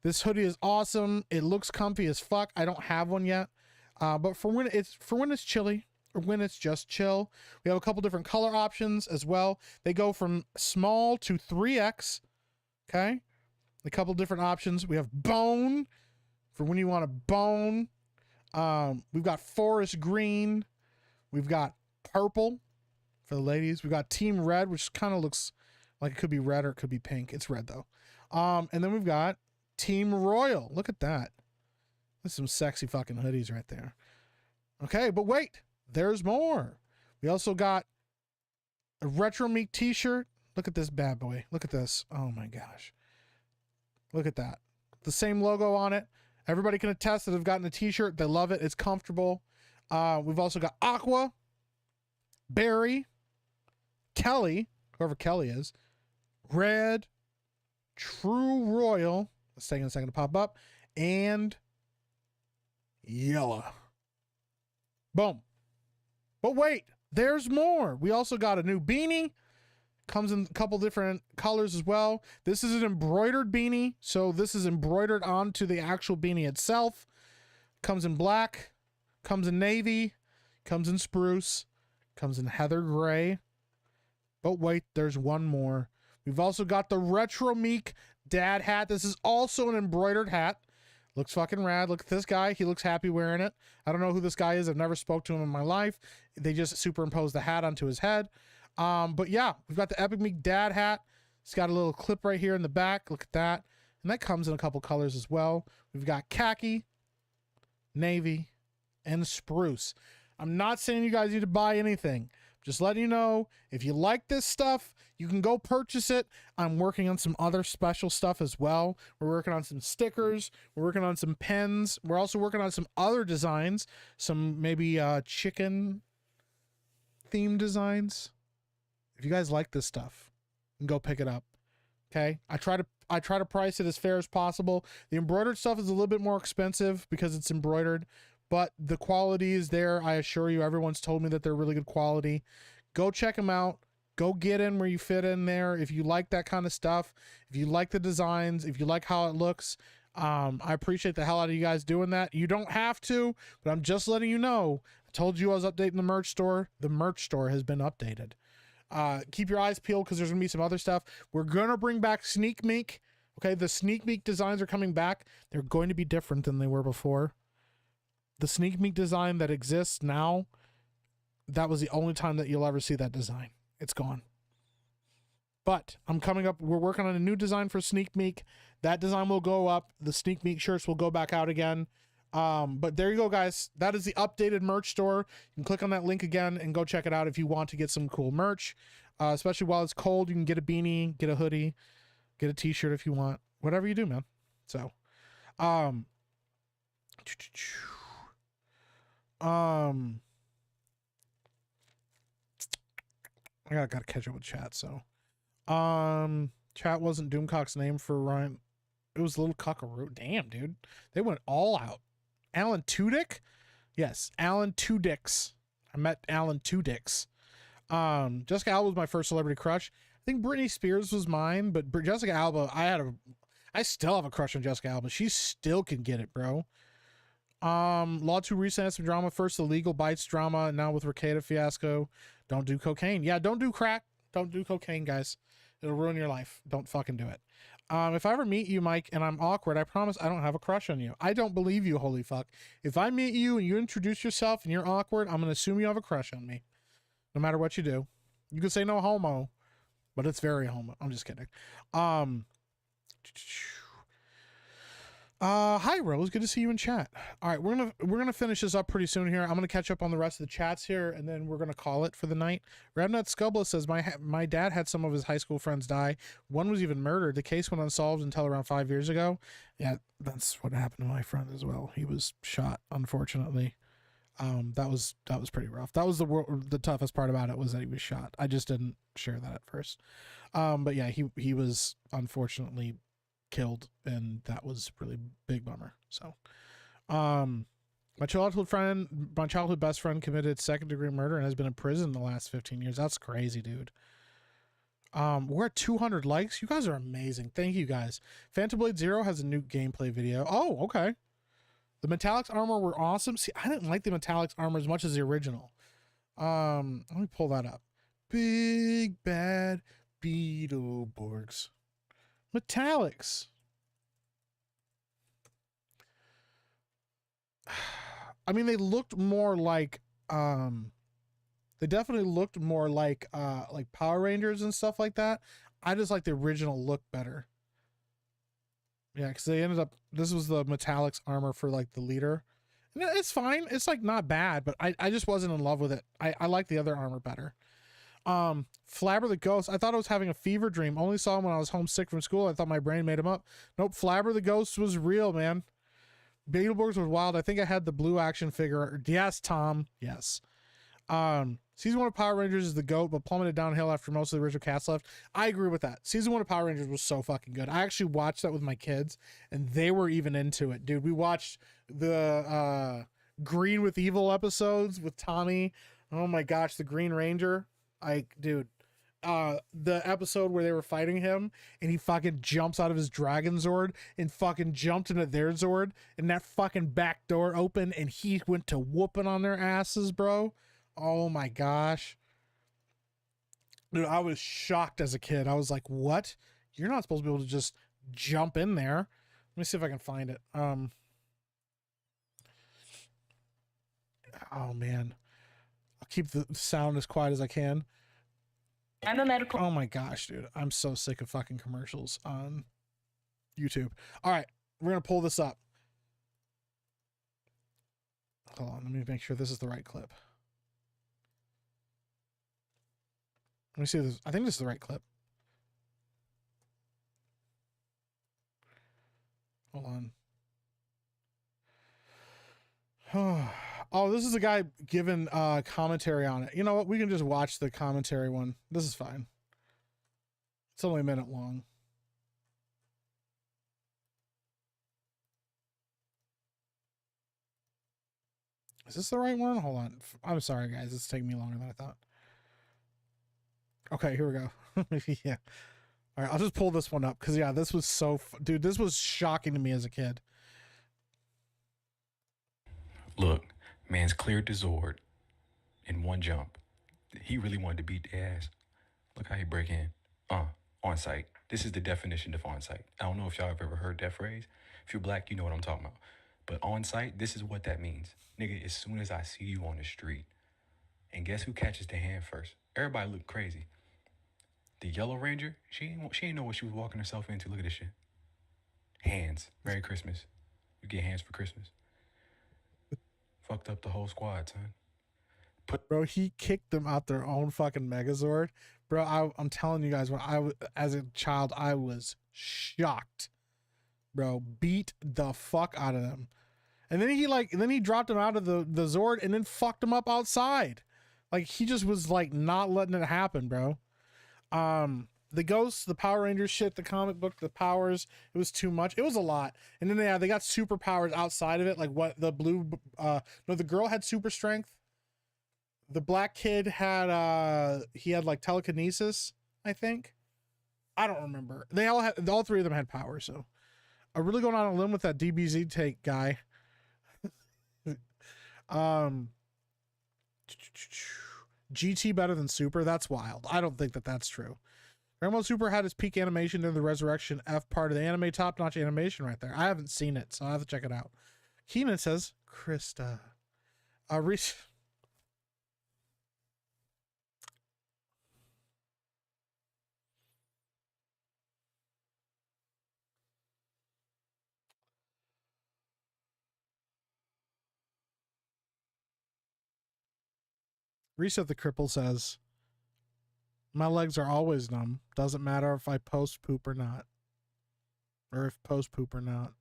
Speaker 1: This hoodie is awesome. It looks comfy as fuck. I don't have one yet. But for when it's chilly, or when it's just chill, we have a couple different color options as well. They go from small to 3X. Okay. A couple different options. We have bone for when you want to bone. We've got forest green. We've got purple for the ladies. We've got team red, which kind of looks like it could be red or it could be pink. It's red though. And then we've got team royal. Look at that. There's some sexy fucking hoodies right there. Okay, but wait, there's more. We also got a Retro Meek t-shirt. Look at this bad boy. Look at this. Oh my gosh. Look at that. The same logo on it. Everybody can attest that they've gotten a t-shirt. They love it. It's comfortable. We've also got Aqua, Barry, Kelly, whoever Kelly is, Red, True Royal, it's taking a second to pop up, and Yellow. Boom. But wait, there's more. We also got a new beanie. Comes in a couple different colors as well. This is an embroidered beanie. So this is embroidered onto the actual beanie itself. Comes in black. Comes in navy. Comes in spruce. Comes in heather gray. But wait, there's one more. We've also got the Retro Meek dad hat. This is also an embroidered hat. Looks fucking rad. Look at this guy. He looks happy wearing it. I don't know who this guy is. I've never spoke to him in my life. They just superimposed the hat onto his head. But yeah, we've got the Epic Meek dad hat. It's got a little clip right here in the back. Look at that. And that comes in a couple colors as well. We've got khaki, navy, and spruce. I'm not saying you guys need to buy anything. Just letting you know, if you like this stuff, you can go purchase it. I'm working on some other special stuff as well. We're working on some stickers. We're working on some pens. We're also working on some other designs, some maybe chicken themed designs. If you guys like this stuff, you can go pick it up. Okay? I try to price it as fair as possible. The embroidered stuff is a little bit more expensive because it's embroidered, but the quality is there. I assure you, everyone's told me that they're really good quality. Go check them out. Go get in where you fit in there. If you like that kind of stuff, if you like the designs, if you like how it looks, I appreciate the hell out of you guys doing that. You don't have to, but I'm just letting you know. I told you I was updating the merch store. The merch store has been updated. Keep your eyes peeled because there's gonna be some other stuff. We're gonna bring back Sneak Meek. Okay, the Sneak Meek designs are coming back. They're going to be different than they were before. The Sneak Meek design that exists now, that was the only time that you'll ever see that design. It's gone. But I'm coming up. We're working on a new design for Sneak Meek. That design will go up. The Sneak Meek shirts will go back out again. But there you go, guys. That is the updated merch store. You can click on that link again and go check it out if you want to get some cool merch. Especially while it's cold, you can get a beanie, get a hoodie, get a t-shirt if you want. Whatever you do, man. So, I gotta catch up with chat. So, chat wasn't Doomcock's name for Ryan. It was Little Cockaroo. Damn, dude. They went all out. Alan Tudyk? Yes, Alan Two Dicks. I met Alan Two Dicks. Jessica Alba was my first celebrity crush. I think Britney Spears was mine, but Jessica Alba, I still have a crush on Jessica Alba. She still can get it, bro. Law 2 recent had some drama. First, the legal bites drama. Now with Ricada fiasco. Don't do cocaine. Yeah, don't do crack. Don't do cocaine, guys. It'll ruin your life. Don't fucking do it. If I ever meet you, Mike, and I'm awkward, I promise I don't have a crush on you. I don't believe you, holy fuck. If I meet you and you introduce yourself and you're awkward, I'm going to assume you have a crush on me. No matter what you do. You can say no homo, but it's very homo. I'm just kidding. Hi Rose, good to see you in chat. All right, we're gonna finish this up pretty soon here. I'm gonna catch up on the rest of the chats here, and then we're gonna call it for the night. Ravnut Scubla says my dad had some of his high school friends die. One was even murdered. The case went unsolved until around 5 years ago. Yeah, that's what happened to my friend as well. He was shot, unfortunately. That was pretty rough. That was the toughest part about it, was that he was shot. I just didn't share that at first. But yeah, he was unfortunately killed, and that was a really big bummer. So my childhood best friend committed second-degree murder and has been in prison the last 15 years. That's crazy, dude. We're at 200 likes. You guys are amazing. Thank you, guys. Phantom Blade Zero has a new gameplay video. Oh, okay. The Metallics armor were awesome. See, I didn't like the Metallics armor as much as the original. Let me pull that up. Big bad Beetleborgs. Metallics. I mean, they looked more like they definitely looked more like Power Rangers and stuff like that. I just like the original look better. Yeah, because they ended up, this was the Metallics armor for like the leader. And it's fine. It's like not bad, but I just wasn't in love with it. I like the other armor better. Flabber the Ghost, I thought I was having a fever dream. Only saw him when I was homesick from school. I thought my brain made him up. Nope, Flabber the Ghost was real, man. Beetleborgs was wild. I think I had the blue action figure. Yes, Tom. Yes. Season 1 of Power Rangers is the GOAT, but plummeted downhill after most of the original cast left. I agree with that. Season 1 of Power Rangers was so fucking good. I actually watched that with my kids, and they were even into it, dude. We watched the Green with Evil episodes with Tommy. Oh my gosh, the Green Ranger. Dude, the episode where they were fighting him and he fucking jumps out of his dragon Zord and fucking jumped into their Zord, and that fucking back door opened and he went to whooping on their asses, bro. Oh my gosh. Dude, I was shocked as a kid. I was like, what? You're not supposed to be able to just jump in there. Let me see if I can find it. Oh man. I'll keep the sound as quiet as I can.
Speaker 7: I'm a medical.
Speaker 1: Oh my gosh, dude. I'm so sick of fucking commercials on YouTube. All right, we're going to pull this up. Hold on, let me make sure this is the right clip. Let me see this. I think this is the right clip. Hold on. Oh, this is a guy giving commentary on it. You know what? We can just watch the commentary one. This is fine. It's only a minute long. Is this the right one? Hold on. I'm sorry, guys. It's taking me longer than I thought. Okay, here we go. Yeah. All right, I'll just pull this one up because, yeah, this was so... Dude, this was shocking to me as a kid.
Speaker 8: Look, man's cleared the Zord in one jump. He really wanted to beat the ass. Look how he break in. On site. This is the definition of on site. I don't know if y'all have ever heard that phrase. If you're black, you know what I'm talking about. But on site, this is what that means. Nigga, as soon as I see you on the street, and guess who catches the hand first? Everybody look crazy. The Yellow Ranger, she ain't know what she was walking herself into. Look at this shit. Hands. Merry Christmas. You get hands for Christmas. Fucked up the whole squad, son.
Speaker 1: Bro, he kicked them out their own fucking Megazord. Bro, I'm telling you guys, when I was as a child, I was shocked. Bro, beat the fuck out of them. And then he dropped him out of the Zord and then fucked him up outside. Like, he just was like not letting it happen, bro. The ghosts, the Power Rangers shit, the comic book, the powers, it was too much. It was a lot. And then they got superpowers outside of it, like what the blue the girl had super strength. The black kid had he had like telekinesis, I think. I don't remember. All three of them had power, so I'm really going on a limb with that DBZ take guy. GT better than Super? That's wild. I don't think that that's true. Dragon Ball Super had its peak animation during the Resurrection F part of the anime. Top-notch animation right there. I haven't seen it, so I have to check it out. Keenan says, Krista. Reset the Cripple says, my legs are always numb. Doesn't matter if I post poop or not. Or if post poop or not.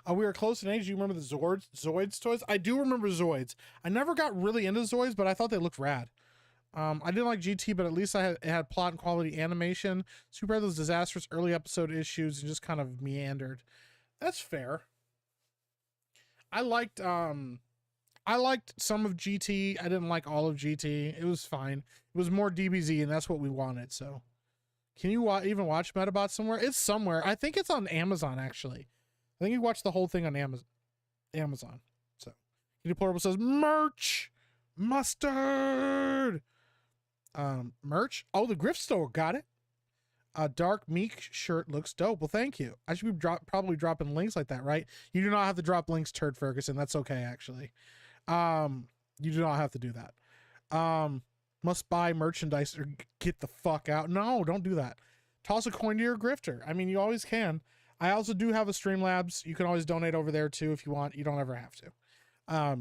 Speaker 1: We were close in age. Do you remember the Zoids toys? I do remember Zoids. I never got really into Zoids, but I thought they looked rad. I didn't like GT, but at least it had plot and quality animation. Super had those disastrous early episode issues and just kind of meandered. That's fair. I liked some of GT. I didn't like all of GT. It was fine. It was more DBZ, and that's what we wanted. So, can you even watch Metabot somewhere? It's somewhere. I think it's on Amazon, actually. I think you watched the whole thing on Amazon. So, Kitty Plurable says, merch! Mustard! Merch? Oh, the Griff store got it. A dark meek shirt looks dope. Well, thank you. I should be probably dropping links like that, right? You do not have to drop links, Turd Ferguson. That's okay, actually. You do not have to do that. Must buy merchandise or get the fuck out. No, don't do that. Toss a coin to your grifter. I mean, you always can. I also do have a Streamlabs. You can always donate over there too if you want. You don't ever have to. I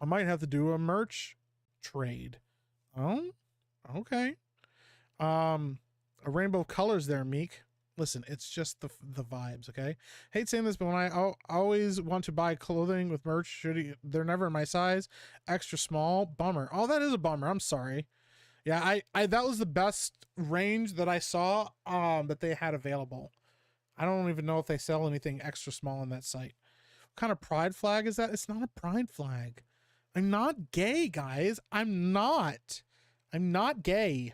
Speaker 1: might have to do a merch trade. Oh, okay. A rainbow of colors there, Meek. Listen, it's just the vibes, okay? Hate saying this, but when I always want to buy clothing with merch, they're never in my size. Extra small, bummer. Oh, that is a bummer. I'm sorry. Yeah, I that was the best range that I saw that they had available. I don't even know if they sell anything extra small on that site. What kind of pride flag is that? It's not a pride flag. I'm not gay, guys. I'm not gay.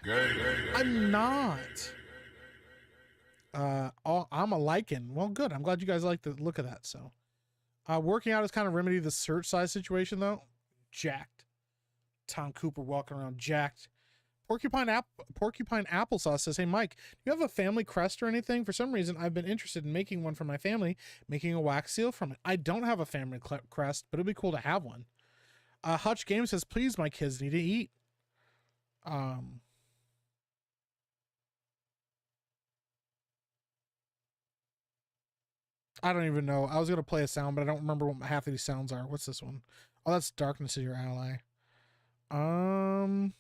Speaker 1: I'm not. I'm a lichen. Well, good. I'm glad you guys like the look of that. So, working out is kind of remedy the shirt size situation, though. Jacked. Tom Cooper walking around jacked. Porcupine Applesauce says, hey, Mike, do you have a family crest or anything? For some reason, I've been interested in making one for my family, making a wax seal from it. I don't have a family crest, but it'd be cool to have one. Hutch Games says, please, my kids need to eat. I don't even know. I was gonna play a sound, but I don't remember what half of these sounds are. What's this one? Oh, that's darkness is your ally. I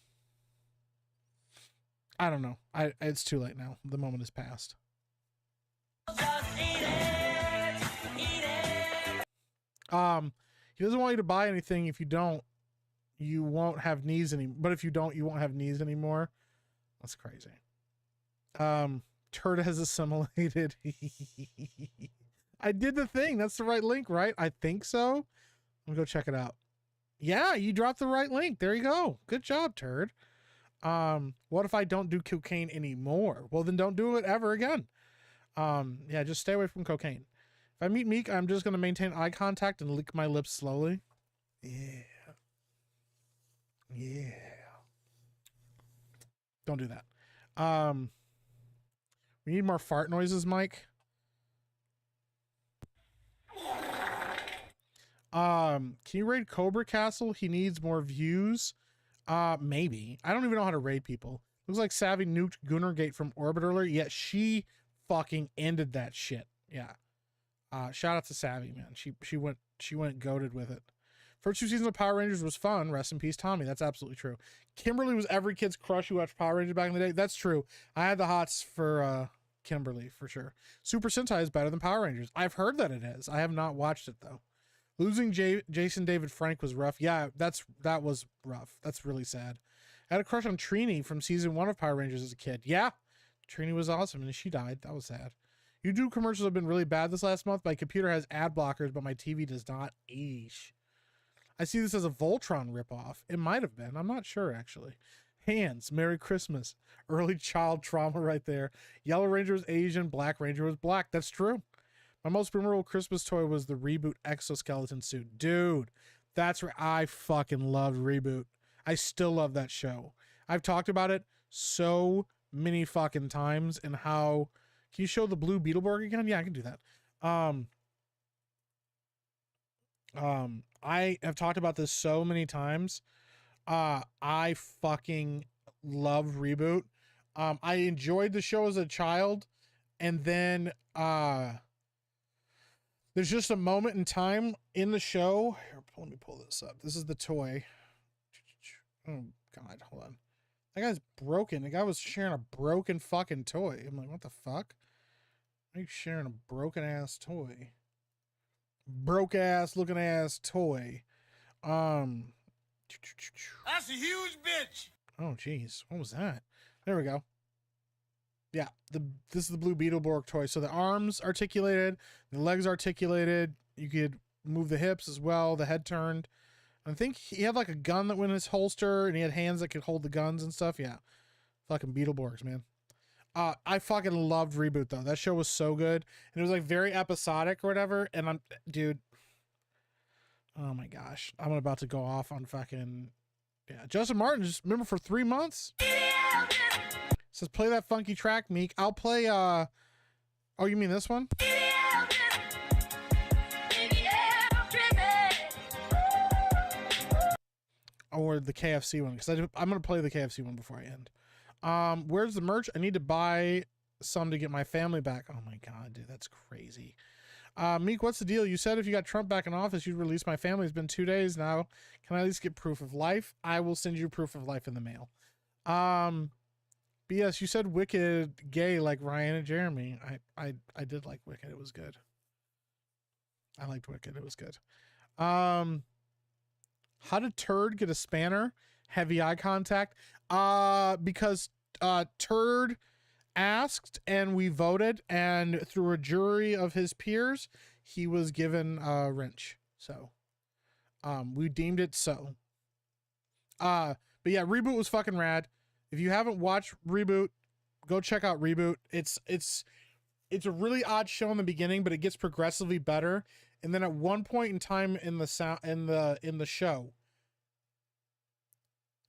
Speaker 1: don't know. It's too late now. The moment has passed. He doesn't want you to buy anything. If you don't, you won't have knees anymore. But if you don't, you won't have knees anymore. That's crazy. Turd has assimilated. I did the thing. That's the right link, right? I think so. Let me go check it out. Yeah, you dropped the right link. There you go. Good job, Turd. What if I don't do cocaine anymore? Well, then don't do it ever again. Yeah, just stay away from cocaine. If I meet Meek, I'm just going to maintain eye contact and lick my lips slowly. Yeah. Yeah. Don't do that. We need more fart noises, Mike. Can you raid Cobra Castle? He needs more views. Maybe. I don't even know how to raid people. Looks like Savvy nuked Goonergate from orbit earlier, yet she fucking ended that shit. Yeah. Shout out to Savvy, man. She went goated with it. First 2 seasons of Power Rangers was fun. Rest in peace, Tommy. That's absolutely true. Kimberly was every kid's crush who watched Power Rangers back in the day. That's true. I had the hots for Kimberly for sure. Super Sentai is better than Power Rangers. I've heard that it is. I have not watched it though. Losing Jason David Frank was rough. Yeah, that was rough. That's really sad. I had a crush on Trini from season 1 of Power Rangers as a kid. Yeah, Trini was awesome, and she died. That was sad. YouTube commercials have been really bad this last month. My computer has ad blockers, but my TV does not. Eesh. I see this as a Voltron ripoff. It might have been. I'm not sure, actually. Hands. Merry Christmas. Early child trauma right there. Yellow Ranger was Asian. Black Ranger was black. That's true. My most memorable Christmas toy was the Reboot exoskeleton suit. Dude, that's where I fucking loved Reboot. I still love that show. I've talked about it so many fucking times and how... Can you show the blue Beetleborg again? Yeah, I can do that. I have talked about this so many times. I fucking love Reboot. I enjoyed the show as a child, and then there's just a moment in time in the show. Here, let me pull this up. This is the toy. Oh God, hold on. That guy's broken. The guy was sharing a broken fucking toy. I'm like, what the fuck? Why are you sharing a broken ass toy? Broke ass looking ass toy.
Speaker 4: That's a huge bitch.
Speaker 1: Oh geez, what was that? There we go. Yeah, this is the blue Beetleborg toy. So the arms articulated, the legs articulated. You could move the hips as well. The head turned. I think he had like a gun that went in his holster, and he had hands that could hold the guns and stuff. Yeah, fucking Beetleborgs, man. I fucking loved Reboot though. That show was so good, and it was like very episodic or whatever. And dude. Oh my gosh, I'm about to go off on fucking Justin Martin. Just remember for 3 months. Says play that funky track, Meek. I'll play. Oh, you mean this one? Or the KFC one, because I'm gonna play the KFC one before I end. Where's the merch? I need to buy some to get my family back. Oh my God, dude, that's crazy. Meek, what's the deal? You said if you got Trump back in office, you'd release my family. It's been 2 days now. Can I at least get proof of life? I will send you proof of life in the mail. BS, you said Wicked gay like Ryan and Jeremy. I did like Wicked. It was good. I liked Wicked. It was good. How did Turd get a spanner? Heavy eye contact. Because Turd asked and we voted, and through a jury of his peers, he was given a wrench. So we deemed it so. But yeah, Reboot was fucking rad. If you haven't watched Reboot, go check out Reboot. It's a really odd show in the beginning, but it gets progressively better. And then at one point in time in the show,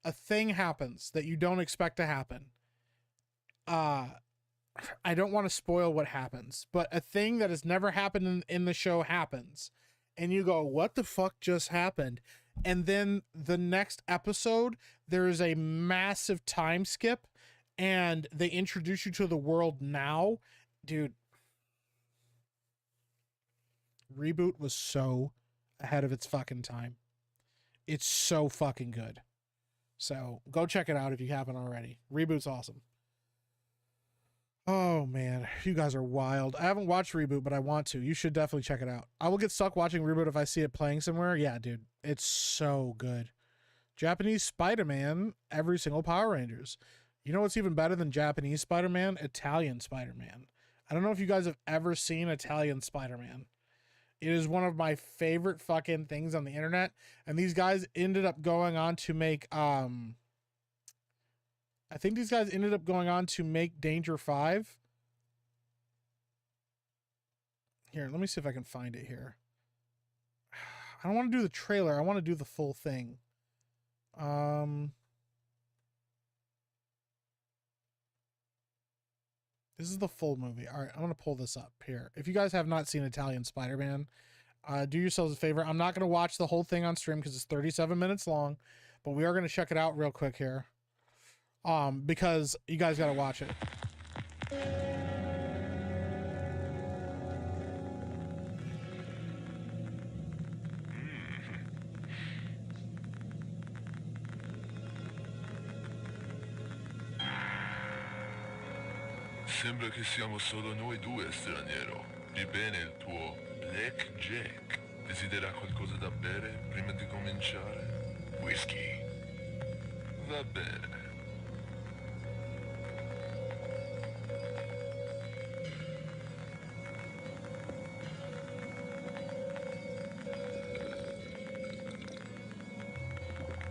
Speaker 1: a thing happens that you don't expect to happen. I don't want to spoil what happens, but a thing that has never happened in the show happens. And you go, what the fuck just happened? And then the next episode, there is a massive time skip, and they introduce you to the world now. Dude, Reboot was so ahead of its fucking time. It's so fucking good. So go check it out if you haven't already. Reboot's awesome. Oh man, you guys are wild. I haven't watched Reboot, but I want to. You should definitely check it out. I will get stuck watching Reboot if I see it playing somewhere. Yeah, dude, it's so good. Japanese Spider-Man, every single Power Rangers. You know what's even better than Japanese Spider-Man? Italian Spider-Man. I don't know if you guys have ever seen Italian Spider-Man. It is one of my favorite fucking things on the internet. And these guys ended up going on to make, I think these guys ended up going on to make Danger 5. Here, let me see if I can find it here. I don't want to do the trailer. I want to do the full thing. This is the full movie. All right, I'm going to pull this up here. If you guys have not seen Italian Spider-Man, do yourselves a favor. I'm not going to watch the whole thing on stream because it's 37 minutes long, but we are going to check it out real quick here. Because you guys got to watch it.
Speaker 9: Sembra che siamo solo noi due, straniero. Di bene il tuo Black Jack. Desidera qualcosa da bere prima di cominciare? Whisky. Va bene.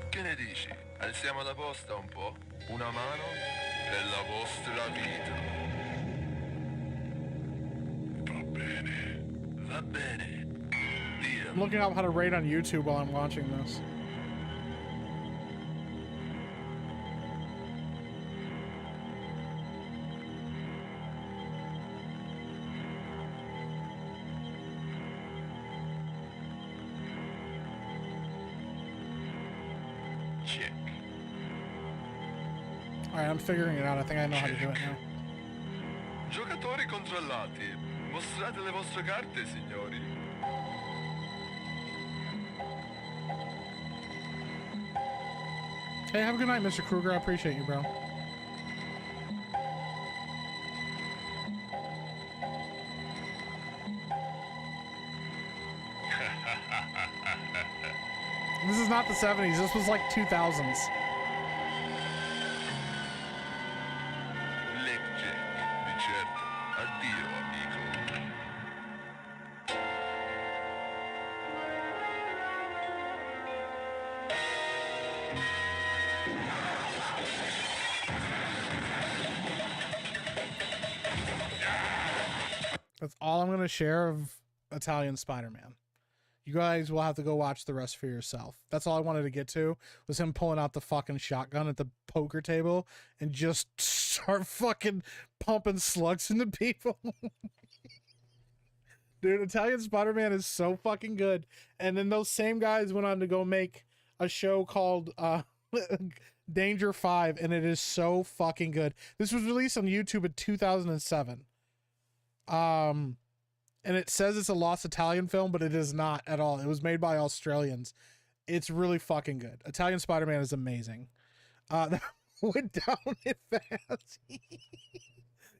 Speaker 9: Che ne dici? Alziamo la posta un po'? Una mano per la vostra vita. Va bene. Va bene. Dio.
Speaker 1: I'm looking up how to rate on YouTube while I'm watching this.
Speaker 9: Check.
Speaker 1: Alright, I'm figuring it out. I think I know how to do it now.
Speaker 9: Giocatori controllati. Mostrate le vostre carte, signori.
Speaker 1: Hey, have a good night, Mr. Kruger. I appreciate you, bro. This is not the 70s. This was like 2000s.
Speaker 9: Blackjack, di certo. Addio, amico.
Speaker 1: That's all I'm going to share of Italian Spider-Man. You guys will have to go watch the rest for yourself. That's all I wanted to get to, was him pulling out the fucking shotgun at the poker table and just start fucking pumping slugs into people. Dude, Italian Spider-Man is so fucking good. And then those same guys went on to go make a show called Danger 5, and it is so fucking good. This was released on YouTube in 2007. And it says it's a lost Italian film, but it is not at all. It was made by Australians. It's really fucking good. Italian Spider-Man is amazing. That went down it fast.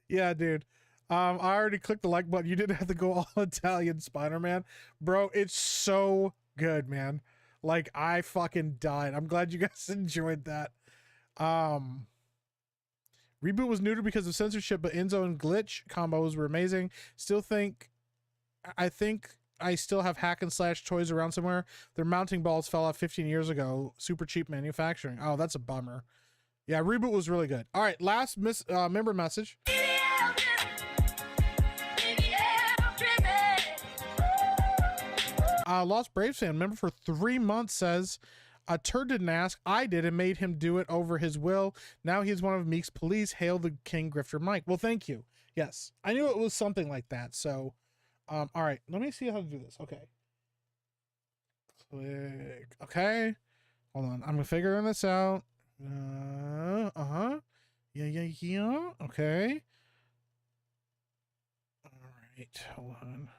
Speaker 1: Yeah, dude. I already clicked the like button. You didn't have to go all Italian Spider-Man. Bro, it's so good, man. Like, I fucking died. I'm glad you guys enjoyed that. Reboot was neutered because of censorship, but Enzo and Glitch combos were amazing. I think I still have hack and slash toys around somewhere. Their mounting balls fell off 15 years ago. Super cheap manufacturing. Oh, that's a bummer. Yeah, Reboot was really good. All right, last member message. Lost Braves fan member for 3 months says, a turd didn't ask, I did, and made him do it over his will. Now he's one of Meek's police. Hail the King Grifter Mike. Well, thank you. Yes, I knew it was something like that. So, all right, let me see how to do this. Okay. Click. Okay. Hold on. I'm figuring this out. Yeah. Okay. All right. Hold on.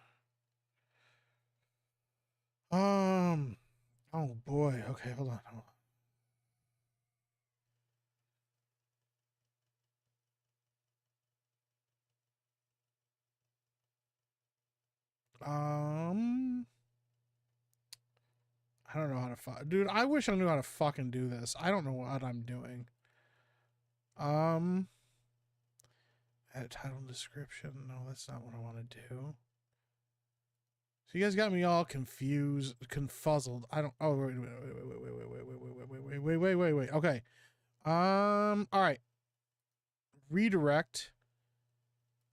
Speaker 1: Oh boy. Okay, hold on. I don't know how to dude, I wish I knew how to fucking do this. I don't know what I'm doing. Add title description. No, that's not what I want to do. So you guys got me all confused, confuzzled. I don't. Oh wait. Okay. All right. Redirect.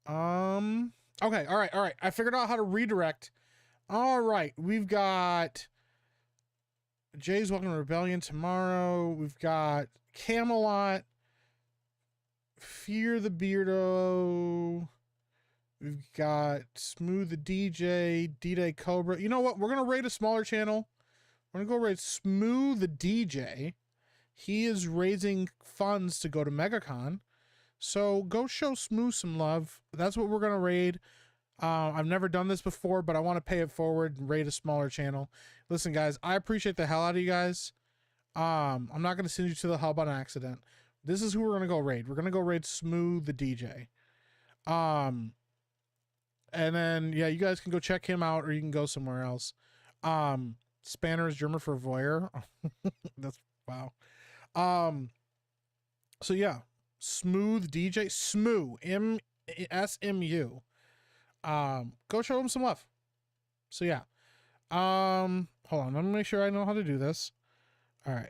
Speaker 1: Okay. All right. I figured out how to redirect. All right. We've got Jay's Welcome to Rebellion tomorrow. We've got Camelot. Fear the Beardo. We've got Smooth the DJ, D-Day Cobra. You know what? We're going to raid a smaller channel. We're going to go raid Smooth the DJ. He is raising funds to go to MegaCon. So go show Smooth some love. That's what we're going to raid. I've never done this before, but I want to pay it forward and raid a smaller channel. Listen, guys, I appreciate the hell out of you guys. I'm not going to send you to the hub on accident. This is who we're going to go raid. We're going to go raid Smooth the DJ. And then, yeah, you guys can go check him out or you can go somewhere else. Spanner is German for voyeur. That's, wow. So yeah, Smooth DJ, Smoo, M-S-M-U. Go show him some love. So yeah. Hold on, let me make sure I know how to do this. All right.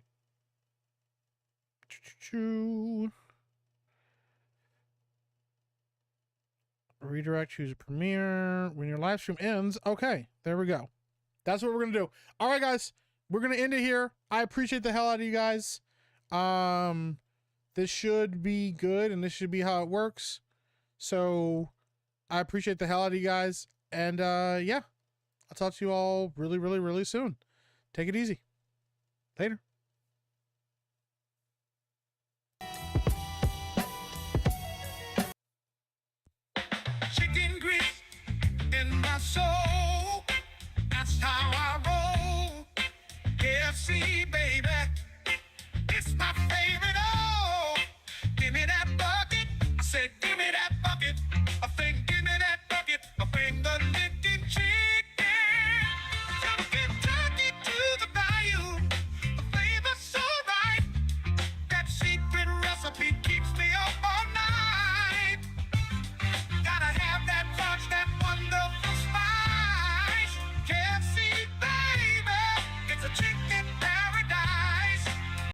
Speaker 1: Redirect, choose a premiere. When your live stream ends, okay, there we go. That's what we're gonna do. All right, guys, we're gonna end it here. I appreciate the hell out of you guys. This should be good, and this should be how it works. So I appreciate the hell out of you guys, and yeah, I'll talk to you all really, really, really soon. Take it easy. Later.
Speaker 4: Chicken grits in my soul. That's how I roll. KFC, baby. It's my favorite.